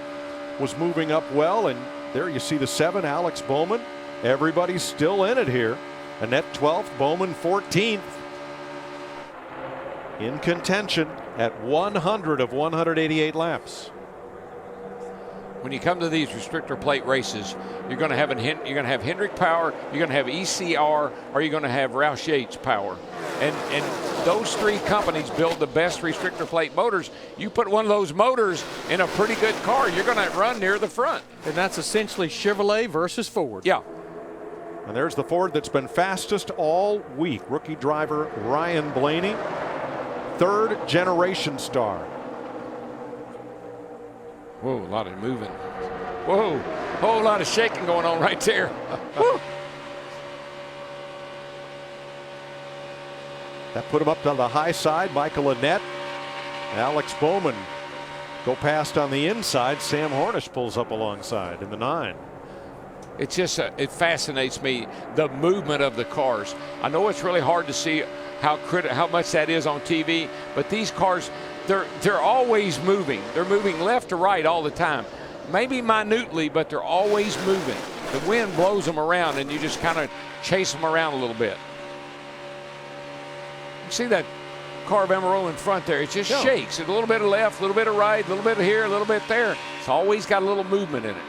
was moving up well, and there you see the 7, Alex Bowman. Everybody's still in it here. Annett 12th, Bowman 14th. In contention at 100 of 188 laps. When you come to these restrictor plate races, you're going to have Hendrick power, you're going to have ECR, or you're going to have Roush Yates power. And those 3 companies build the best restrictor plate motors. You put one of those motors in a pretty good car, you're going to run near the front. And that's essentially Chevrolet versus Ford. Yeah. And there's the Ford that's been fastest all week. Rookie driver Ryan Blaney, 3rd generation star. Whoa, a lot of moving. Whoa, whole lot of shaking going on right there. Woo. That put him up on the high side. Michael Annett, Alex Bowman go past on the inside. Sam Hornish pulls up alongside in the 9. It's just, it fascinates me, the movement of the cars. I know it's really hard to see how much that is on TV, but these cars, they're always moving. They're moving left to right all the time. Maybe minutely, but they're always moving. The wind blows them around, and you just kind of chase them around a little bit. You see that car of Emerald in front there? It just shakes. A little bit of left, a little bit of right, a little bit of here, a little bit there. It's always got a little movement in it.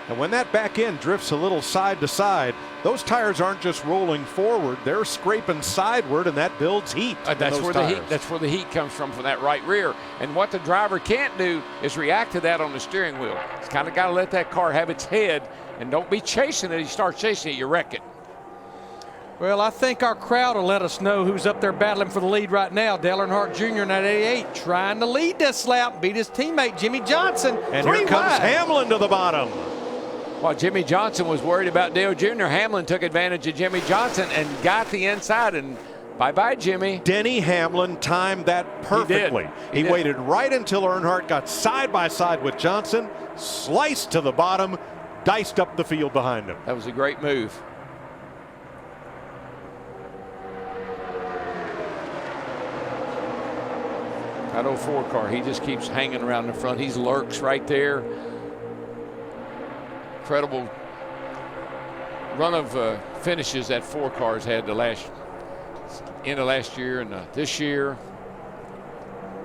And when that back end drifts a little side to side, those tires aren't just rolling forward, they're scraping sideward, and that builds heat. That's where the heat comes from that right rear. And what the driver can't do is react to that on the steering wheel. It's kind of got to let that car have its head, and don't be chasing it. You start chasing it, you wreck it. Well, I think our crowd will let us know who's up there battling for the lead right now. Dale Earnhardt Jr. in that 88 trying to lead this lap, beat his teammate Jimmy Johnson. And here comes Hamlin to the bottom. While Jimmy Johnson was worried about Dale Jr., Hamlin took advantage of Jimmy Johnson and got the inside, and bye-bye, Jimmy. Denny Hamlin timed that perfectly. He waited right until Earnhardt got side by side with Johnson, sliced to the bottom, diced up the field behind him. That was a great move. That 04 car, he just keeps hanging around the front. He lurks right there. Incredible run of finishes that 4 cars had the end of last year and this year.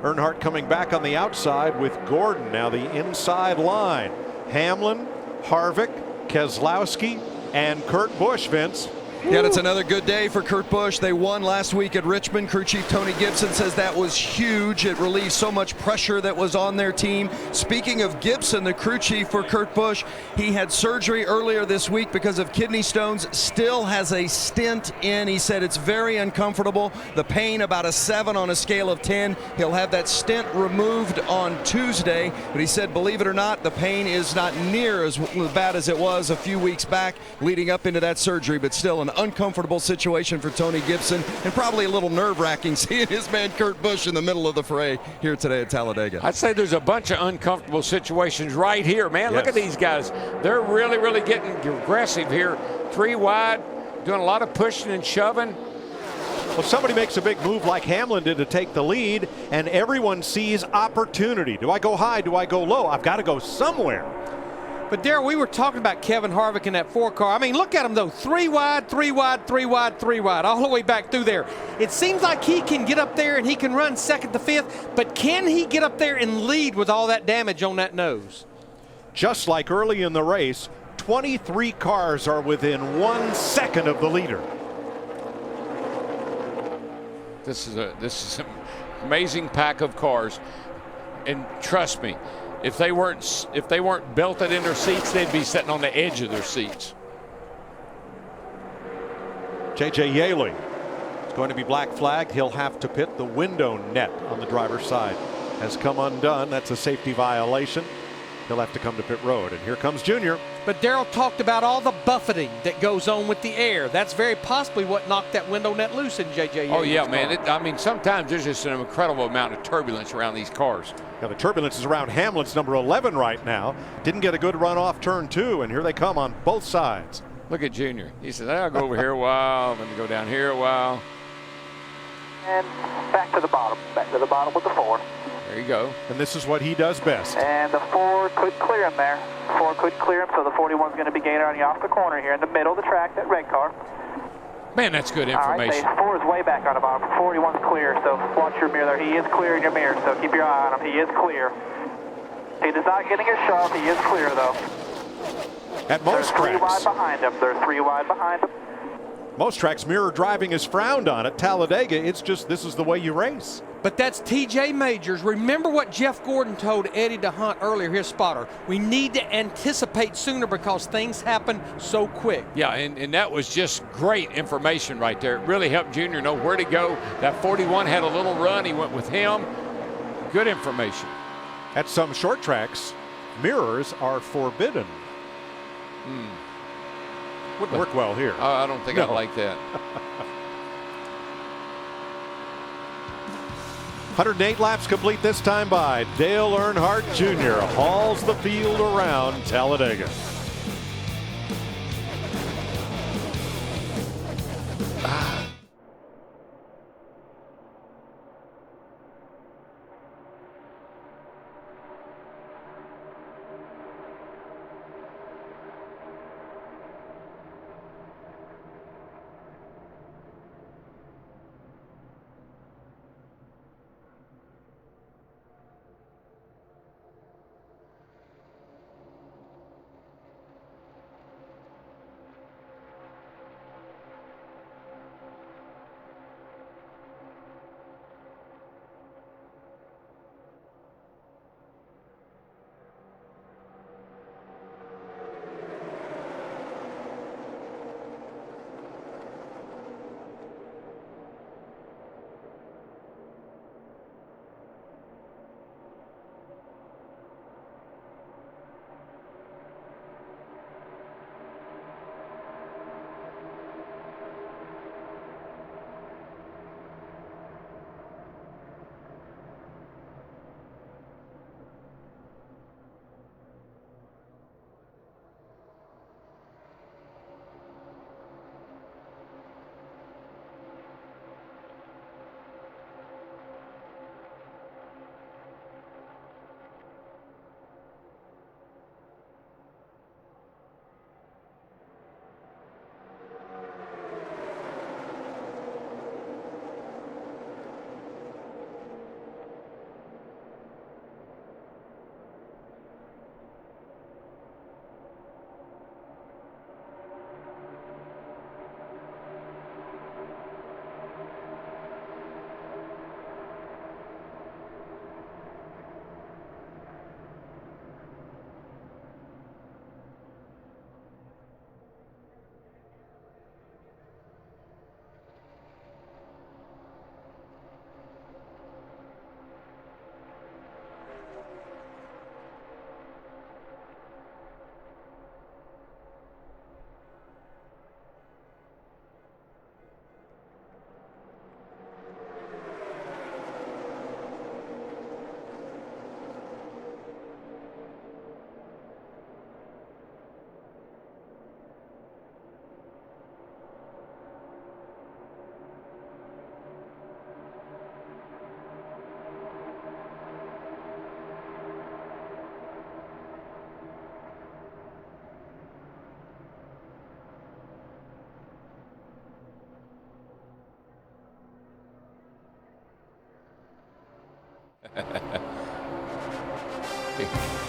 Earnhardt coming back on the outside with Gordon. Now the inside line. Hamlin, Harvick, Keselowski, and Kurt Busch, Vince. Yeah, it's another good day for Kurt Busch. They won last week at Richmond. Crew Chief Tony Gibson says that was huge. It relieved so much pressure that was on their team. Speaking of Gibson, the crew chief for Kurt Busch, he had surgery earlier this week because of kidney stones. Still has a stent in. He said it's very uncomfortable. The pain about a 7 on a scale of 10. He'll have that stent removed on Tuesday. But he said, believe it or not, the pain is not near as bad as it was a few weeks back leading up into that surgery, but still an uncomfortable situation for Tony Gibson, and probably a little nerve-wracking seeing his man Kurt Busch in the middle of the fray here today at Talladega. I'd say there's a bunch of uncomfortable situations right here, man. Look at these guys. They're really getting aggressive here. 3 wide, doing a lot of pushing and shoving. Well, somebody makes a big move like Hamlin did to take the lead, and everyone sees opportunity. Do I go high? Do I go low? I've got to go somewhere. But Darrell, we were talking about Kevin Harvick in that 4 car. I mean, look at him though, 3 wide, 3 wide, 3 wide, 3 wide, all the way back through there. It seems like he can get up there and he can run 2nd to 5th, but can he get up there and lead with all that damage on that nose? Just like early in the race, 23 cars are within 1 second of the leader. This is an amazing pack of cars, and trust me, if they weren't belted in their seats, they'd be sitting on the edge of their seats. J.J. Yaley is going to be black flagged. He'll have to pit. The window net on the driver's side has come undone. That's a safety violation. He'll have to come to pit road. And here comes Junior. But Darrell talked about all the buffeting that goes on with the air. That's very possibly what knocked that window net loose in J.J. Yaley's Oh, yeah, car. man. I mean, sometimes there's just an incredible amount of turbulence around these cars. Yeah, the turbulence is around Hamlin's number 11 right now. Didn't get a good run off turn 2, and here they come on both sides. Look at Junior. He says, I'll go over here a while, then go down here a while. And back to the bottom with the 4. There you go. And this is what he does best. And the 4 could clear him there. 4 could clear him, so the 41's going to be gaining on you off the corner here in the middle of the track, that red car. Man, that's good information. All right, 4 is way back on the bottom. 41's clear, so watch your mirror there. He is clear in your mirror, so keep your eye on him. He is clear. He is not getting a shove. He is clear, though. At most tracks. 3 wide behind him. They're 3 wide behind him. Most tracks, mirror driving is frowned on. At Talladega, it's just this is the way you race. But that's TJ Majors. Remember what Jeff Gordon told Eddie DeHunt earlier, his spotter. We need to anticipate sooner because things happen so quick. Yeah, and that was just great information right there. It really helped Junior know where to go. That 41 had a little run. He went with him. Good information. At some short tracks, mirrors are forbidden. Wouldn't work well here. I don't think I'd like that. 108 laps complete this time by Dale Earnhardt Jr. hauls the field around Talladega.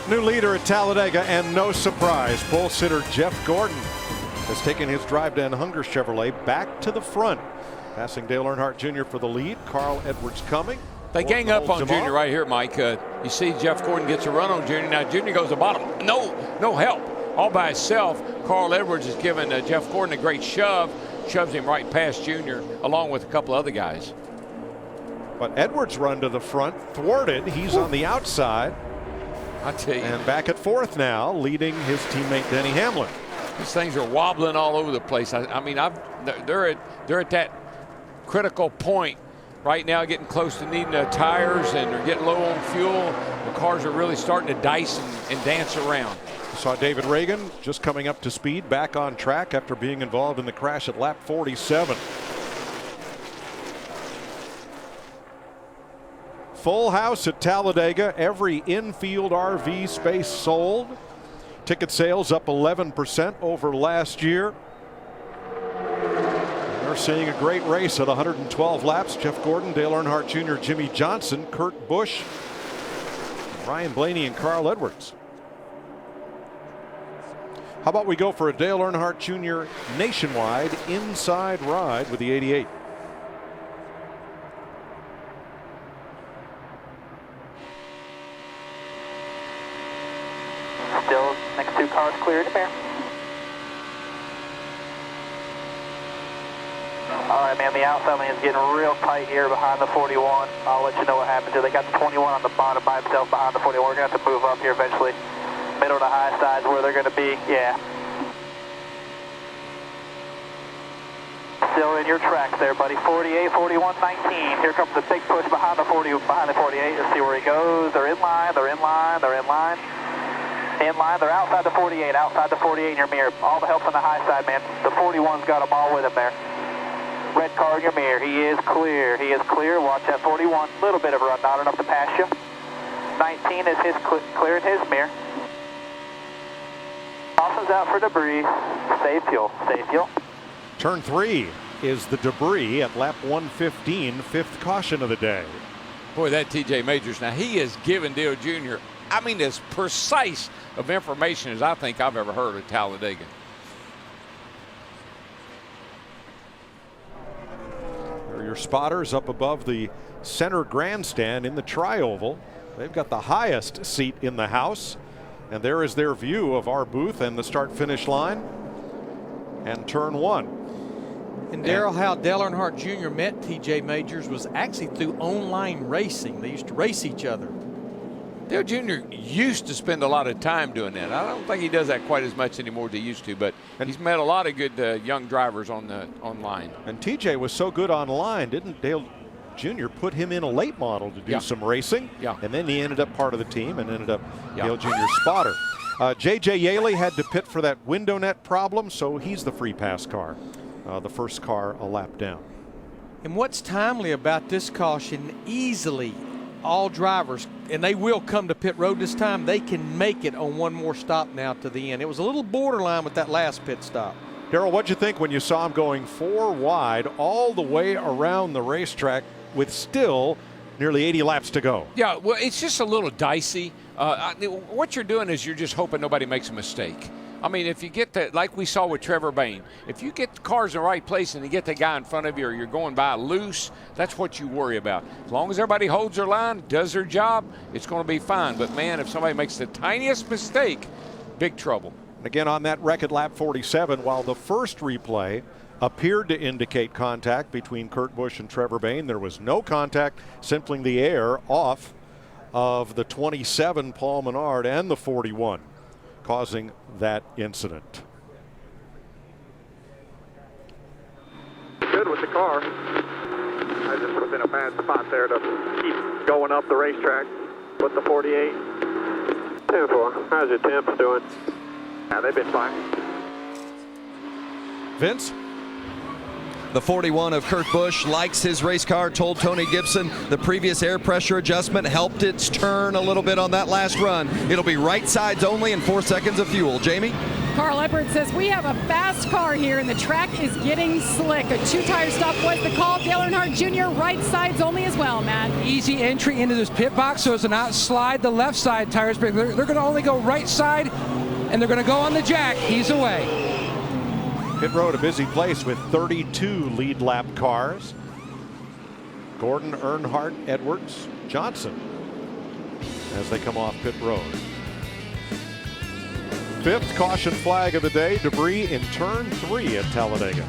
New leader at Talladega, and no surprise, pole sitter Jeff Gordon has taken his drive to Hunger Chevrolet back to the front, passing Dale Earnhardt Jr. for the lead. Carl Edwards coming. They gang up on Junior right here, Mike. You see Jeff Gordon gets a run on Junior. Now Junior goes to the bottom. No help. All by himself. Carl Edwards is giving Jeff Gordon a great shove. Shoves him right past Junior, along with a couple other guys. But Edwards' run to the front thwarted. He's on the outside. I tell you. And back at fourth now, leading his teammate Denny Hamlin. These things are wobbling all over the place. I mean, they're at that critical point right now, getting close to needing tires, and they're getting low on fuel. The cars are really starting to dice and dance around. Saw David Reagan just coming up to speed, back on track after being involved in the crash at lap 47. Full house at Talladega. Every infield RV space sold. Ticket sales up 11% over last year. We're seeing a great race at 112 laps. Jeff Gordon, Dale Earnhardt Jr., Jimmy Johnson, Kurt Busch, Ryan Blaney, and Carl Edwards. How about we go for a Dale Earnhardt Jr. nationwide inside ride with the 88. Still, next two cars clear to bear. All right, man, the outside lane is getting real tight here behind the 41. I'll let you know what happens here. They got the 21 on the bottom by himself behind the 41. We're going to have to move up here eventually. Middle to high sides where they're going to be, yeah. Still in your tracks there, buddy. 48, 41, 19. Here comes the big push behind the 40, behind the 48. Let's see where he goes. They're in line, they're in line, they're in line. In line, they're outside the 48, outside the 48 in your mirror. All the help's on the high side, man. The 41's got them all with him there. Red car in your mirror. He is clear. He is clear. Watch that 41. Little bit of a run, not enough to pass you. 19 is his clear in his mirror. Austin's out for debris. Save fuel. Save fuel. Turn 3 is the debris at lap 115, fifth caution of the day. Boy, that TJ Majors, now he is giving Dale Jr., I mean, as precise of information as I think I've ever heard at Talladega. There are your spotters up above the center grandstand in the tri-oval. They've got the highest seat in the house, and there is their view of our booth and the start-finish line and turn 1. And Darrell, how Dale Earnhardt Jr. met TJ Majors was actually through online racing. They used to race each other. Dale Jr. used to spend a lot of time doing that. I don't think he does that quite as much anymore as he used to, but he's met a lot of good young drivers online. And TJ was so good online, didn't Dale Jr. put him in a late model to do some racing? Yeah. And then he ended up part of the team and ended up Dale Jr.'s spotter. J.J. Yaley had to pit for that window net problem, so he's the free pass car, the first car a lap down. And what's timely about this caution, easily all drivers, and they will come to pit road this time, they can make it on one more stop now to the end. It was a little borderline with that last pit stop. Darrell, what'd you think when you saw him going 4 wide all the way around the racetrack with still nearly 80 laps to go? Yeah, well, it's just a little dicey. What you're doing is you're just hoping nobody makes a mistake. I mean, if you get that, like we saw with Trevor Bayne, if you get the cars in the right place and you get the guy in front of you or you're going by loose, that's what you worry about. As long as everybody holds their line, does their job, it's going to be fine. But, man, if somebody makes the tiniest mistake, big trouble. Again, on that wreck at lap 47, while the first replay appeared to indicate contact between Kurt Busch and Trevor Bayne, there was no contact, simply the air off of the 27 Paul Menard and the 41. Causing that incident. Good with the car. I just was in a bad spot there to keep going up the racetrack with the 48. 10-4. How's your temps doing? Yeah, they've been fine. Vince? The 41 of Kurt Busch likes his race car, told Tony Gibson the previous air pressure adjustment helped its turn a little bit on that last run. It'll be right sides only and 4 seconds of fuel. Jamie? Carl Edwards says, we have a fast car here and the track is getting slick. A 2-tire stop was the call. Dale Earnhardt Jr. right sides only as well, Matt. Easy entry into this pit box so as to not slide the left side tires, but they're going to only go right side and they're going to go on the jack. He's away. Pit road, a busy place with 32 lead lap cars. Gordon, Earnhardt, Edwards, Johnson as they come off pit road. 5th caution flag of the day, debris in turn 3 at Talladega.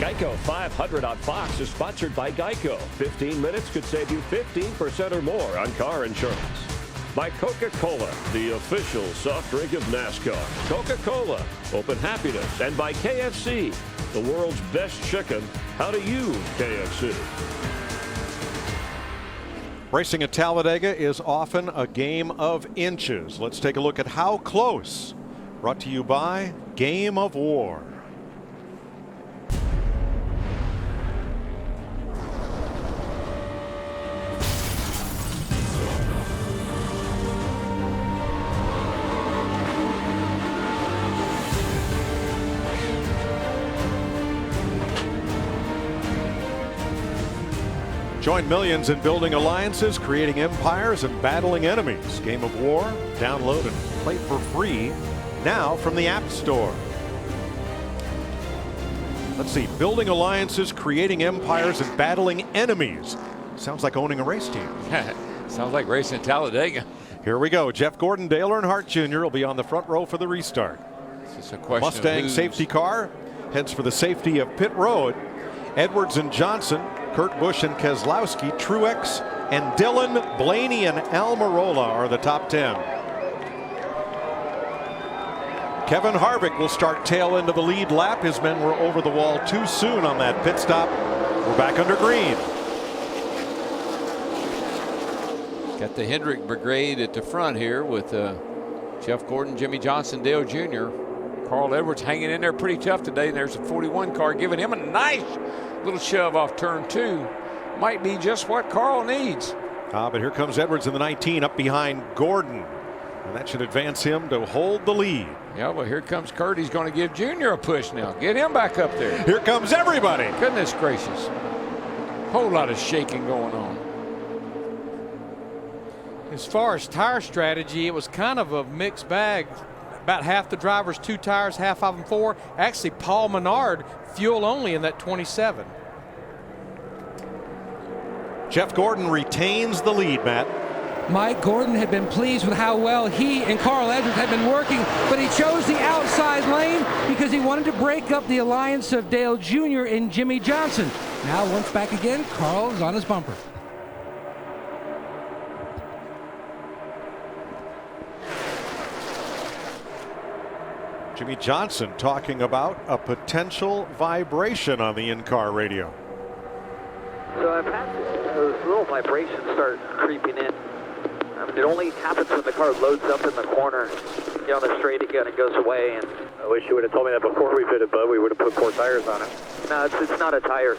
Geico 500 on Fox is sponsored by Geico. 15 minutes could save you 15% or more on car insurance. By Coca-Cola, the official soft drink of NASCAR. Coca-Cola, open happiness. And by KFC, the world's best chicken. How do you, KFC? Racing at Talladega is often a game of inches. Let's take a look at how close. Brought to you by Game of War. Join millions in building alliances, creating empires, and battling enemies. Game of War. Download and play for free now from the App Store. Let's see. Building alliances, creating empires, and battling enemies. Sounds like owning a race team. Sounds like racing at Talladega. Here we go. Jeff Gordon, Dale Earnhardt Jr. will be on the front row for the restart. It's a question Mustang safety car heads for the safety of pit road. Edwards and Johnson, Kurt Busch and Keselowski, Truex and Dillon, Blaney and Almirola are the top 10. Kevin Harvick will start tail into the lead lap. His men were over the wall too soon on that pit stop. We're back under green. Got the Hendrick brigade at the front here with Jeff Gordon, Jimmy Johnson, Dale Jr. Carl Edwards hanging in there pretty tough today. And there's a 41 car giving him a nice little shove off turn 2. Might be just what Carl needs. But here comes Edwards in the 19 up behind Gordon. And that should advance him to hold the lead. Yeah, well, here comes Kurt. He's going to give Junior a push now. Get him back up there. Here comes everybody. Goodness gracious. Whole lot of shaking going on. As far as tire strategy, it was kind of a mixed bag. About half the drivers 2 tires, half of them 4. Actually, Paul Menard fuel only in that 27. Jeff Gordon retains the lead, Matt. Mike Gordon had been pleased with how well he and Carl Edwards had been working, but he chose the outside lane because he wanted to break up the alliance of Dale Jr. and Jimmy Johnson. Now, once back again, Carl is on his bumper. Jimmy Johnson talking about a potential vibration on the in-car radio. So I've had those little vibrations start creeping in. I mean, it only happens when the car loads up in the corner. You know, on the straight again, it goes away. And I wish you would have told me that before we fitted, bud. We would have put 4 tires on it. No, it's not a tire.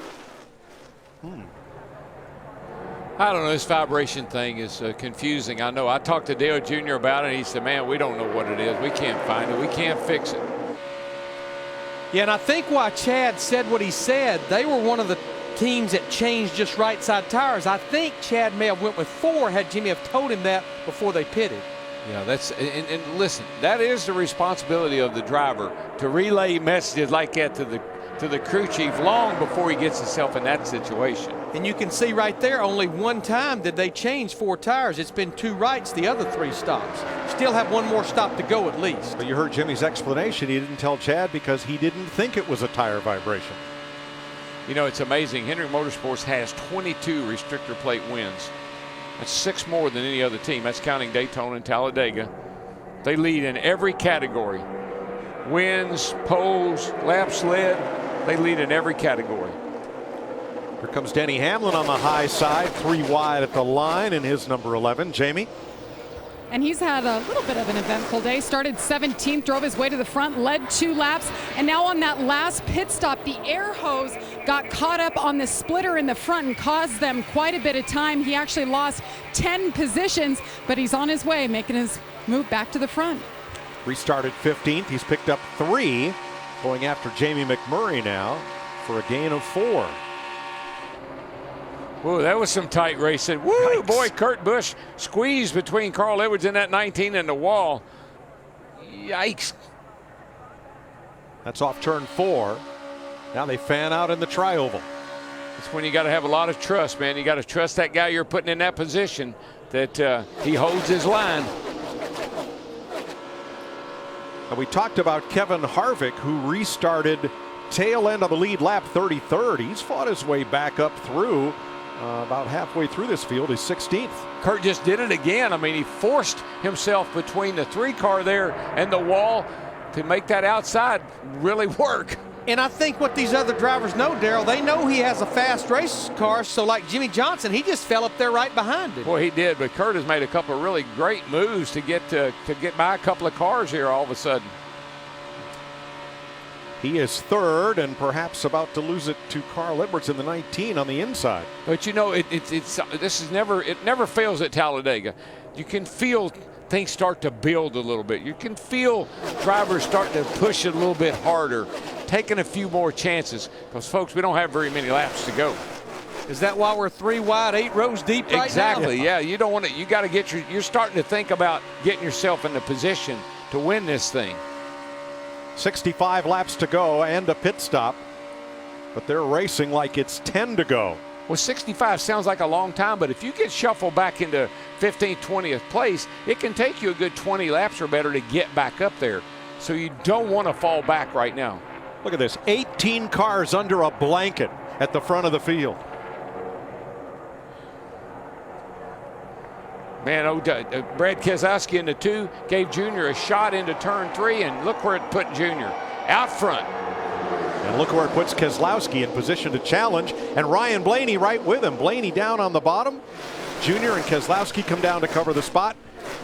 I don't know. This vibration thing is confusing. I know. I talked to Dale Jr. about it. And he said, man, we don't know what it is. We can't find it. We can't fix it. Yeah, and I think why Chad said what he said, they were one of the teams that changed just right side tires. I think Chad may have went with 4 had Jimmy have told him that before they pitted. Yeah, that's and listen, that is the responsibility of the driver to relay messages like that to the crew chief long before he gets himself in that situation. And you can see right there, only 1 time did they change 4 tires. It's been 2 rights the other 3 stops. Still have 1 more stop to go at least. But you heard Jimmy's explanation. He didn't tell Chad because he didn't think it was a tire vibration. You know, it's amazing. Hendrick Motorsports has 22 restrictor plate wins. That's 6 more than any other team. That's counting Daytona and Talladega. They lead in every category. Wins, poles, laps led. They lead in every category. Here comes Denny Hamlin on the high side, 3 wide at the line in his number 11. Jamie? And he's had a little bit of an eventful day. Started 17th, drove his way to the front, led 2 laps, and now on that last pit stop, the air hose got caught up on the splitter in the front and caused them quite a bit of time. He actually lost 10 positions, but he's on his way, making his move back to the front. Restarted 15th. He's picked up 3, going after Jamie McMurray now for a gain of 4. Whoa, that was some tight racing. Woo, yikes. Boy, Kurt Busch squeezed between Carl Edwards in that 19 and the wall. Yikes. That's off turn 4. Now they fan out in the tri-oval. That's when you got to have a lot of trust, man. You got to trust that guy you're putting in that position, that he holds his line. And we talked about Kevin Harvick, who restarted tail end of the lead lap 33rd. He's fought his way back up through. About halfway through this field, he's 16th. Kurt just did it again. I mean, he forced himself between the 3 car there and the wall to make that outside really work. And I think what these other drivers know, Darrell, they know he has a fast race car, so like Jimmy Johnson, he just fell up there right behind him. Boy, he did, but Kurt has made a couple of really great moves to get by a couple of cars here all of a sudden. He is 3rd and perhaps about to lose it to Carl Edwards in the 19 on the inside. But you know, it never fails at Talladega. You can feel things start to build a little bit. You can feel drivers starting to push it a little bit harder, taking a few more chances. Because folks, we don't have very many laps to go. Is that why we're 3 wide, 8 rows deep right now? Exactly. Yeah, you don't want to. You got to get you're starting to think about getting yourself in the position to win this thing. 65 laps to go and a pit stop, but they're racing like it's 10 to go. Well, 65 sounds like a long time, but if you get shuffled back into 15th, 20th place, it can take you a good 20 laps or better to get back up there. So you don't want to fall back right now. Look at this, 18 cars under a blanket at the front of the field. Man, Brad Keselowski in the 2 gave Junior a shot into turn 3, and look where it put Junior out front. And look where it puts Keselowski in position to challenge, and Ryan Blaney right with him. Blaney down on the bottom. Junior and Keselowski come down to cover the spot.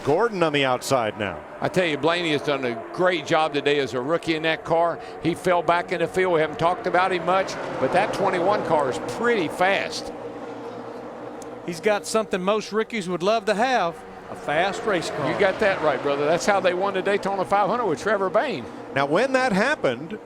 Gordon on the outside now. I tell you, Blaney has done a great job today as a rookie in that car. He fell back in the field. We haven't talked about him much, but that 21 car is pretty fast. He's got something most rookies would love to have, a fast race car. You got that right, brother. That's how they won the Daytona 500 with Trevor Bayne. Now, when that happened,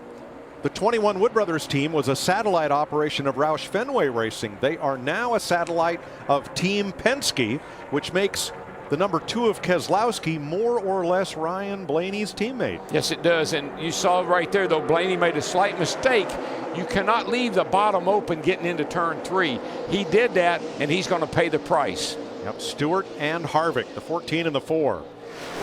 the 21 Wood Brothers team was a satellite operation of Roush Fenway Racing. They are now a satellite of Team Penske, which makes the number 2 of Keselowski more or less Ryan Blaney's teammate. Yes, it does. And you saw right there, though, Blaney made a slight mistake. You cannot leave the bottom open getting into turn 3. He did that, and he's going to pay the price. Yep, Stewart and Harvick, the 14 and the 4,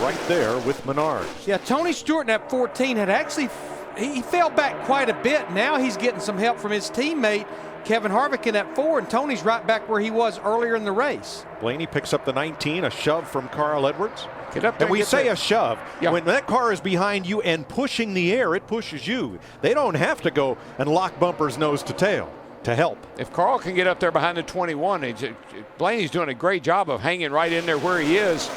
right there with Menard. Yeah, Tony Stewart in that 14 had actually, he fell back quite a bit. Now he's getting some help from his teammate, Kevin Harvick, in that 4, and Tony's right back where he was earlier in the race. Blaney picks up the 19, a shove from Carl Edwards. Get up there, and we say there. A shove. Yeah. When that car is behind you and pushing the air, it pushes you. They don't have to go and lock bumpers nose to tail to help. If Carl can get up there behind the 21, Blaney's doing a great job of hanging right in there where he is.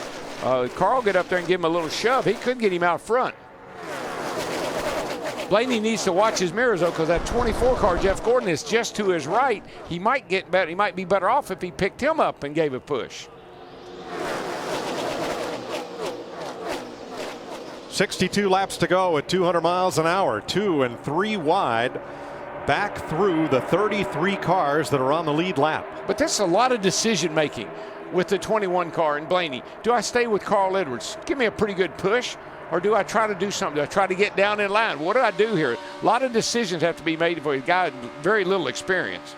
Carl get up there and give him a little shove. He could get him out front. Blaney needs to watch his mirrors, though, because that 24 car, Jeff Gordon, is just to his right. He might get better. He might be better off if he picked him up and gave a push. 62 laps to go at 200 miles an hour, 2 and 3 wide, back through the 33 cars that are on the lead lap. But that's a lot of decision making with the 21 car and Blaney. Do I stay with Carl Edwards? Give me a pretty good push, or do I try to do something? Do I try to get down in line? What do I do here? A lot of decisions have to be made for a guy with very little experience.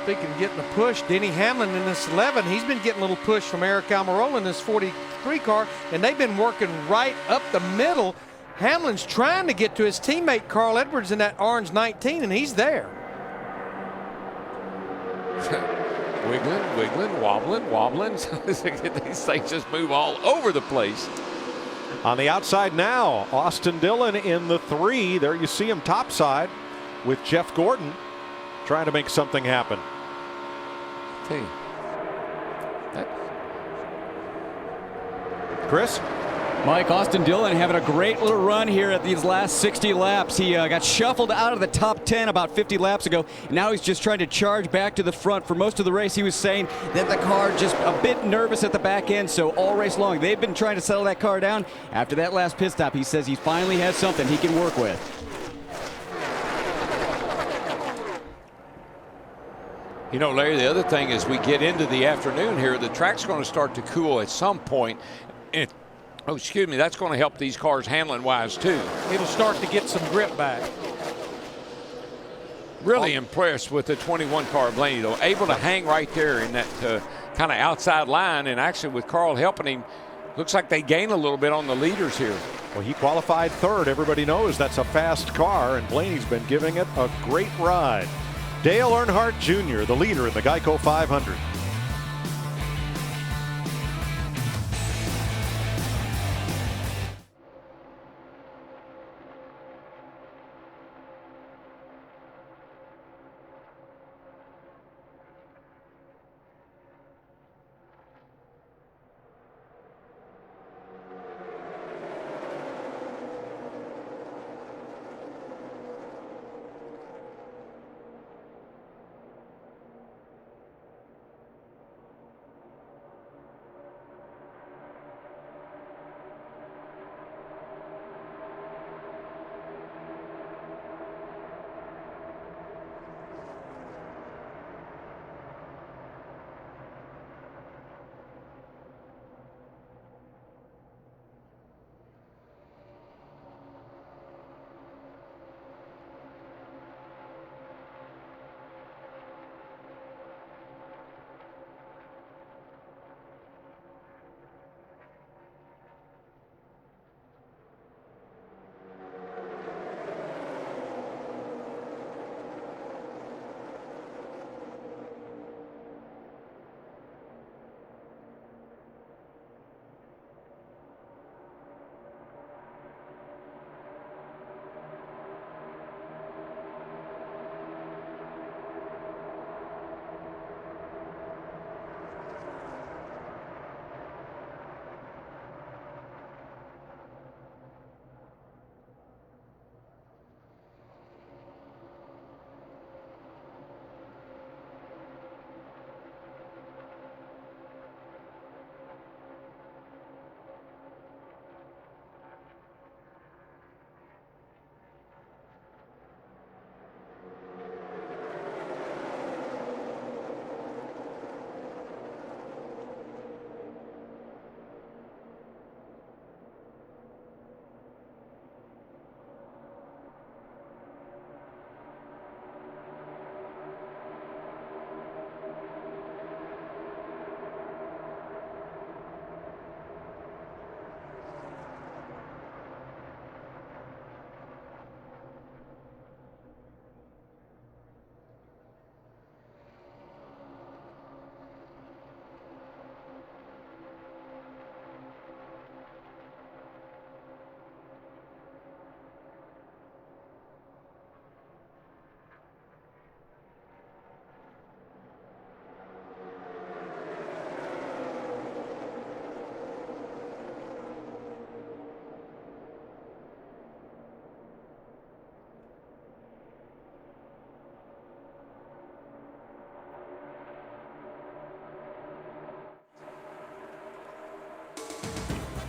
Speaking of getting a push, Denny Hamlin in this 11, he's been getting a little push from Eric Almirola in this 43 car, and they've been working right up the middle. Hamlin's trying to get to his teammate Carl Edwards in that orange 19, and he's there. Wiggling, wobbling. These things just move all over the place. On the outside now, Austin Dillon in the 3. There you see him topside with Jeff Gordon trying to make something happen. Hey. Chris? Mike, Austin Dillon having a great little run here at these last 60 laps. He got shuffled out of the top 10 about 50 laps ago. Now he's just trying to charge back to the front. For most of the race, he was saying that the car just a bit nervous at the back end, so all race long they've been trying to settle that car down. After that last pit stop, he says he finally has something he can work with. You know, Larry, the other thing is we get into the afternoon here, the track's going to start to cool at some point. And that's going to help these cars handling wise too. It'll start to get some grip back. Really impressed with the 21 car Blaney, though. Able to hang right there in that kind of outside line, and actually with Carl helping him, looks like they gain a little bit on the leaders here. Well, he qualified 3rd. Everybody knows that's a fast car, and Blaney's been giving it a great ride. Dale Earnhardt Jr., the leader in the Geico 500.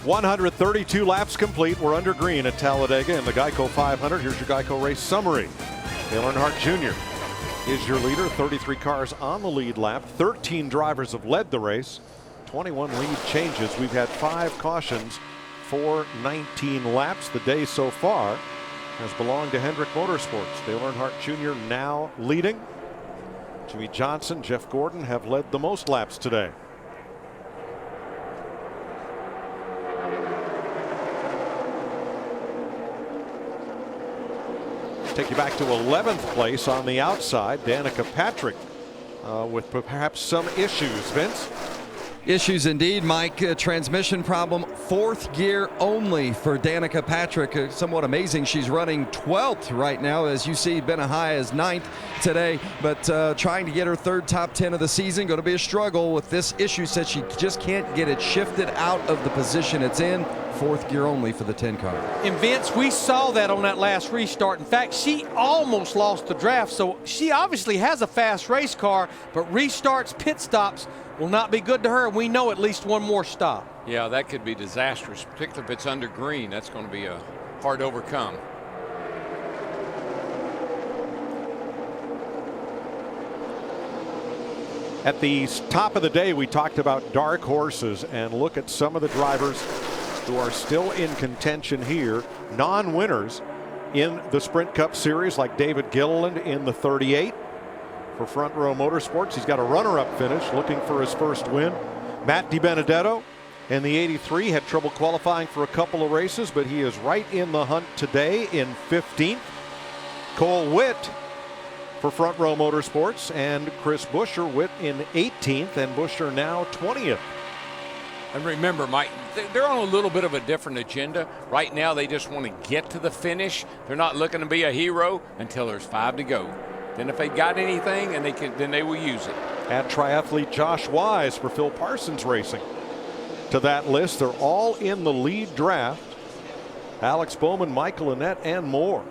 132 laps complete. We're under green at Talladega in the Geico 500. Here's your Geico race summary. Dale Earnhardt Jr. is your leader. 33 cars on the lead lap. 13 drivers have led the race. 21 lead changes. We've had 5 cautions for 19 laps. The day so far has belonged to Hendrick Motorsports. Dale Earnhardt Jr. now leading. Jimmy Johnson, Jeff Gordon have led the most laps today. Take you back to 11th place on the outside. Danica Patrick with perhaps some issues. Vince? Issues indeed, Mike. Transmission problem, 4th gear only for Danica Patrick. Somewhat amazing. She's running 12th right now. As you see, been as high as 9th today, but trying to get her 3rd top 10 of the season. Going to be a struggle with this issue. Said she just can't get it shifted out of the position it's in. 4th gear only for the 10 car. And Vince, we saw that on that last restart. In fact, she almost lost the draft, so she obviously has a fast race car, but restarts, pit stops will not be good to her. We know at least one more stop. Yeah, that could be disastrous, particularly if it's under green. That's going to be hard to overcome. At the top of the day, we talked about dark horses, and look at some of the drivers who are still in contention here, non-winners in the Sprint Cup Series, like David Gilliland in the 38 for Front Row Motorsports. He's got a runner-up finish, looking for his first win. Matt DiBenedetto in the 83 had trouble qualifying for a couple of races, but he is right in the hunt today in 15th. Cole Witt for Front Row Motorsports, and Chris Buescher, Witt in 18th, and Buescher now 20th. And remember, Mike, they're on a little bit of a different agenda. Right now, they just want to get to the finish. They're not looking to be a hero until there's 5 to go. Then if they got anything, and then they will use it. Add triathlete Josh Wise for Phil Parsons Racing to that list. They're all in the lead draft. Alex Bowman, Michael Annett, and more.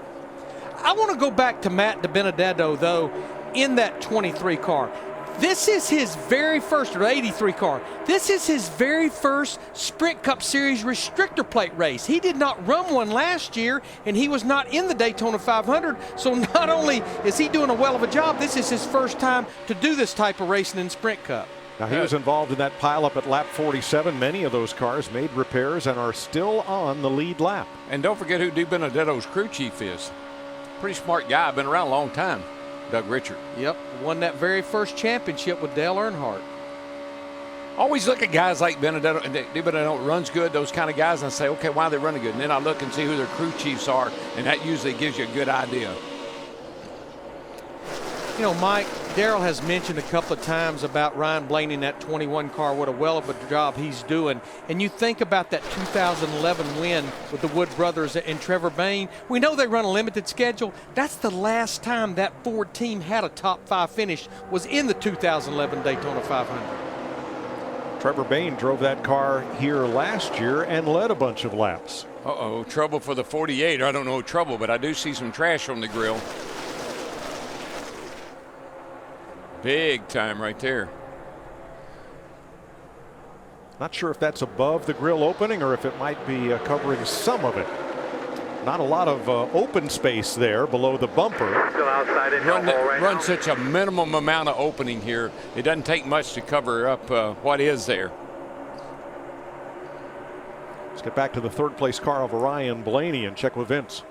I want to go back to Matt DiBenedetto, though, in that 23 car. This is his very first, or 83 car. This is his very first Sprint Cup Series restrictor plate race. He did not run one last year, and he was not in the Daytona 500. So not only is he doing a well of a job, this is his first time to do this type of racing in Sprint Cup. Now, he was involved in that pileup at lap 47. Many of those cars made repairs and are still on the lead lap. And don't forget who DiBenedetto's crew chief is. Pretty smart guy, been around a long time. Doug Richard. Yep, won that very first championship with Dale Earnhardt. Always look at guys like DiBenedetto runs good, those kind of guys, and I say, okay, why are they running good? And then I look and see who their crew chiefs are, and that usually gives you a good idea. You know, Mike, Darrell has mentioned a couple of times about Ryan Blaney in that 21 car, what a well of a job he's doing. And you think about that 2011 win with the Wood brothers and Trevor Bayne. We know they run a limited schedule. That's the last time that Ford team had a top 5 finish, was in the 2011 Daytona 500. Trevor Bayne drove that car here last year and led a bunch of laps. Uh-oh, trouble for the 48. I don't know trouble, but I do see some trash on the grill. Big time right there. Not sure if that's above the grill opening or if it might be covering some of it. Not a lot of open space there below the bumper. Still outside in run such a minimum amount of opening here. It doesn't take much to cover up what is there. Let's get back to the 3rd place car of Ryan Blaney and check with Vince.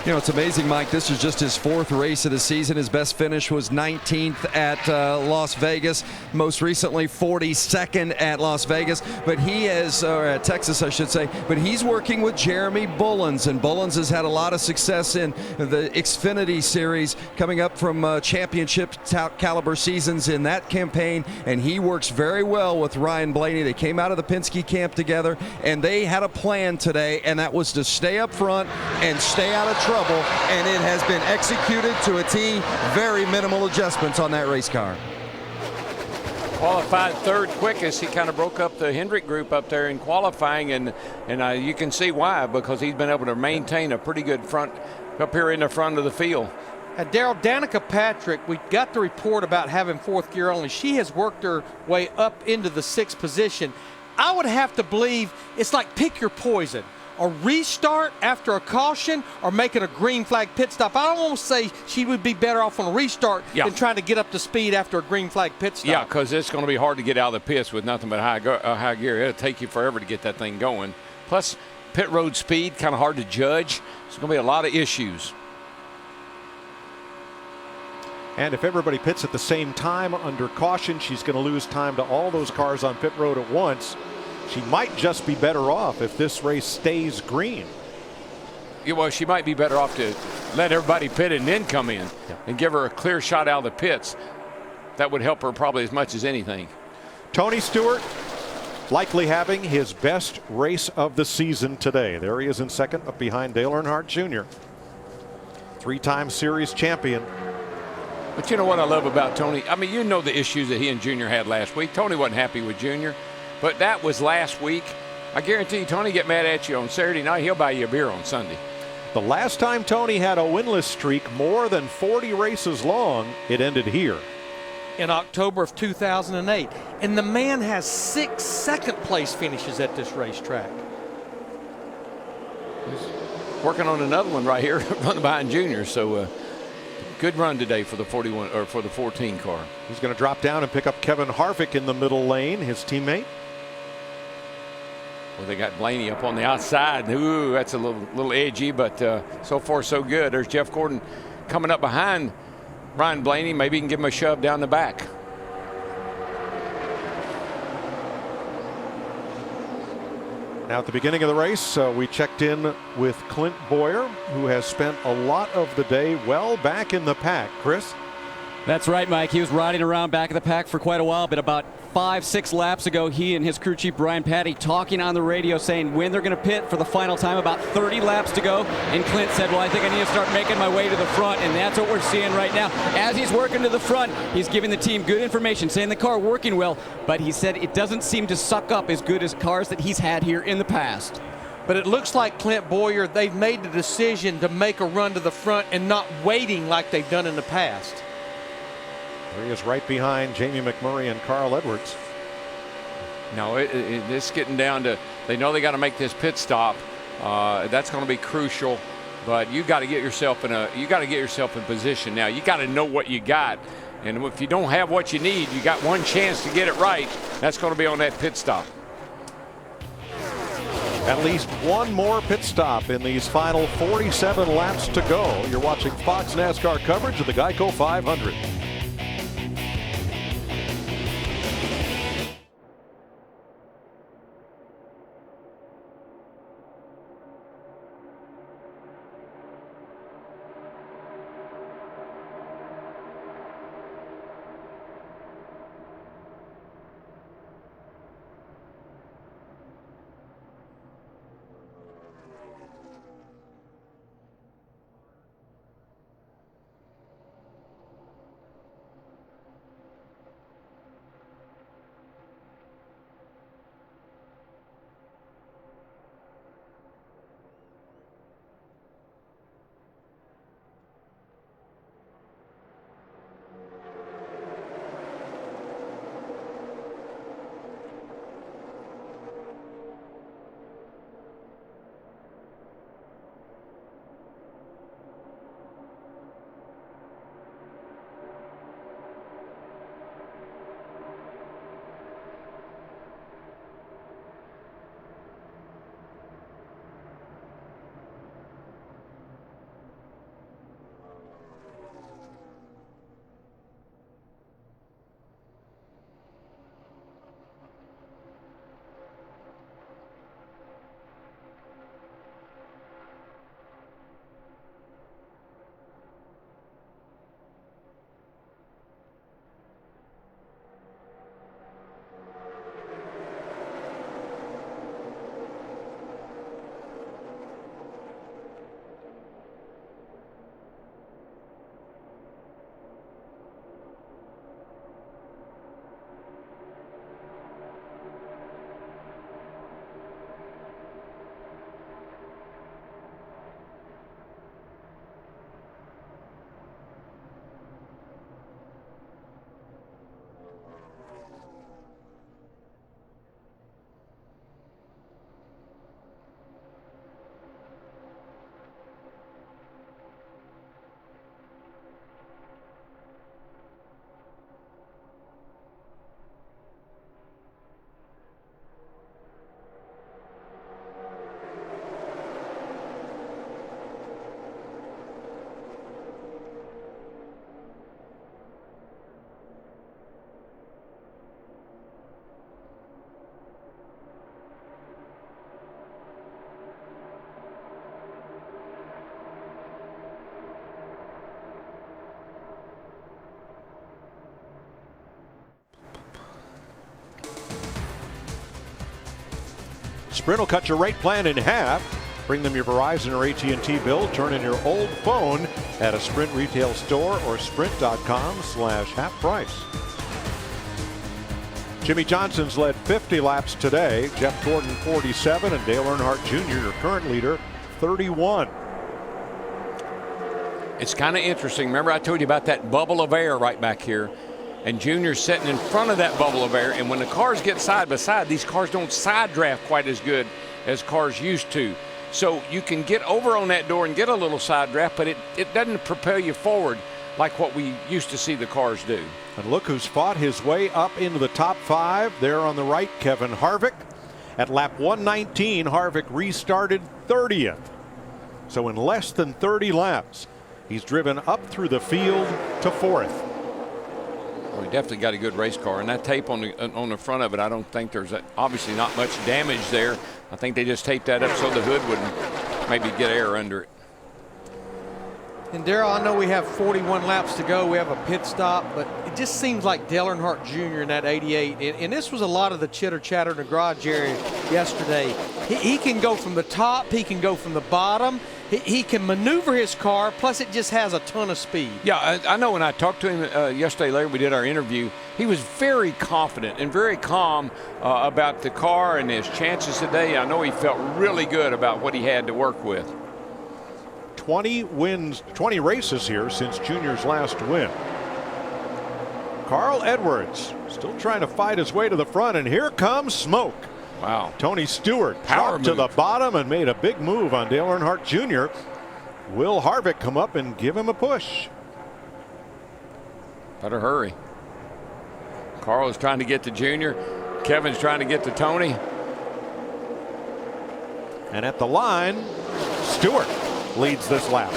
You know, it's amazing, Mike. This is just his 4th race of the season. His best finish was 19th at Las Vegas. Most recently, 42nd at Las Vegas. But he is, or at Texas, I should say. But he's working with Jeremy Bullins, and Bullins has had a lot of success in the Xfinity Series, coming up from championship caliber seasons in that campaign. And he works very well with Ryan Blaney. They came out of the Penske camp together, and they had a plan today, and that was to stay up front and stay out of trouble, and it has been executed to a T. Very minimal adjustments on that race car. Qualified 3rd quickest. He kind of broke up the Hendrick group up there in qualifying, and you can see why, because he's been able to maintain a pretty good front up here in the front of the field. Darrell, Danica Patrick, we got the report about having 4th gear only. She has worked her way up into the 6th position. I would have to believe it's like pick your poison. A restart after a caution or making a green flag pit stop. I don't want to say she would be better off on a restart than trying to get up to speed after a green flag pit stop. Yeah, because it's going to be hard to get out of the pits with nothing but high gear. It'll take you forever to get that thing going. Plus, pit road speed, kind of hard to judge. There's going to be a lot of issues. And if everybody pits at the same time under caution, she's going to lose time to all those cars on pit road at once. She might just be better off if this race stays green. Yeah, well, she might be better off to let everybody pit and then come in and give her a clear shot out of the pits. That would help her probably as much as anything. Tony Stewart likely having his best race of the season today. There he is in second, up behind Dale Earnhardt Jr. Three-time series champion. But you know what I love about Tony? I mean, you know the issues that he and Junior had last week. Tony wasn't happy with Junior. But that was last week. I guarantee you, Tony get mad at you on Saturday night, he'll buy you a beer on Sunday. The last time Tony had a winless streak more than 40 races long, it ended here. In October of 2008. And the man has 6 second-place finishes at this racetrack. He's working on another one right here, running behind Junior. So good run today for the 41 or for the 14 car. He's going to drop down and pick up Kevin Harvick in the middle lane, his teammate. Well, they got Blaney up on the outside. Ooh, that's a little edgy, but so far so good. There's Jeff Gordon coming up behind Ryan Blaney. Maybe he can give him a shove down the back. Now at the beginning of the race, we checked in with Clint Boyer, who has spent a lot of the day well back in the pack. Chris? That's right, Mike. He was riding around back of the pack for quite a while, but about 5-6 laps ago, he and his crew chief Brian Patty talking on the radio saying when they're going to pit for the final time, about 30 laps to go. And Clint said, well, I think I need to start making my way to the front, and that's what we're seeing right now. As he's working to the front, he's giving the team good information, saying the car working well, but he said it doesn't seem to suck up as good as cars that he's had here in the past. But it looks like Clint Boyer, they've made the decision to make a run to the front and not waiting like they've done in the past. There he is right behind Jamie McMurray and Carl Edwards. No, it's getting down to, they know they got to make this pit stop. That's going to be crucial, but you got to get yourself in position now. You got to know what you got, and if you don't have what you need, you got one chance to get it right. That's going to be on that pit stop. At least one more pit stop in these final 47 laps to go. You're watching Fox NASCAR coverage of the Geico 500. Sprint will cut your rate plan in half. Bring them your Verizon or AT&T bill. Turn in your old phone at a Sprint retail store or sprint.com/half price. Jimmy Johnson's led 50 laps today. Jeff Gordon 47 and Dale Earnhardt Jr., your current leader, 31. It's kind of interesting. Remember I told you about that bubble of air right back here, and Junior's sitting in front of that bubble of air, and when the cars get side by side, these cars don't side draft quite as good as cars used to. So you can get over on that door and get a little side draft, but it doesn't propel you forward like what we used to see the cars do. And look who's fought his way up into the top 5. There on the right, Kevin Harvick. At lap 119, Harvick restarted 30th. So in less than 30 laps, he's driven up through the field to 4th. Well, he definitely got a good race car, and that tape on the front of it, I don't think there's obviously not much damage there. I think they just taped that up so the hood wouldn't maybe get air under it. And Darrell, I know we have 41 laps to go. We have a pit stop, but it just seems like Dale Earnhardt Jr. in that 88, and this was a lot of the chitter chatter in the garage area yesterday. He can go from the top, he can go from the bottom, he can maneuver his car, plus it just has a ton of speed. Yeah, I know when I talked to him yesterday, Larry, we did our interview, he was very confident and very calm about the car and his chances today. I know he felt really good about what he had to work with. 20 races here since Junior's last win. Carl Edwards still trying to fight his way to the front, and here comes smoke. Wow. Tony Stewart Power dropped to the bottom and made a big move on Dale Earnhardt Jr. Will Harvick come up and give him a push? Better hurry. Carl is trying to get to Junior. Kevin's trying to get to Tony. And at the line, Stewart leads this lap.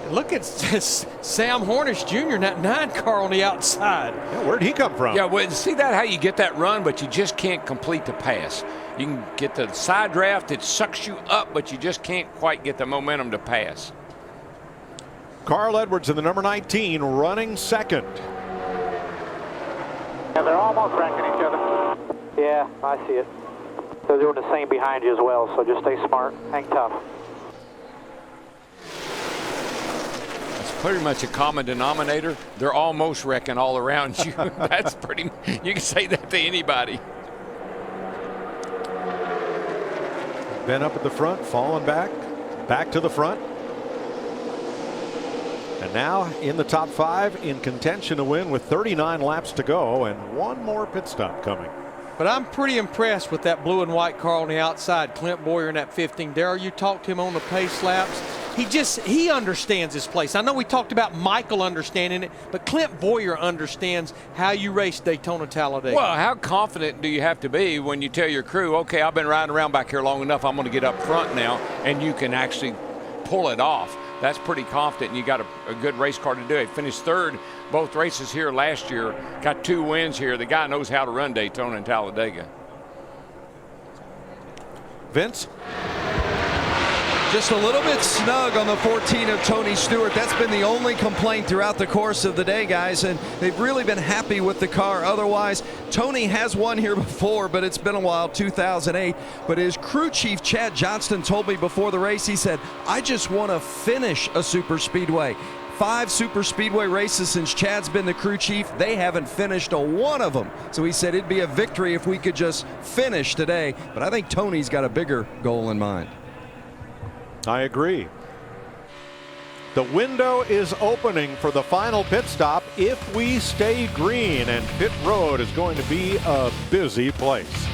Look at Sam Hornish Jr. in that 9 car on the outside. Yeah, where'd he come from? Yeah, well, see that how you get that run, but you just can't complete the pass. You can get the side draft, it sucks you up, but you just can't quite get the momentum to pass. Carl Edwards in the number 19 running second. Yeah, they're almost wrecking each other. Yeah, I see it. They're doing the same behind you as well, so just stay smart, hang tough. That's pretty much a common denominator. They're almost wrecking all around you. That's pretty, you can say that to anybody. Ben up at the front, falling back to the front. And now in the top 5 in contention to win with 39 laps to go and one more pit stop coming. But I'm pretty impressed with that blue and white car on the outside. Clint Boyer in that 15. Darrell, you talked to him on the pace laps. He understands his place. I know we talked about Michael understanding it, but Clint Boyer understands how you race Daytona Talladega. Well, how confident do you have to be when you tell your crew, okay, I've been riding around back here long enough, I'm going to get up front now, and you can actually pull it off. That's pretty confident, and you got a good race car to do it. Finished 3rd both races here last year, got 2 wins here. The guy knows how to run Daytona and Talladega. Vince? Just a little bit snug on the 14 of Tony Stewart. That's been the only complaint throughout the course of the day, guys, and they've really been happy with the car. Otherwise, Tony has won here before, but it's been a while, 2008. But his crew chief, Chad Johnston, told me before the race, he said, I just want to finish a super speedway. 5 super speedway races since Chad's been the crew chief. They haven't finished a one of them. So he said it'd be a victory if we could just finish today. But I think Tony's got a bigger goal in mind. I agree. The window is opening for the final pit stop if we stay green, and pit road is going to be a busy place.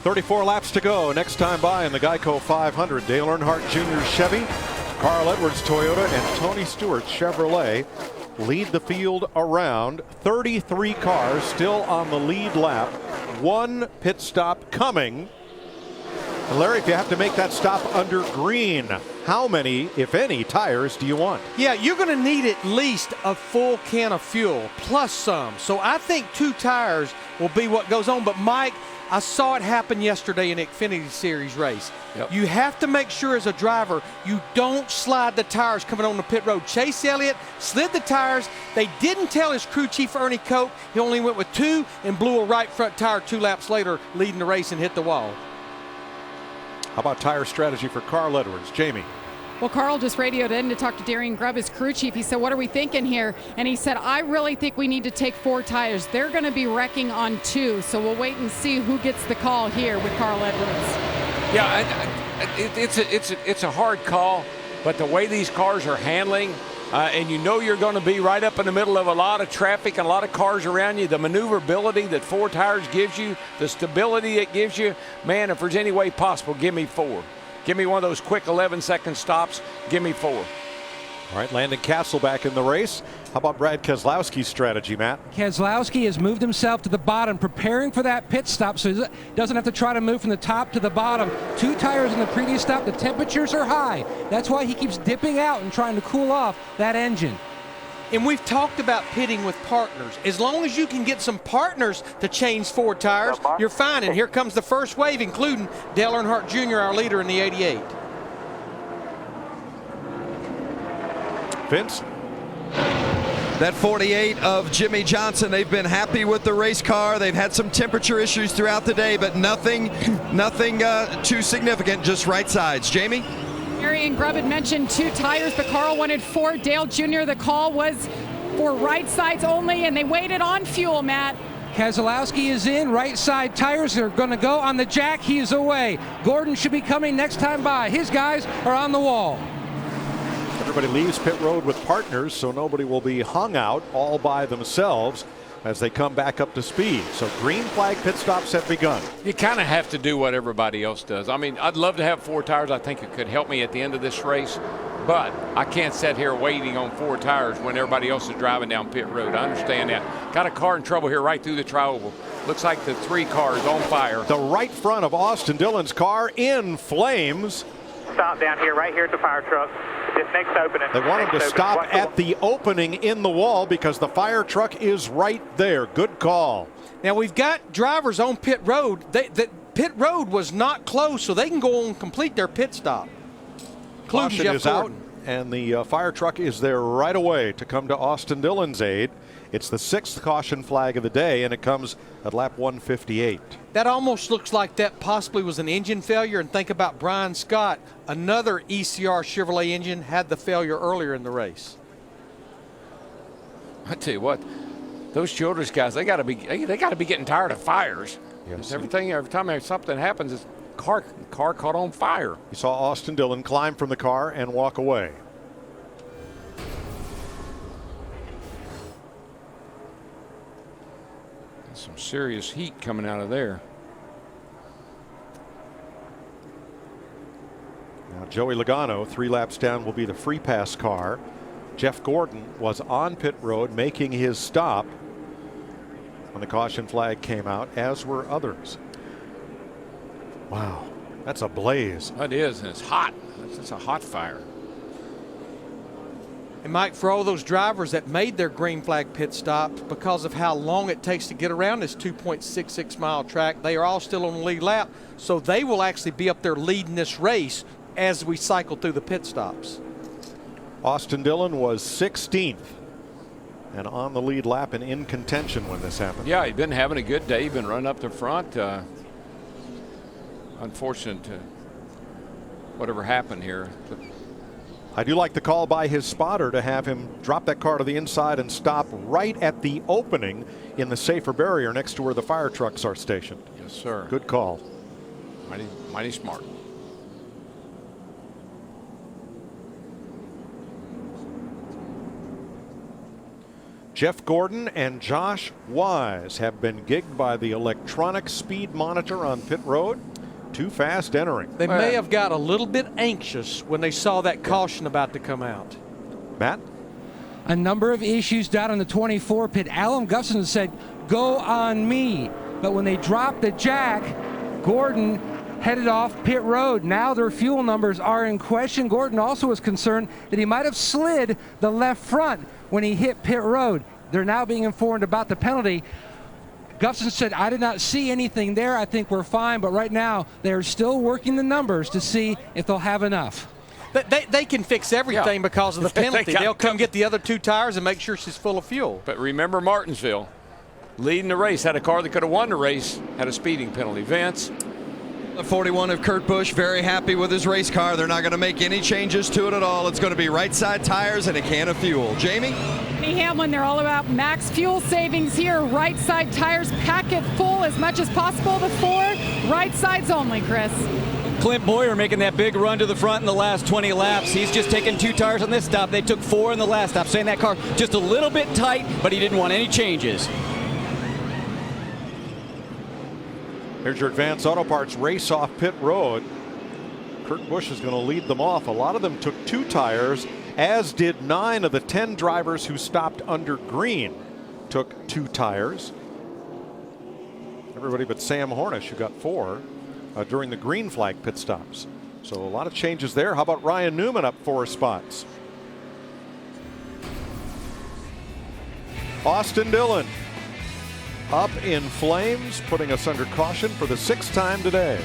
34 laps to go. Next time by in the Geico 500. Dale Earnhardt Jr. Chevy, Carl Edwards Toyota, and Tony Stewart Chevrolet lead the field around. 33 cars still on the lead lap. One pit stop coming. And Larry, if you have to make that stop under green, how many, if any, tires do you want? Yeah, you're going to need at least a full can of fuel plus some. So I think 2 tires will be what goes on. But Mike, I saw it happen yesterday in the Xfinity Series race. Yep. You have to make sure as a driver you don't slide the tires coming on the pit road. Chase Elliott slid the tires. They didn't tell his crew chief Ernie Cope. He only went with 2 and blew a right front tire 2 laps later, leading the race and hit the wall. How about tire strategy for Carl Edwards? Jamie. Well, Carl just radioed in to talk to Darian Grubb, his crew chief. He said, what are we thinking here? And he said, I really think we need to take 4 tires. They're going to be wrecking on 2, so we'll wait and see who gets the call here with Carl Edwards. Yeah, it's a hard call, but the way these cars are handling, and you know you're going to be right up in the middle of a lot of traffic and a lot of cars around you, the maneuverability that 4 tires gives you, the stability it gives you, man, if there's any way possible, give me 4. Give me one of those quick 11-second stops. Give me 4. All right, Landon Castle back in the race. How about Brad Keselowski's strategy, Matt? Keselowski has moved himself to the bottom, preparing for that pit stop, so he doesn't have to try to move from the top to the bottom. 2 tires in the previous stop. The temperatures are high. That's why he keeps dipping out and trying to cool off that engine. And we've talked about pitting with partners. As long as you can get some partners to change 4 tires, you're fine. And here comes the first wave, including Dale Earnhardt Jr., our leader in the 88. Vince? That 48 of Jimmy Johnson, they've been happy with the race car. They've had some temperature issues throughout the day, but nothing too significant, just right sides. Jamie? Darian Grubb had mentioned 2 tires, but Carl wanted 4. Dale Jr., the call was for right sides only, and they waited on fuel, Matt. Keselowski is in. Right side tires are going to go on the jack. He is away. Gordon should be coming next time by. His guys are on the wall. Everybody leaves pit road with partners, so nobody will be hung out all by themselves as they come back up to speed. So green flag pit stops have begun. You kind of have to do what everybody else does. I mean, I'd love to have 4 tires. I think it could help me at the end of this race, but I can't sit here waiting on 4 tires when everybody else is driving down pit road. I understand that. Got a car in trouble here right through the tri-oval. Looks like the 3 cars on fire. The right front of Austin Dillon's car in flames. Stop down here, right here at the fire truck. This next opening. They want him to stop at the opening in the wall because the fire truck is right there. Good call. Now we've got drivers on pit road. The pit road was not closed, so they can go on and complete their pit stop. Caution is out, and the fire truck is there right away to come to Austin Dillon's aid. It's the 6th caution flag of the day, and it comes at lap 158. That almost looks like that possibly was an engine failure. And think about Brian Scott, another ECR Chevrolet engine, had the failure earlier in the race. I tell you what, those Childress guys, they got to be getting tired of fires. Yes. Every time something happens, it's car caught on fire. You saw Austin Dillon climb from the car and walk away. Some serious heat coming out of there. Now Joey Logano, 3 laps down, will be the free pass car. Jeff Gordon was on pit road making his stop when the caution flag came out, as were others. Wow, that's a blaze. That is, and it's hot. It's a hot fire. And Mike, for all those drivers that made their green flag pit stop because of how long it takes to get around this 2.66 mile track, they are all still on the lead lap. So they will actually be up there leading this race as we cycle through the pit stops. Austin Dillon was 16th and on the lead lap and in contention when this happened. Yeah, he's been having a good day. He's been running up the front. Unfortunate whatever happened here. But I do like the call by his spotter to have him drop that car to the inside and stop right at the opening in the safer barrier next to where the fire trucks are stationed. Yes, sir. Good call. Mighty smart. Jeff Gordon and Josh Wise have been gigged by the electronic speed monitor on pit road. Too fast entering. They may have got a little bit anxious when they saw that caution about to come out. Matt? A number of issues down in the 24 pit. Alan Gustafson said, go on me. But when they dropped the jack, Gordon headed off pit road. Now their fuel numbers are in question. Gordon also was concerned that he might have slid the left front when he hit pit road. They're now being informed about the penalty. Gustafson said, I did not see anything there. I think we're fine. But right now, they're still working the numbers to see if they'll have enough. They can fix everything because of the penalty. They'll come get the other 2 tires and make sure she's full of fuel. But remember Martinsville, leading the race, had a car that could have won the race, had a speeding penalty. Vince? The 41 of Kurt Busch, very happy with his race car. They're not going to make any changes to it at all. It's going to be right side tires and a can of fuel. Jamie? Hamlin, they're all about max fuel savings here. Right side tires, pack it full as much as possible. The Ford, right sides only, Chris. Clint Boyer making that big run to the front in the last 20 laps. He's just taking 2 tires on this stop. They took 4 in the last stop, saying that car just a little bit tight, but he didn't want any changes. Here's your Advance Auto Parts race off pit road. Kurt Busch is going to lead them off. A lot of them took 2 tires, as did 9 of the 10 drivers who stopped under green took 2 tires. Everybody but Sam Hornish, who got 4 during the green flag pit stops. So a lot of changes there. How about Ryan Newman up 4 spots? Austin Dillon up in flames, putting us under caution for the 6th time today.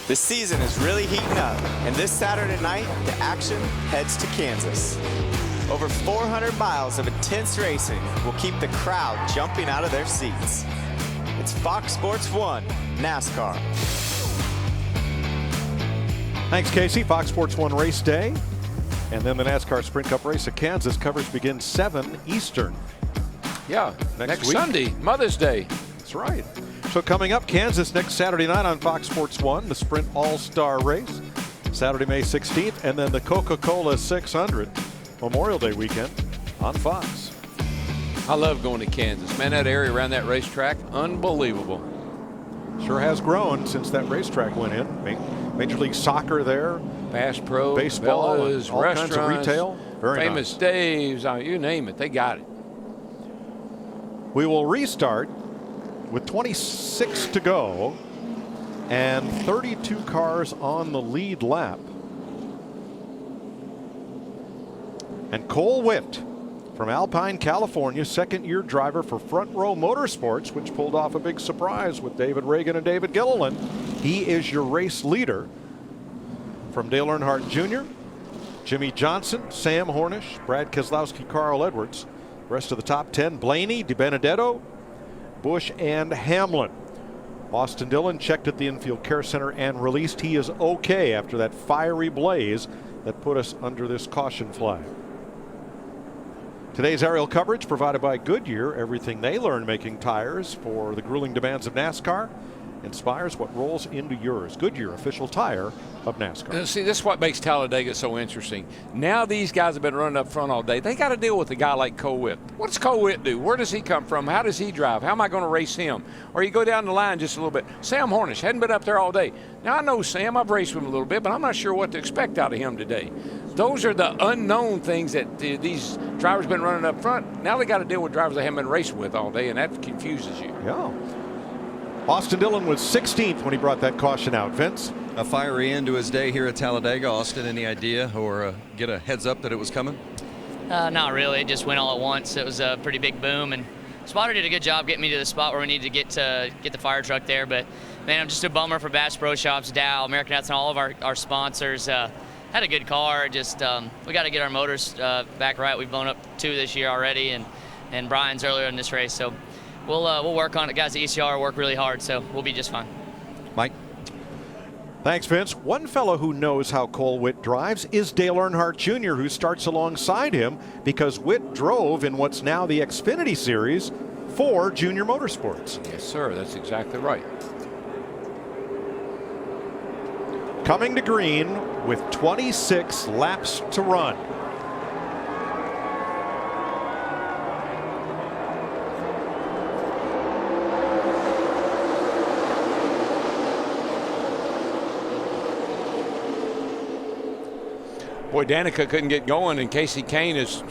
The season is really heating up, and this Saturday night, the action heads to Kansas. Over 400 miles of intense racing will keep the crowd jumping out of their seats. It's Fox Sports 1 NASCAR. Thanks, Casey. Fox Sports 1 race day. And then the NASCAR Sprint Cup race at Kansas. Coverage begins 7 Eastern. Yeah, next week. Sunday, Mother's Day. That's right. So coming up, Kansas next Saturday night on Fox Sports 1, the Sprint All-Star Race, Saturday, May 16th, and then the Coca-Cola 600 Memorial Day weekend on Fox. I love going to Kansas. Man, that area around that racetrack, unbelievable. Sure has grown since that racetrack went in. Major League Soccer there. Bass Pro, baseball, villas, all restaurants, kinds of retail. Very Famous nice. Dave's, you name it, they got it. We will restart with 26 to go and 32 cars on the lead lap. And Cole Witt from Alpine, California, second-year driver for Front Row Motorsports, which pulled off a big surprise with David Reagan and David Gilliland. He is your race leader. From Dale Earnhardt Jr., Jimmy Johnson, Sam Hornish, Brad Keselowski, Carl Edwards. Rest of the top 10, Blaney, DiBenedetto, Busch, and Hamlin. Austin Dillon checked at the Infield Care Center and released. He is okay after that fiery blaze that put us under this caution flag. Today's aerial coverage provided by Goodyear. Everything they learned making tires for the grueling demands of NASCAR inspires what rolls into yours. Goodyear, official tire of NASCAR. See, this is what makes Talladega so interesting. Now these guys have been running up front all day. They got to deal with a guy like Cole Witt. What does Cole Witt do? Where does he come from? How does he drive? How am I going to race him? Or you go down the line just a little bit. Sam Hornish hadn't been up there all day. Now I know Sam. I've raced with him a little bit, but I'm not sure what to expect out of him today. Those are the unknown things that these drivers have been running up front. Now they got to deal with drivers they haven't been racing with all day, and that confuses you. Yeah. Austin Dillon was 16th when he brought that caution out. Vince? A fiery end to his day here at Talladega. Austin, any idea or get a heads up that it was coming? Not really. It just went all at once. It was a pretty big boom, and Spotter did a good job getting me to the spot where we needed to get the fire truck there. But man, I'm just a bummer for Bass Pro Shops, Dow, American Nuts, and all of our sponsors. Had a good car. Just we got to get our motors back right. We've blown up 2 this year already, and Brian's earlier in this race. So we'll work on it. Guys at ECR work really hard, so we'll be just fine. Mike? Thanks, Vince. One fellow who knows how Cole Witt drives is Dale Earnhardt Jr., who starts alongside him because Witt drove in what's now the Xfinity Series for Junior Motorsports. Yes, sir. That's exactly right. Coming to green with 26 laps to run. Boy, Danica couldn't get going, and Casey Kane is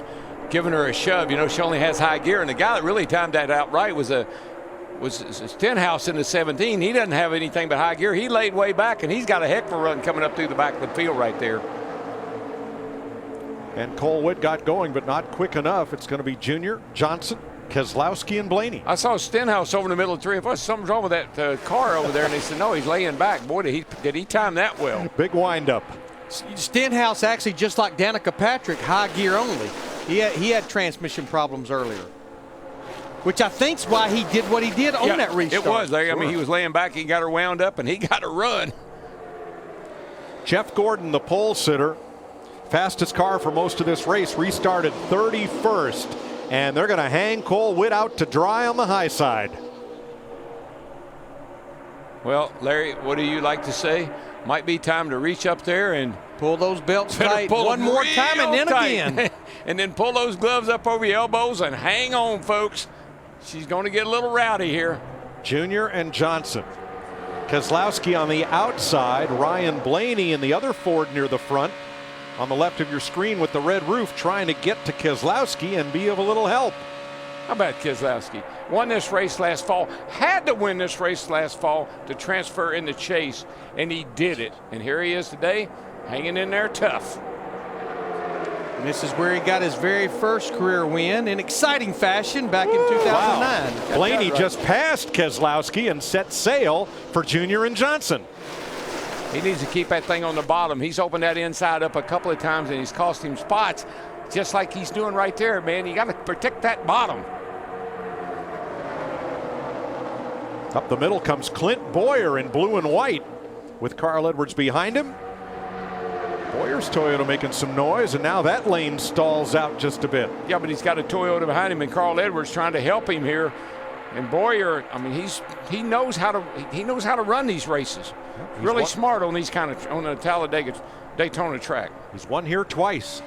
giving her a shove. You know, she only has high gear, and the guy that really timed that out right was Stenhouse in the 17. He doesn't have anything but high gear. He laid way back, and he's got a heck of a run coming up through the back of the field right there. And Cole Witt got going, but not quick enough. It's going to be Junior, Johnson, Keselowski, and Blaney. I saw Stenhouse over in the middle of 3 of us. Something's wrong with that car over there, and they said, no, he's laying back. Boy, did he time that well. Big windup. Stenhouse actually, just like Danica Patrick, high gear only. He had transmission problems earlier, which I think's why he did what he did on that restart. It was, Larry. I mean, he was laying back. He got her wound up, and he got a run. Jeff Gordon, the pole sitter, fastest car for most of this race, restarted 31st, and they're going to hang Cole Witt out to dry on the high side. Well, Larry, what do you like to say? Might be time to reach up there and pull those belts tight one more time and then again. And then pull those gloves up over your elbows and hang on, folks. She's going to get a little rowdy here. Junior and Johnson. Keselowski on the outside. Ryan Blaney in the other Ford near the front. On the left of your screen with the red roof, trying to get to Keselowski and be of a little help. How about Keselowski? Won this race last fall, had to win this race last fall to transfer in the chase, and he did it. And here he is today, hanging in there tough. And this is where he got his very first career win in exciting fashion back in 2009. Wow. Blaney just passed Keselowski and set sail for Junior and Johnson. He needs to keep that thing on the bottom. He's opened that inside up a couple of times, and he's cost him spots, just like he's doing right there, man. You got to protect that bottom. Up the middle comes Clint Boyer in blue and white with Carl Edwards behind him. Boyer's Toyota making some noise, and now that lane stalls out just a bit. Yeah, but he's got a Toyota behind him, and Carl Edwards trying to help him here. And Boyer, I mean, he knows how to run these races. He's really smart on these on the Talladega Daytona track. He's won here twice.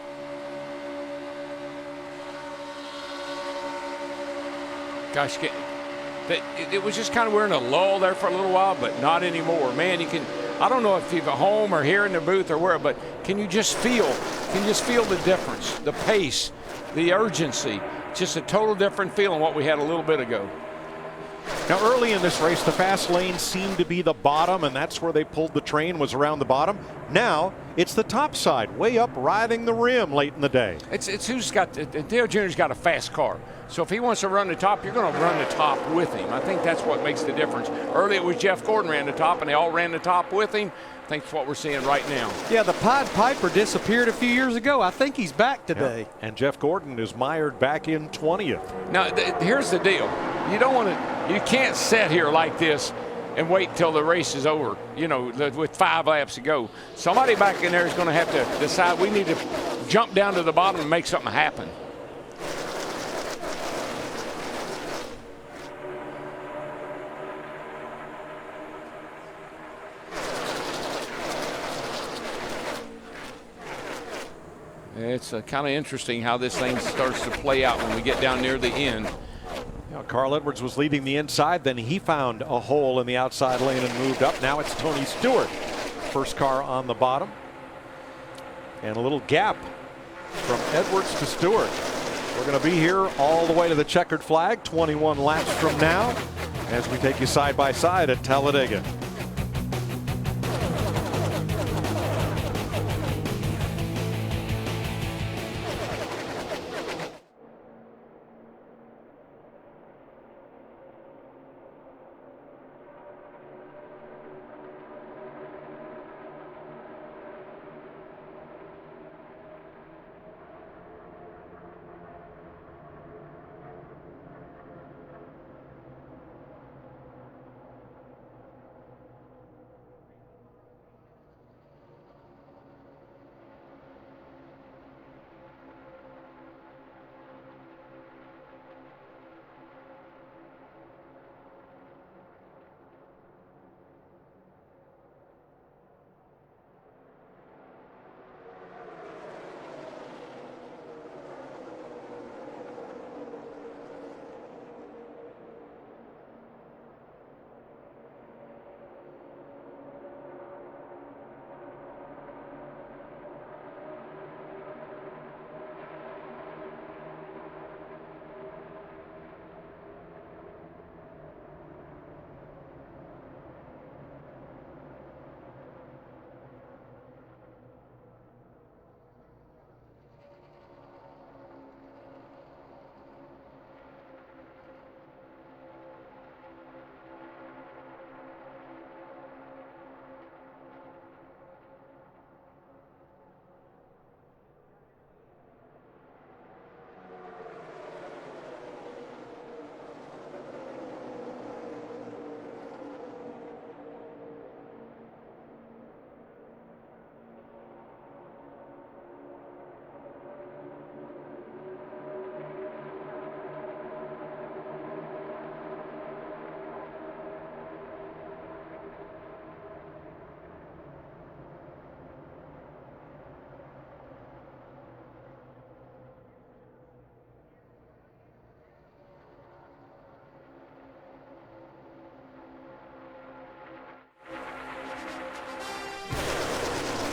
Gosh, it was just kind of we're in a lull there for a little while, but not anymore. Man, you can. I don't know if you're at home or here in the booth or where, but can you just feel the difference, the pace, the urgency? Just a total different feeling what we had a little bit ago. Now, early in this race, the fast lane seemed to be the bottom, and that's where they pulled the train, was around the bottom. Now, it's the top side, way up, riding the rim late in the day. It's who's got, Dale Jr.'s got a fast car. So if he wants to run the top, you're going to run the top with him. I think that's what makes the difference. Early it was Jeff Gordon ran the top, and they all ran the top with him. I think that's what we're seeing right now. Yeah, the Pied Piper disappeared a few years ago. I think he's back today. Yeah. And Jeff Gordon is mired back in 20th. Now, here's the deal. You can't sit here like this and wait until the race is over, with 5 laps to go. Somebody back in there is going to have to decide we need to jump down to the bottom and make something happen. It's kind of interesting how this thing starts to play out when we get down near the end. Carl Edwards was leading the inside, then he found a hole in the outside lane and moved up. Now it's Tony Stewart, first car on the bottom. And a little gap from Edwards to Stewart. We're going to be here all the way to the checkered flag, 21 laps from now, as we take you side by side at Talladega.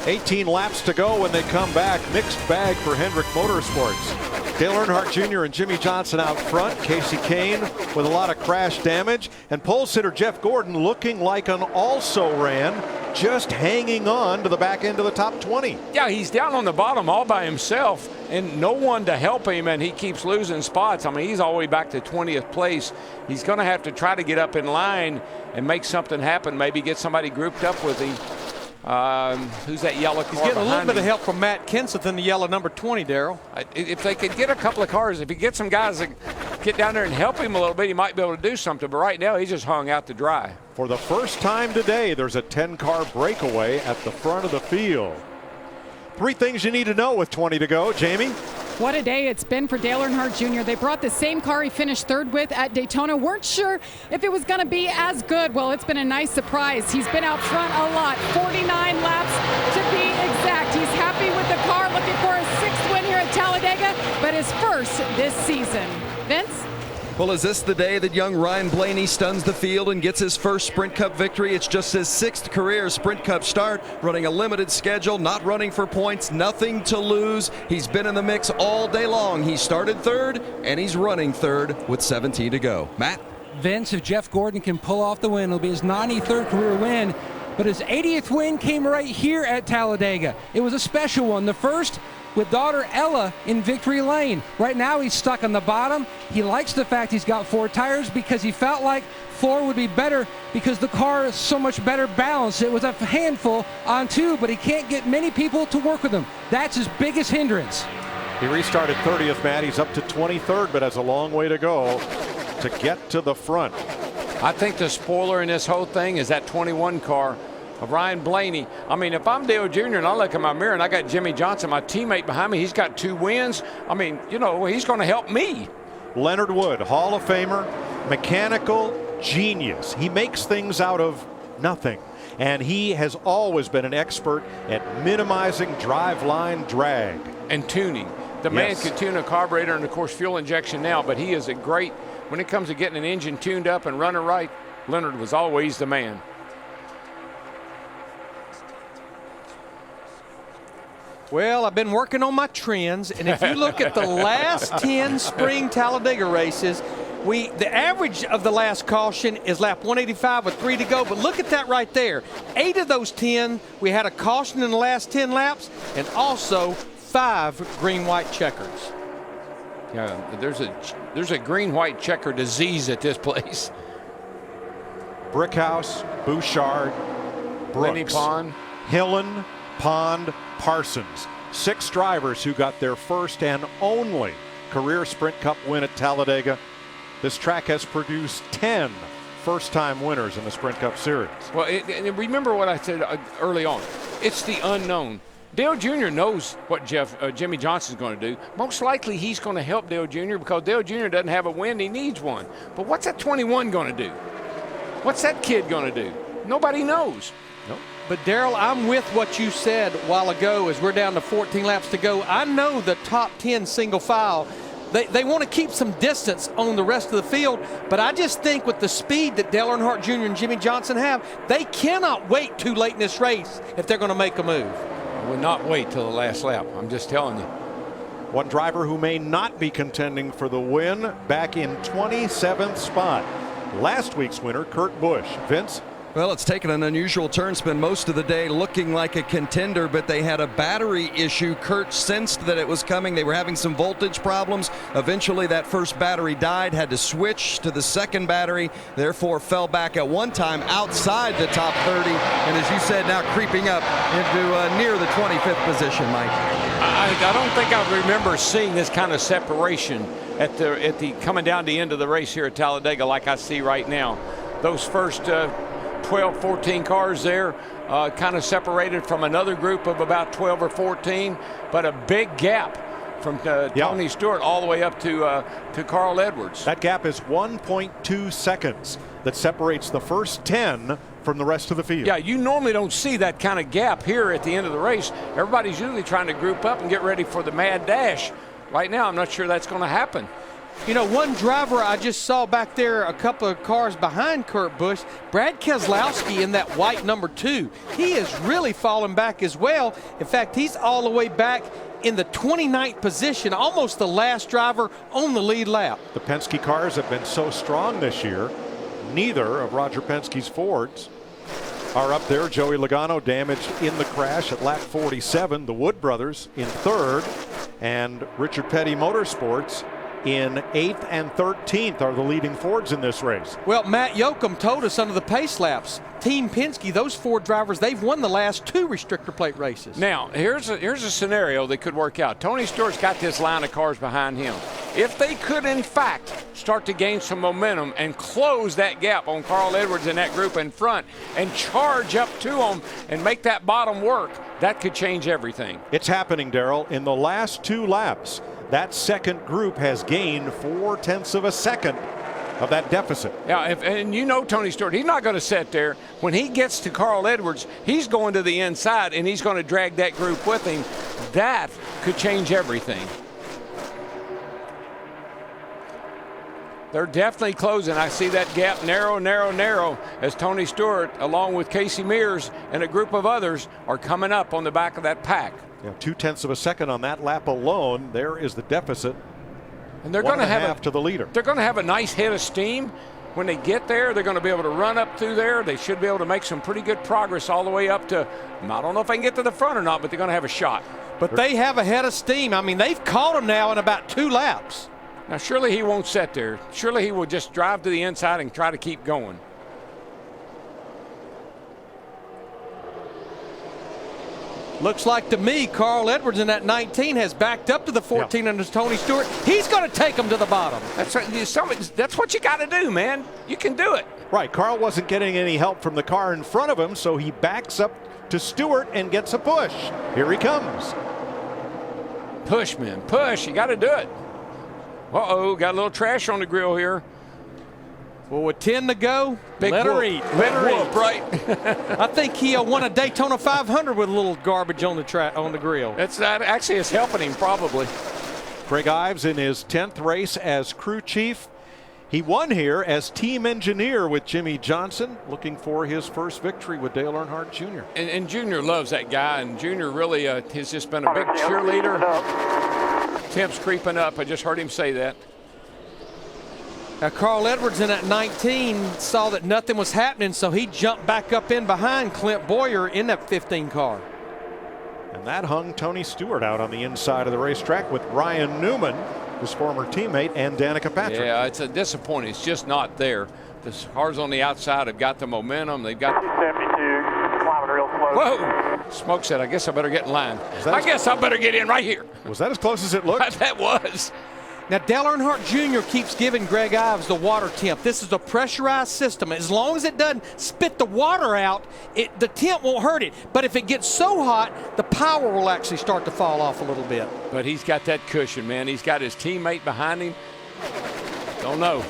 $18 laps to go when they come back. Mixed bag for Hendrick Motorsports. Dale Earnhardt Jr. and Jimmy Johnson out front. Casey Kane with a lot of crash damage. And pole sitter Jeff Gordon looking like an also-ran, just hanging on to the back end of the top 20. Yeah, he's down on the bottom all by himself and no one to help him, and he keeps losing spots. I mean, he's all the way back to 20th place. He's going to have to try to get up in line and make something happen, maybe get somebody grouped up with him. Who's that yellow car? He's getting a little bit of help from Matt Kenseth in the yellow number 20, Darrell. If they could get a couple of cars, if he get some guys that get down there and help him a little bit, he might be able to do something. But right now, he's just hung out to dry. For the first time today, there's a 10-car breakaway at the front of the field. 3 things you need to know with 20 to go. Jamie? What a day it's been for Dale Earnhardt Jr. They brought the same car he finished 3rd with at Daytona. Weren't sure if it was going to be as good. Well, it's been a nice surprise. He's been out front a lot. 49 laps to be exact. He's happy with the car, looking for his 6th win here at Talladega, but his first this season. Vince? Well, is this the day that young Ryan Blaney stuns the field and gets his first Sprint Cup victory? It's just his 6th career Sprint Cup start, running a limited schedule, not running for points, nothing to lose. He's been in the mix all day long. He started 3rd, and he's running 3rd with 17 to go. Matt? Vince, if Jeff Gordon can pull off the win, it'll be his 93rd career win. But his 80th win came right here at Talladega. It was a special one. The first with daughter Ella in victory lane. Right now he's stuck on the bottom. He likes the fact he's got 4 tires because he felt like 4 would be better because the car is so much better balanced. It was a handful on 2, but he can't get many people to work with him. That's his biggest hindrance. He restarted 30th, Matt. He's up to 23rd, but has a long way to go to get to the front. I think the spoiler in this whole thing is that 21 car of Ryan Blaney. I mean, if I'm Dale Jr. and I look in my mirror and I got Jimmy Johnson, my teammate behind me, he's got 2 wins. I mean, you know, he's going to help me. Leonard Wood, Hall of Famer, mechanical genius. He makes things out of nothing. And he has always been an expert at minimizing driveline drag. And tuning. The man can tune a carburetor and, of course, fuel injection now, but he is a great, when it comes to getting an engine tuned up and running right, Leonard was always the man. Well, I've been working on my trends, and if you look at the last 10 spring Talladega races, the average of the last caution is lap 185 with 3 to go, but look at that right there. 8 of those 10, we had a caution in the last 10 laps, and also 5 green-white checkers. Yeah, there's a green-white checker disease at this place. Brickhouse, Bouchard, Brooks, Pond, Hillen, Pond, Parsons. 6 drivers who got their first and only career Sprint Cup win at Talladega. This track has produced 10 first-time winners in the Sprint Cup Series. Well, and remember what I said early on. It's the unknown. Dale Jr. knows what Jimmy Johnson's going to do. Most likely he's going to help Dale Jr. because Dale Jr. doesn't have a win. He needs one. But what's that 21 going to do? What's that kid going to do? Nobody knows. Nope. But, Darrell, I'm with what you said a while ago as we're down to 14 laps to go. I know the top 10 single file, they want to keep some distance on the rest of the field, but I just think with the speed that Dale Earnhardt Jr. and Jimmy Johnson have, they cannot wait too late in this race if they're going to make a move. I would not wait till the last lap. I'm just telling you. One driver who may not be contending for the win back in 27th spot. Last week's winner, Kurt Busch. Vince? Well, it's taken an unusual turn. Spent most of the day looking like a contender, but they had a battery issue. Kurt sensed that it was coming. They were having some voltage problems. Eventually, that first battery died, had to switch to the second battery, therefore fell back at one time outside the top 30, and as you said, now creeping up into near the 25th position, Mike. I don't think I remember seeing this kind of separation at the coming down the end of the race here at Talladega like I see right now. Those first 12, 14 cars there, kind of separated from another group of about 12 or 14, but a big gap from Tony Stewart all the way up to Carl Edwards. That gap is 1.2 seconds that separates the first 10 from the rest of the field. Yeah, you normally don't see that kind of gap here at the end of the race. Everybody's usually trying to group up and get ready for the mad dash. Right now, I'm not sure that's going to happen. You know, one driver I just saw back there a couple of cars behind Kurt Busch, Brad Keselowski in that white number 2. He is really falling back as well. In fact, he's all the way back in the 29th position, almost the last driver on the lead lap. The Penske cars have been so strong this year. Neither of Roger Penske's Fords are up there. Joey Logano damaged in the crash at lap 47. The Wood brothers in 3rd, and Richard Petty Motorsports in 8th and 13th are the leading Fords in this race. Well, Matt Yoakum told us under the pace laps, Team Penske, those Ford drivers, they've won the last 2 restrictor plate races. Now, here's a scenario that could work out. Tony Stewart's got this line of cars behind him. If they could, in fact, start to gain some momentum and close that gap on Carl Edwards and that group in front and charge up to them and make that bottom work, that could change everything. It's happening, Darrell. In the last 2 laps, that second group has gained 0.4 of a second of that deficit. Yeah, and you know Tony Stewart, he's not going to sit there. When he gets to Carl Edwards, he's going to the inside, and he's going to drag that group with him. That could change everything. They're definitely closing. I see that gap narrow, narrow, narrow as Tony Stewart, along with Casey Mears and a group of others, are coming up on the back of that pack. Yeah, 0.2 of a second on that lap alone. There is the deficit. And they're going to have to the leader. They're going to have a nice head of steam. When they get there, they're going to be able to run up through there. They should be able to make some pretty good progress all the way up to, I don't know if they can get to the front or not, but they're going to have a shot. But they have a head of steam. I mean, they've caught him now in about 2 laps. Now, surely he won't sit there. Surely he will just drive to the inside and try to keep going. Looks like to me Carl Edwards in that 19 has backed up to the 14 under Tony Stewart. He's going to take him to the bottom. That's what you got to do, man. You can do it. Right. Carl wasn't getting any help from the car in front of him, so he backs up to Stewart and gets a push. Here he comes. Push, man. Push. You got to do it. Uh-oh, got a little trash on the grill here. Well, with 10 to go, Big let her whoop. eat. Let her whoop, eat. Right. I think he won a Daytona 500 with a little garbage on the grill. That actually is helping him probably. Greg Ives in his 10th race as crew chief. He won here as team engineer with Jimmy Johnson, looking for his first victory with Dale Earnhardt Jr. And Junior loves that guy, and Junior really has just been a big cheerleader. Temp's creeping up. I just heard him say that. Now, Carl Edwards in that 19 saw that nothing was happening, so he jumped back up in behind Clint Boyer in that 15 car. And that hung Tony Stewart out on the inside of the racetrack with Ryan Newman, his former teammate, and Danica Patrick. Yeah, it's a disappointing. It's just not there. The cars on the outside have got the momentum. They've got 272, climbing real close. Whoa! Smoke said, I guess I better get in line. I guess I better get in right here. Was that as close as it looked? That was. Now, Dale Earnhardt Jr. keeps giving Greg Ives the water temp. This is a pressurized system. As long as it doesn't spit the water out, the temp won't hurt it. But if it gets so hot, the power will actually start to fall off a little bit. But he's got that cushion, man. He's got his teammate behind him. Don't know.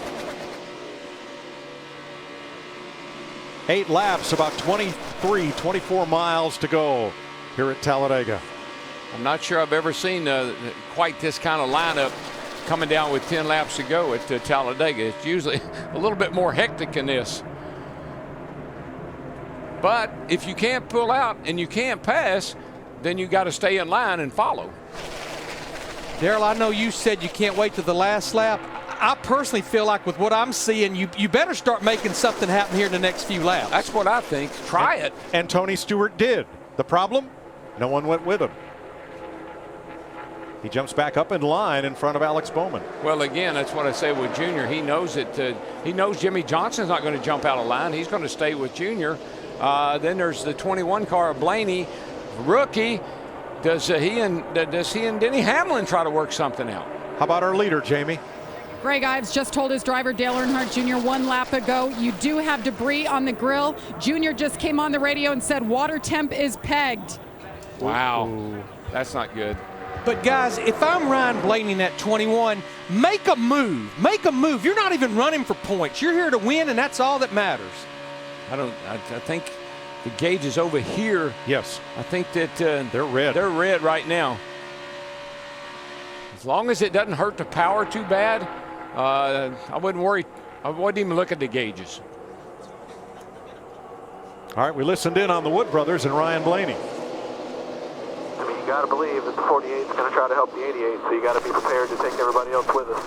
8 laps, about 24 miles to go here at Talladega. I'm not sure I've ever seen quite this kind of lineup coming down with 10 laps to go at Talladega. It's usually a little bit more hectic than this. But if you can't pull out and you can't pass, then you got to stay in line and follow. Darrell, I know you said you can't wait to the last lap. I personally feel like with what I'm seeing, you better start making something happen here in the next few laps. That's what I think. Try it. And Tony Stewart did. The problem? No one went with him. He jumps back up in line in front of Alex Bowman. Well, again, that's what I say with Junior. He knows that he knows Jimmy Johnson's not going to jump out of line. He's going to stay with Junior. Then there's the 21 car of Blaney, rookie. Does he and Denny Hamlin try to work something out? How about our leader, Jamie? Greg Ives just told his driver Dale Earnhardt Jr. 1 lap ago, you do have debris on the grill. Junior just came on the radio and said water temp is pegged. Wow, that's not good. But guys, if I'm Ryan Blaney in that 21, make a move. Make a move. You're not even running for points. You're here to win, and that's all that matters. I think the gauge is over here. Yes. I think that they're red. They're red right now. As long as it doesn't hurt the power too bad, I wouldn't worry. I wouldn't even look at the gauges. All right, we listened in on the Wood brothers and Ryan Blaney. I mean, you got to believe that the 48 is going to try to help the 88, so you got to be prepared to take everybody else with us.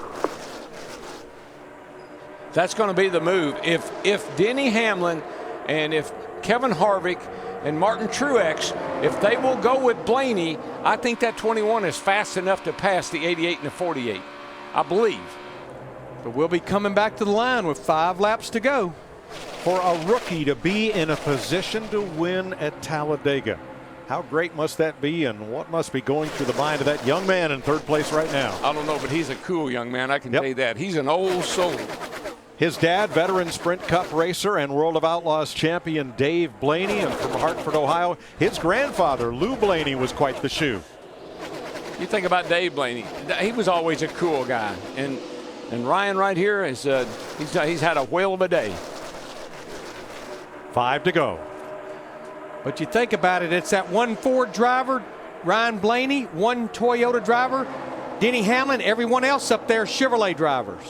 That's going to be the move. If Denny Hamlin and if Kevin Harvick and Martin Truex, if they will go with Blaney, I think that 21 is fast enough to pass the 88 and the 48. I believe. But we'll be coming back to the line with 5 laps to go. For a rookie to be in a position to win at Talladega, How great must that be, and what must be going through the mind of that young man in third place right now? I don't know, but he's a cool young man. I can tell you that. He's an old soul. His dad, veteran Sprint Cup racer and World of Outlaws champion Dave Blaney, and from Hartford, Ohio. His grandfather, Lou Blaney, was quite the shoe. You think about Dave Blaney. He was always a cool guy. And Ryan right here, is he's had a whale of a day. 5 to go. But you think about it, it's that one Ford driver, Ryan Blaney, one Toyota driver, Denny Hamlin, everyone else up there, Chevrolet drivers.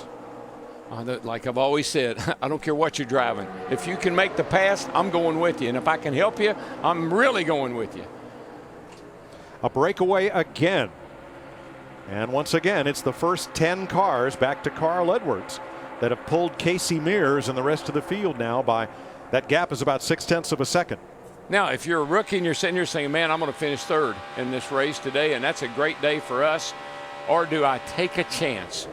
Like I've always said, I don't care what you're driving. If you can make the pass, I'm going with you. And if I can help you, I'm really going with you. A breakaway again. And once again, it's the first 10 cars back to Carl Edwards that have pulled Casey Mears and the rest of the field now by, that gap is about 0.6 of a second. Now, if you're a rookie and you're sitting here saying, man, I'm going to finish third in this race today, and that's a great day for us, or do I take a chance?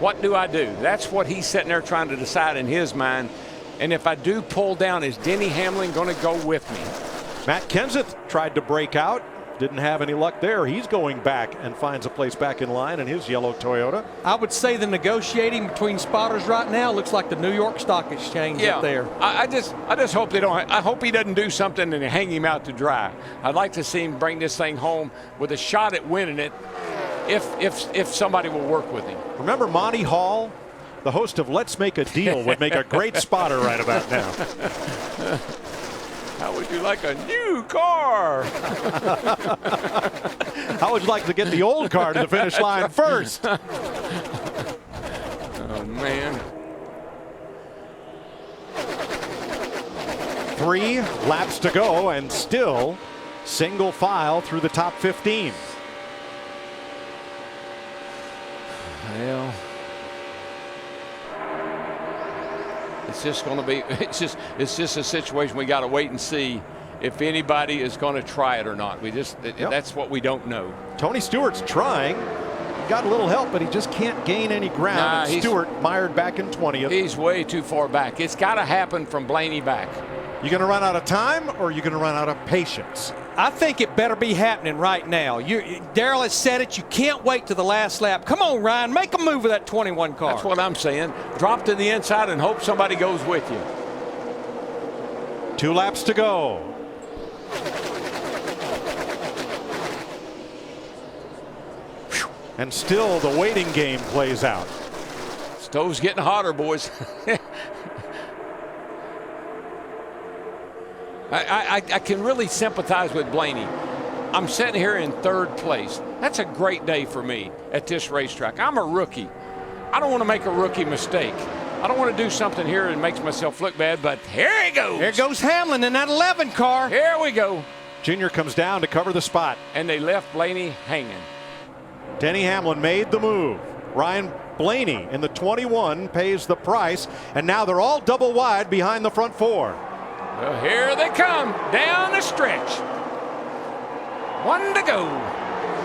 What do I do? That's what he's sitting there trying to decide in his mind. And if I do pull down, is Denny Hamlin going to go with me? Matt Kenseth tried to break out. Didn't have any luck there. He's going back and finds a place back in line in his yellow Toyota. I would say the negotiating between spotters right now looks like the New York Stock Exchange up there. I just hope they don't. I hope he doesn't do something and hang him out to dry. I'd like to see him bring this thing home with a shot at winning it, if somebody will work with him. Remember Monty Hall, the host of Let's Make a Deal, would make a great spotter right about now. How would you like a new car? How would you like to get the old car to the finish line first? Oh, man. 3 laps to go, and still single file through the top 15. Well, it's just going to be, it's just a situation we got to wait and see if anybody is going to try it or not. That's what we don't know. Tony Stewart's trying. He got a little help, but he just can't gain any ground. And Stewart mired back in 20th. He's way too far back. It's got to happen from Blaney back. You going to run out of time, or are you going to run out of patience? I think it better be happening right now. Darrell has said it. You can't wait to the last lap. Come on, Ryan. Make a move with that 21 car. That's what I'm saying. Drop to the inside and hope somebody goes with you. 2 laps to go. And still the waiting game plays out. Stove's getting hotter, boys. I can really sympathize with Blaney. I'm sitting here in third place. That's a great day for me at this racetrack. I'm a rookie. I don't want to make a rookie mistake. I don't want to do something here that makes myself look bad, but here he goes. There goes Hamlin in that 11 car. Here we go. Junior comes down to cover the spot. And they left Blaney hanging. Denny Hamlin made the move. Ryan Blaney in the 21 pays the price, and now they're all double wide behind the front 4. Well, here they come down the stretch. 1 to go.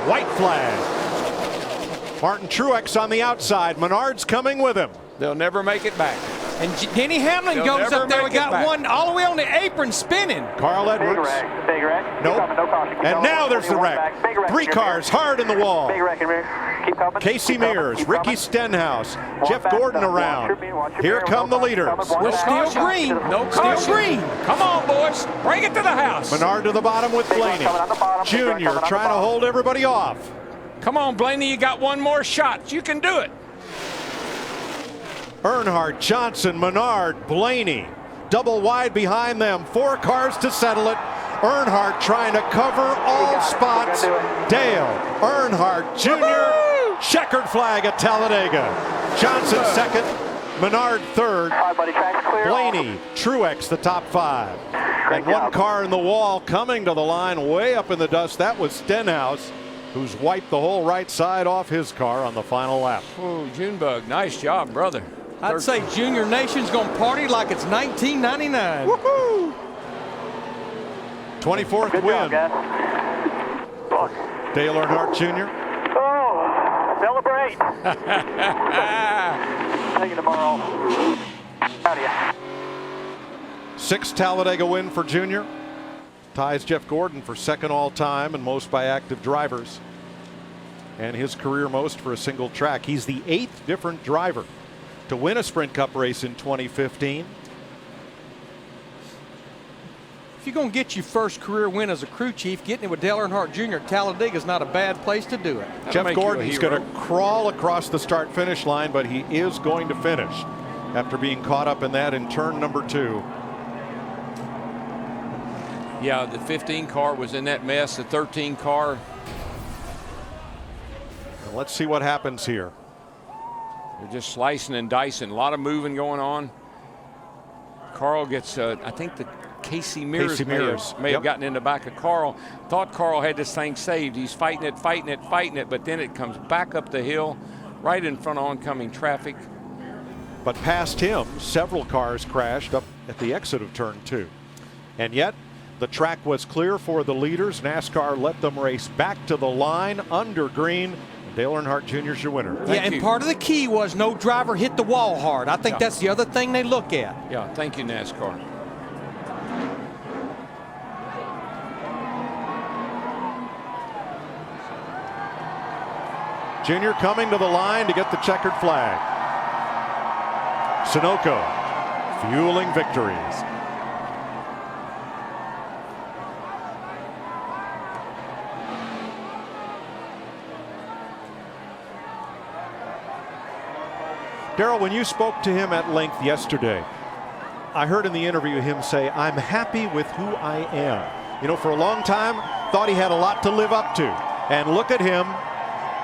White flag. Martin Truex on the outside. Menard's coming with him. They'll never make it back. And Denny Hamlin goes up there. We got one all the way on the apron spinning. Carl Edwards. Big wreck. Nope. No caution. And now there's the wreck. 3 cars hard in the wall. Big wreck in rear. Keep coming. Casey Mears, Ricky Stenhouse, Jeff Gordon around. Here come the leaders. We're still green. No caution. Still green. Come on, boys. Bring it to the house. Menard to the bottom with Blaney. Junior trying to hold everybody off. Come on, Blaney. You got one more shot. You can do it. Earnhardt, Johnson, Menard, Blaney. Double wide behind them. 4 cars to settle it. Earnhardt trying to cover all spots. Dale Earnhardt Jr. Checkered flag at Talladega. Johnson second. Menard third. Blaney, Truex the top 5. And 1 car in the wall coming to the line way up in the dust. That was Stenhouse, who's wiped the whole right side off his car on the final lap. Oh, Junebug, nice job, brother. I'd say Junior Nation's going to party like it's 1999. Woohoo! 24th win. Dale Earnhardt Jr. Oh, celebrate. See you tomorrow. How do you? 6th Talladega win for Junior. ties Jeff Gordon for second all-time and most by active drivers, and his career most for a single track. He's the 8th different driver to win a Sprint Cup race in 2015. If you're going to get your first career win as a crew chief, getting it with Dale Earnhardt Jr. at Talladega is not a bad place to do it. Jeff Gordon's going to crawl across the start-finish line, but he is going to finish after being caught up in that in turn number 2. Yeah, the 15 car was in that mess. The 13 car. Well, let's see what happens here. They're just slicing and dicing. A lot of moving going on. Carl gets, I think the Casey Mears may have gotten in the back of Carl. Thought Carl had this thing saved. He's fighting it, but then it comes back up the hill right in front of oncoming traffic. But past him, several cars crashed up at the exit of turn 2. And yet, the track was clear for the leaders. NASCAR let them race back to the line under green. Dale Earnhardt Jr. is your winner. Thank you. Part of the key was no driver hit the wall hard. I think that's the other thing they look at. Yeah, thank you, NASCAR. Junior coming to the line to get the checkered flag. Sunoco fueling victories. Darrell, when you spoke to him at length yesterday, I heard in the interview him say, "I'm happy with who I am." You know, for a long time, thought he had a lot to live up to. And look at him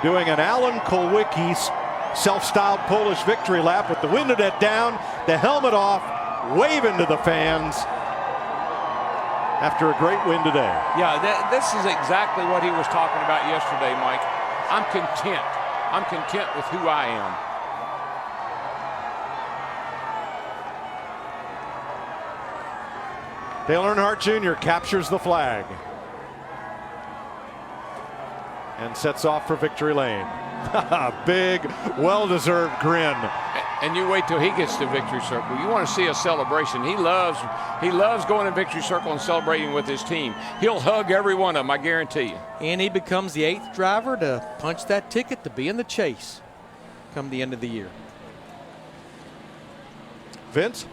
doing an Alan Kulwicki self-styled Polish victory lap with the window net down, the helmet off, waving to the fans after a great win today. Yeah, this is exactly what he was talking about yesterday, Mike. I'm content. I'm content with who I am. Dale Earnhardt Jr. captures the flag and sets off for victory lane. Big, well-deserved grin. And you wait till he gets to victory circle. You want to see a celebration. He loves going to victory circle and celebrating with his team. He'll hug every one of them, I guarantee you. And he becomes the 8th driver to punch that ticket to be in the chase come the end of the year. Vince?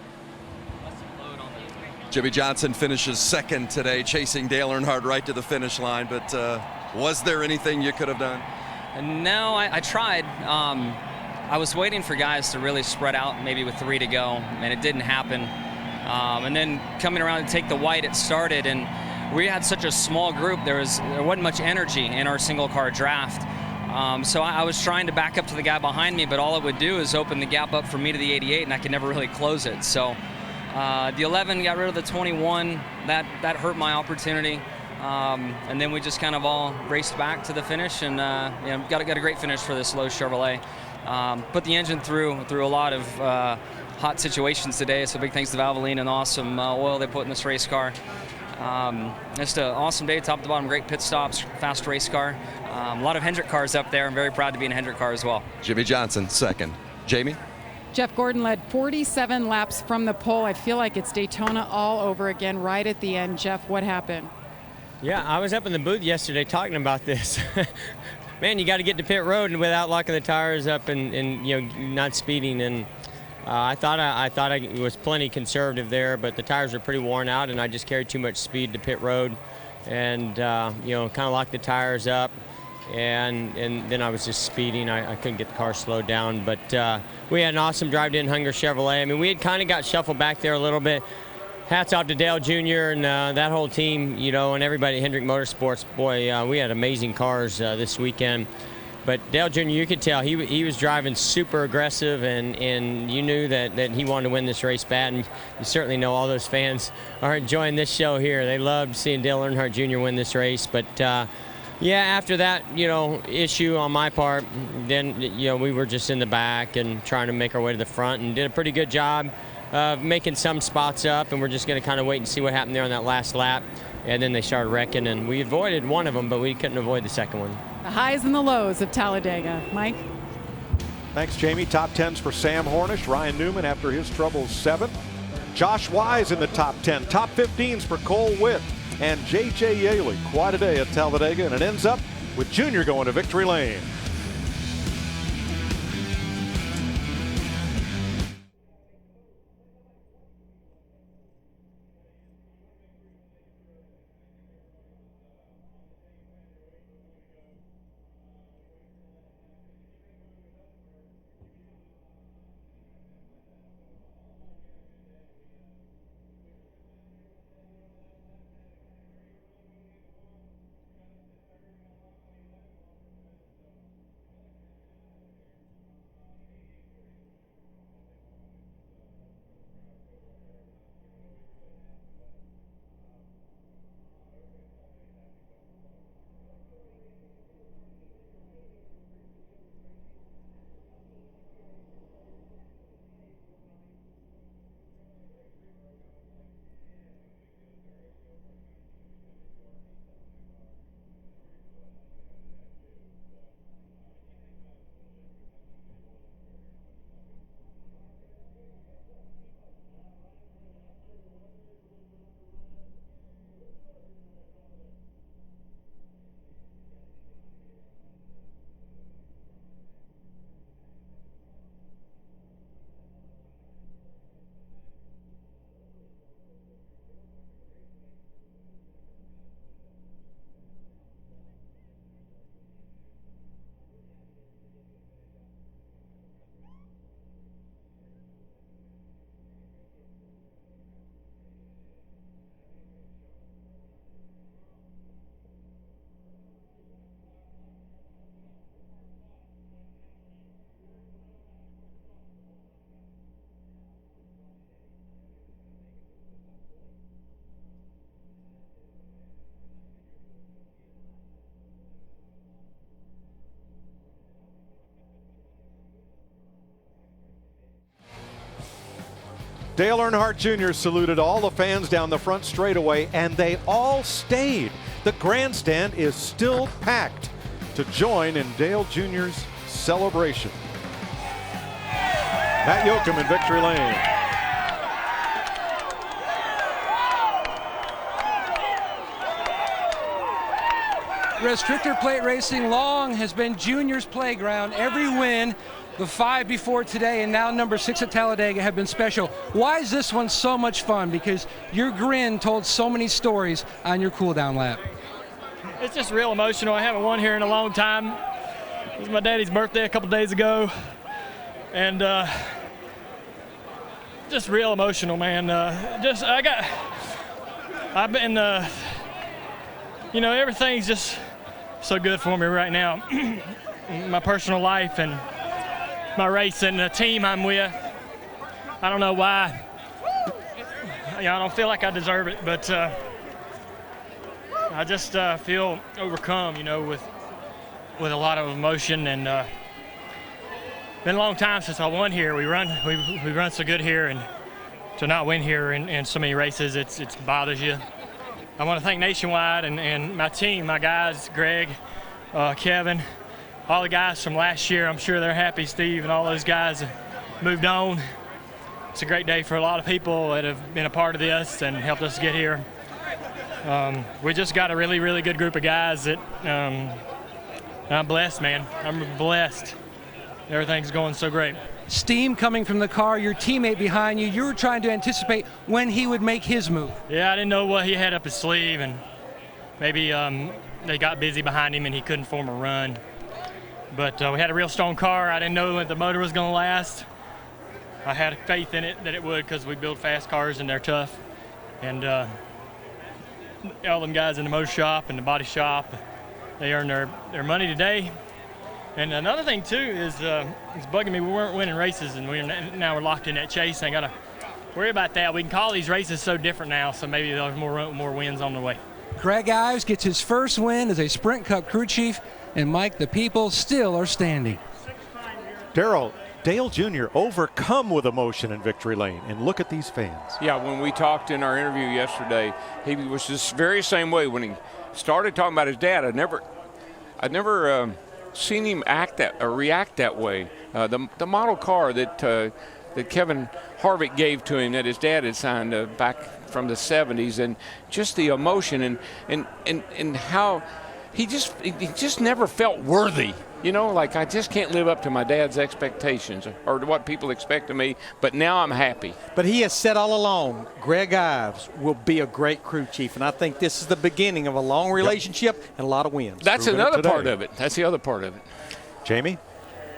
Jimmy Johnson finishes second today, chasing Dale Earnhardt right to the finish line. But was there anything you could have done? No, I tried. I was waiting for guys to really spread out, maybe with 3 to go, and it didn't happen. And then coming around to take the white, it started, and we had such a small group. There wasn't much energy in our single car draft. So I was trying to back up to the guy behind me, but all it would do is open the gap up for me to the 88, and I could never really close it. So the 11 got rid of the 21. That hurt my opportunity. And then we just kind of all raced back to the finish, and got a great finish for this Lowe's Chevrolet. Put the engine through a lot of hot situations today, so big thanks to Valvoline and awesome oil they put in this race car. Just an awesome day, top to bottom, great pit stops, fast race car. A lot of Hendrick cars up there. I'm very proud to be in a Hendrick car as well. Jimmy Johnson second. Jamie? Jeff Gordon led 47 laps from the pole. I feel like it's Daytona all over again right at the end. Jeff, what happened? Yeah, I was up in the booth yesterday talking about this. Man, you got to get to pit road without locking the tires up and not speeding. And I thought I was plenty conservative there, but the tires were pretty worn out, and I just carried too much speed to pit road, and kind of locked the tires up. And then I was just speeding. I couldn't get the car slowed down. But we had an awesome drive in Hunger Chevrolet. I mean, we had kind of got shuffled back there a little bit. Hats off to Dale Jr. and that whole team, and everybody at Hendrick Motorsports. Boy, we had amazing cars this weekend. But Dale Jr., you could tell he was driving super aggressive, and you knew that he wanted to win this race bad. And you certainly know all those fans are enjoying this show here. They loved seeing Dale Earnhardt Jr. win this race. But yeah, after that, issue on my part, then, we were just in the back and trying to make our way to the front, and did a pretty good job of making some spots up, and we're just going to kind of wait and see what happened there on that last lap. And then they started wrecking, and we avoided one of them, but we couldn't avoid the second one. The highs and the lows of Talladega. Mike? Thanks, Jamie. Top 10s for Sam Hornish, Ryan Newman after his troubles 7th. Josh Wise in the top 10. Top 15s for Cole Witt, and J.J. Yaley. Quite a day at Talladega, and it ends up with Junior going to victory lane. Dale Earnhardt Jr. saluted all the fans down the front straightaway, and they all stayed. The grandstand is still packed to join in Dale Jr.'s celebration. Matt Yoakum in victory lane. Restrictor plate racing long has been Junior's playground. Every win, the 5 before today and now number 6 at Talladega, have been special. Why is this one so much fun? Because your grin told so many stories on your cool down lap. It's just real emotional. I haven't won here in a long time. It was my daddy's birthday a couple days ago, and just real emotional, man. I've been, everything's just so good for me right now. My personal life and my racing, the team I'm with. I don't know why. I don't feel like I deserve it, but I just feel overcome, with a lot of emotion. And been a long time since I won here. We run so good here, and to not win here in so many races, it bothers you. I want to thank Nationwide and my team, my guys, Greg, Kevin, all the guys from last year. I'm sure they're happy. Steve and all those guys have moved on. It's a great day for a lot of people that have been a part of this and helped us get here. We just got a really, really good group of guys that I'm blessed, man. I'm blessed. Everything's going so great. Steam coming from the car, your teammate behind you. You were trying to anticipate when he would make his move. Yeah, I didn't know what he had up his sleeve, and maybe they got busy behind him and he couldn't form a run. But we had a real strong car. I didn't know that the motor was going to last. I had faith in it that it would, because we build fast cars and they're tough. And all them guys in the motor shop and the body shop, they earned their money today. And another thing too is it's bugging me. We weren't winning races, and now we're locked in that chase. I got to worry about that. We can call these races so different now, so maybe there's more wins on the way. Greg Ives gets his first win as a Sprint Cup crew chief, and Mike, the people still are standing. Darrell, Dale Jr. overcome with emotion in victory lane, and look at these fans. Yeah, when we talked in our interview yesterday, he was this very same way when he started talking about his dad. I'd never seen him react that way. The model car that that Kevin Harvick gave to him that his dad had signed back from the 70s, and just the emotion and how he just never felt worthy. You know, like I just can't live up to my dad's expectations or to what people expect of me, but now I'm happy. But he has said all along, Greg Ives will be a great crew chief, and I think this is the beginning of a long relationship and a lot of wins. That's another part of it. That's the other part of it. Jamie?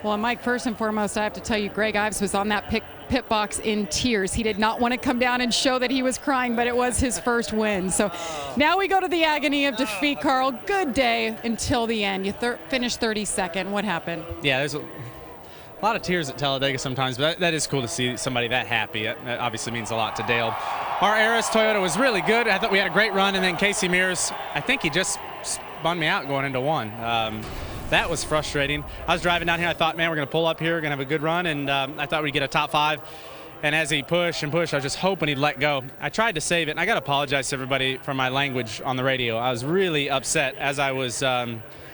Well, Mike, first and foremost, I have to tell you, Greg Ives was on that pit box in tears. He did not want to come down and show that he was crying, but it was his first win. So now we go to the agony of defeat, Carl. Good day until the end. You finished 32nd. What happened? Yeah, there's a lot of tears at Talladega sometimes, but that is cool to see somebody that happy. That obviously means a lot to Dale. Our Aris Toyota was really good. I thought we had a great run, and then Casey Mears, I think he just spun me out going into one. That was frustrating. I was driving down here. I thought, man, we're going to pull up here. We're going to have a good run. And I thought we'd get a top 5. And as he pushed and pushed, I was just hoping he'd let go. I tried to save it. And I got to apologize to everybody for my language on the radio. I was really upset as I was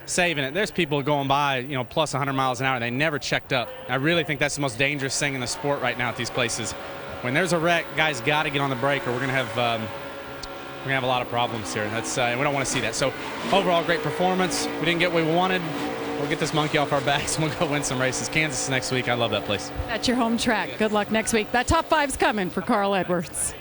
saving it. There's people going by, plus 100 miles an hour. They never checked up. I really think that's the most dangerous thing in the sport right now at these places. When there's a wreck, guys got to get on the brake or we're going to have a lot of problems here. That's we don't want to see that. So overall, great performance. We didn't get what we wanted. We'll get this monkey off our backs and we'll go win some races. Kansas is next week. I love that place. That's your home track. Good luck next week. That top 5's coming for Carl Edwards.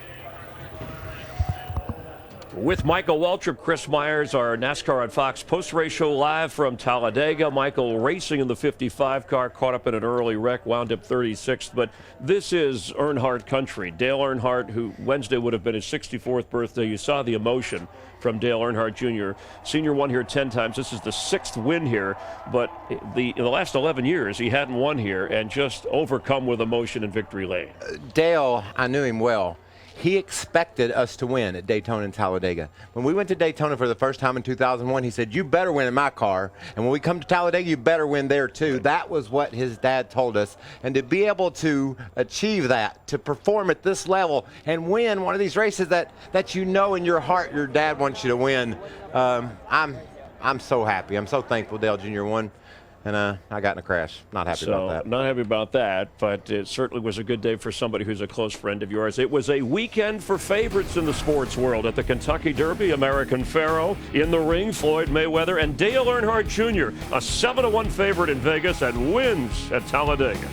With Michael Waltrip, Chris Myers, our NASCAR on Fox post-race show live from Talladega. Michael racing in the 55 car, caught up in an early wreck, wound up 36th. But this is Earnhardt country. Dale Earnhardt, who Wednesday would have been his 64th birthday. You saw the emotion from Dale Earnhardt Jr. Senior won here 10 times. This is the 6th win here. But in the last 11 years, he hadn't won here and just overcome with emotion in victory lane. Dale, I knew him well. He expected us to win at Daytona and Talladega. When we went to Daytona for the first time in 2001, he said, you better win in my car. And when we come to Talladega, you better win there too. That was what his dad told us. And to be able to achieve that, to perform at this level and win one of these races that you know in your heart your dad wants you to win, I'm so happy. I'm so thankful Dale Jr. won. And I got in a crash. Not happy about that. Not happy about that, but it certainly was a good day for somebody who's a close friend of yours. It was a weekend for favorites in the sports world at the Kentucky Derby. American Pharoah in the ring, Floyd Mayweather, and Dale Earnhardt Jr., a 7-1 favorite in Vegas and wins at Talladega.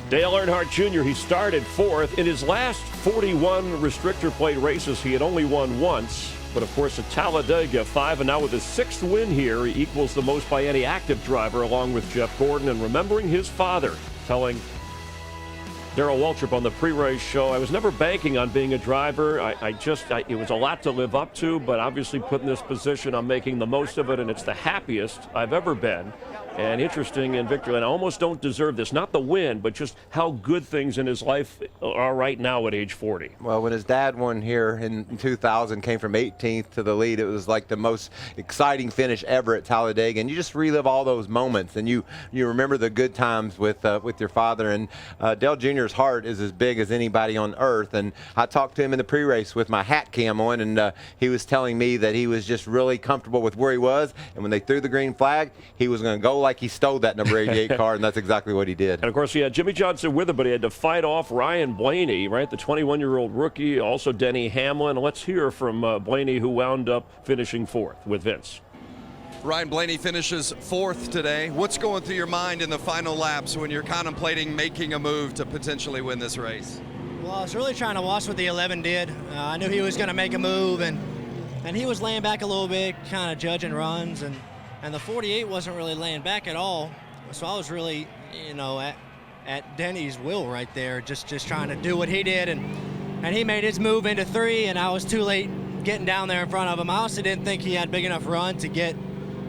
Dale Earnhardt Jr., he started 4th. In his last 41 restrictor plate races, he had only won once. But of course, at Talladega, 5, and now with his 6th win here, he equals the most by any active driver, along with Jeff Gordon. And remembering his father telling Darrell Waltrip on the pre-race show, I was never banking on being a driver. It was a lot to live up to, but obviously put in this position, I'm making the most of it, and it's the happiest I've ever been. And interesting in victory, and I almost don't deserve this, not the win, but just how good things in his life are right now at age 40. Well, when his dad won here in 2000, came from 18th to the lead, it was like the most exciting finish ever at Talladega, and you just relive all those moments, and you remember the good times with your father. And Dale Jr.'s heart is as big as anybody on earth, and I talked to him in the pre-race with my hat cam on, and he was telling me that he was just really comfortable with where he was, and when they threw the green flag, he was going to go like he stole that number 88 car, and that's exactly what he did. And of course, he had Jimmy Johnson with him, but he had to fight off Ryan Blaney, right? The 21-year-old rookie, also Denny Hamlin. Let's hear from Blaney, who wound up finishing 4th with Vince. Ryan Blaney finishes 4th today. What's going through your mind in the final laps when you're contemplating making a move to potentially win this race? Well, I was really trying to watch what the 11 did. I knew he was going to make a move, and he was laying back a little bit, kind of judging runs, and the 48 wasn't really laying back at all. So I was really, at Denny's will right there, just trying to do what he did, and he made his move into 3, and I was too late getting down there in front of him. I also didn't think he had big enough run to get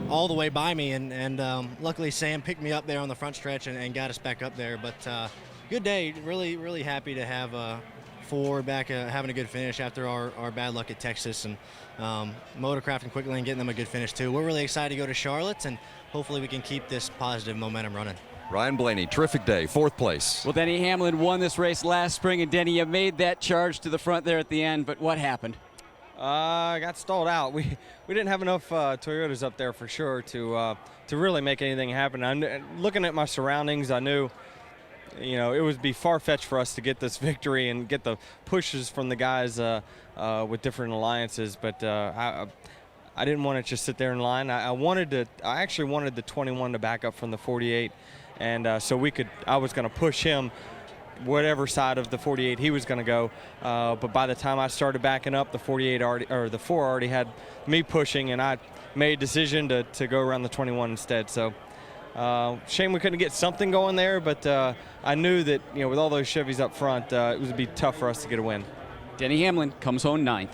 all the way by me, and luckily Sam picked me up there on the front stretch and got us back up there. But good day, really, really happy to have Ford back having a good finish after our bad luck at Texas, and Motorcraft and Quick Lane getting them a good finish too. We're really excited to go to Charlotte, and hopefully we can keep this positive momentum running. Ryan Blaney, terrific day, 4th place. Well, Denny Hamlin won this race last spring, and Denny, you made that charge to the front there at the end, but what happened? I got stalled out. We didn't have enough Toyotas up there for sure to really make anything happen. Looking at my surroundings, I knew, it would be far-fetched for us to get this victory and get the pushes from the guys with different alliances. But I didn't want to just sit there in line. I actually wanted the 21 to back up from the 48, and so I was going to push him whatever side of the 48 he was going to go, but by the time I started backing up, the 4 already had me pushing, and I made a decision to go around the 21 instead. So shame we couldn't get something going there, but I knew that with all those Chevys up front, it would be tough for us to get a win. Denny Hamlin comes home 9th.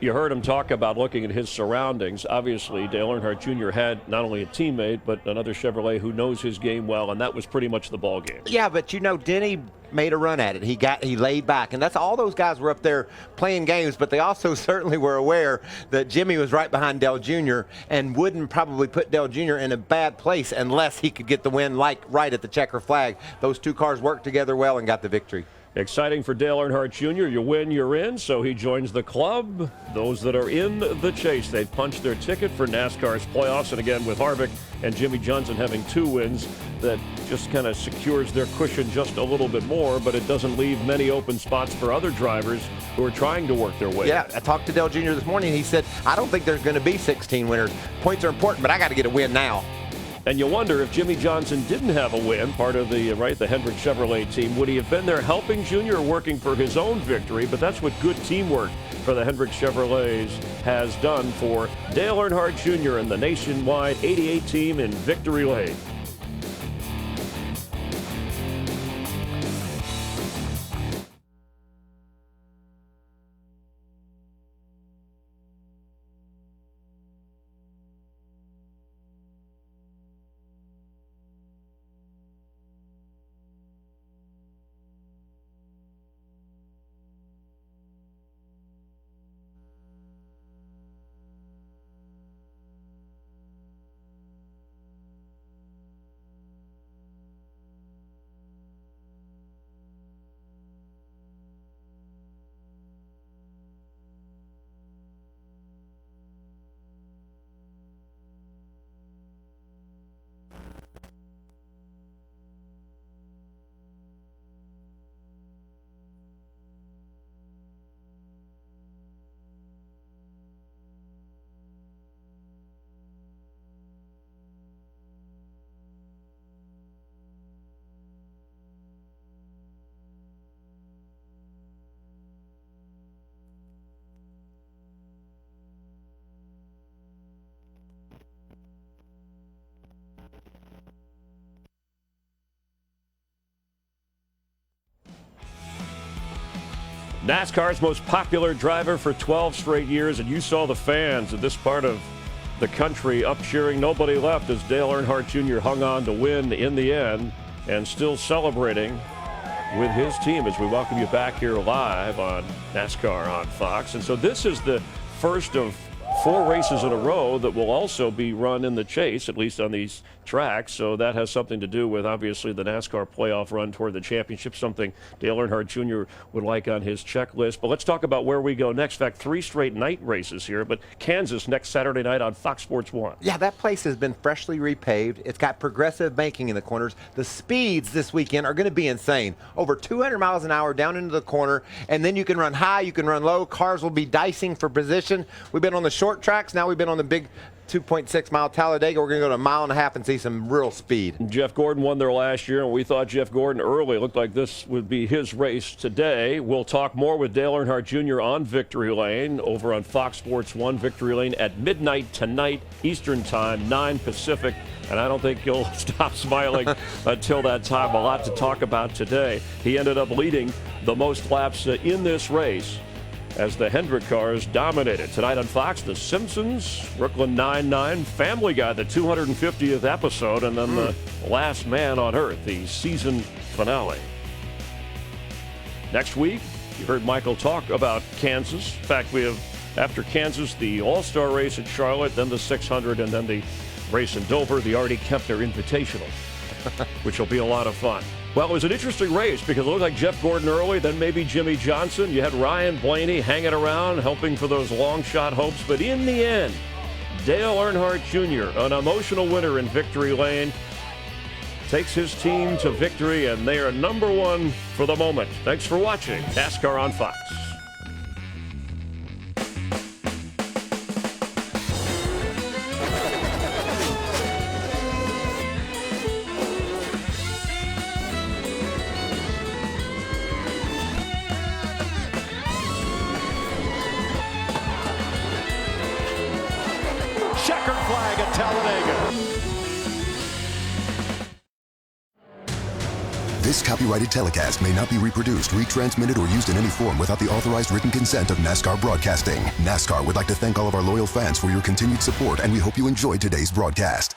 You heard him talk about looking at his surroundings. Obviously, Dale Earnhardt Jr. had not only a teammate, but another Chevrolet who knows his game well, and that was pretty much the ball game. Yeah, but Denny made a run at it. He laid back, and that's all those guys were up there playing games, but they also certainly were aware that Jimmy was right behind Dale Jr. and wouldn't probably put Dale Jr. in a bad place unless he could get the win right at the checker flag. Those two cars worked together well and got the victory. Exciting for Dale Earnhardt Jr. You win, you're in, so he joins the club. Those that are in the chase, they've punched their ticket for NASCAR's playoffs. And again, with Harvick and Jimmy Johnson having 2 wins, that just kind of secures their cushion just a little bit more, but it doesn't leave many open spots for other drivers who are trying to work their way. Yeah, I talked to Dale Jr. this morning. He said, I don't think there's going to be 16 winners. Points are important, but I got to get a win now. And you wonder if Jimmy Johnson didn't have a win, part of the Hendrick Chevrolet team, would he have been there helping Junior or working for his own victory? But that's what good teamwork for the Hendrick Chevrolets has done for Dale Earnhardt Jr. and the nationwide 88 team in victory lane. NASCAR's most popular driver for 12 straight years, and you saw the fans in this part of the country up cheering. Nobody left as Dale Earnhardt Jr. hung on to win in the end and still celebrating with his team as we welcome you back here live on NASCAR on Fox. And so this is the first of 4 races in a row that will also be run in the chase, at least on these tracks. So that has something to do with, obviously, the NASCAR playoff run toward the championship, something Dale Earnhardt Jr. would like on his checklist. But let's talk about where we go next. In fact, 3 straight night races here, but Kansas next Saturday night on Fox Sports 1. Yeah, that place has been freshly repaved. It's got progressive banking in the corners. The speeds this weekend are going to be insane. Over 200 miles an hour down into the corner, and then you can run high, you can run low. Cars will be dicing for position. We've been on the short tracks. Now we've been on the big 2.6 mile Talladega. We're going to go to a mile and a half and see some real speed. Jeff Gordon won there last year, and we thought Jeff Gordon early looked like this would be his race today. We'll talk more with Dale Earnhardt Jr. on Victory Lane over on Fox Sports 1. Victory Lane at midnight tonight, Eastern Time, 9 Pacific. And I don't think he'll stop smiling until that time. A lot to talk about today. He ended up leading the most laps in this race as the Hendrick cars dominated. Tonight on Fox, The Simpsons, Brooklyn Nine-Nine, Family Guy, the 250th episode, and then The Last Man on Earth, the season finale. Next week, you heard Michael talk about Kansas. In fact, we have, after Kansas, the All-Star race at Charlotte, then the 600, and then the race in Dover, the Artie Kempner Invitational, which will be a lot of fun. Well, it was an interesting race because it looked like Jeff Gordon early, then maybe Jimmy Johnson. You had Ryan Blaney hanging around, helping for those long shot hopes. But in the end, Dale Earnhardt Jr., an emotional winner in Victory Lane, takes his team to victory, and they are #1 for the moment. Thanks for watching NASCAR on Fox. Checkered flag at Talladega. This copyrighted telecast may not be reproduced, retransmitted, or used in any form without the authorized written consent of NASCAR Broadcasting. NASCAR would like to thank all of our loyal fans for your continued support, and we hope you enjoyed today's broadcast.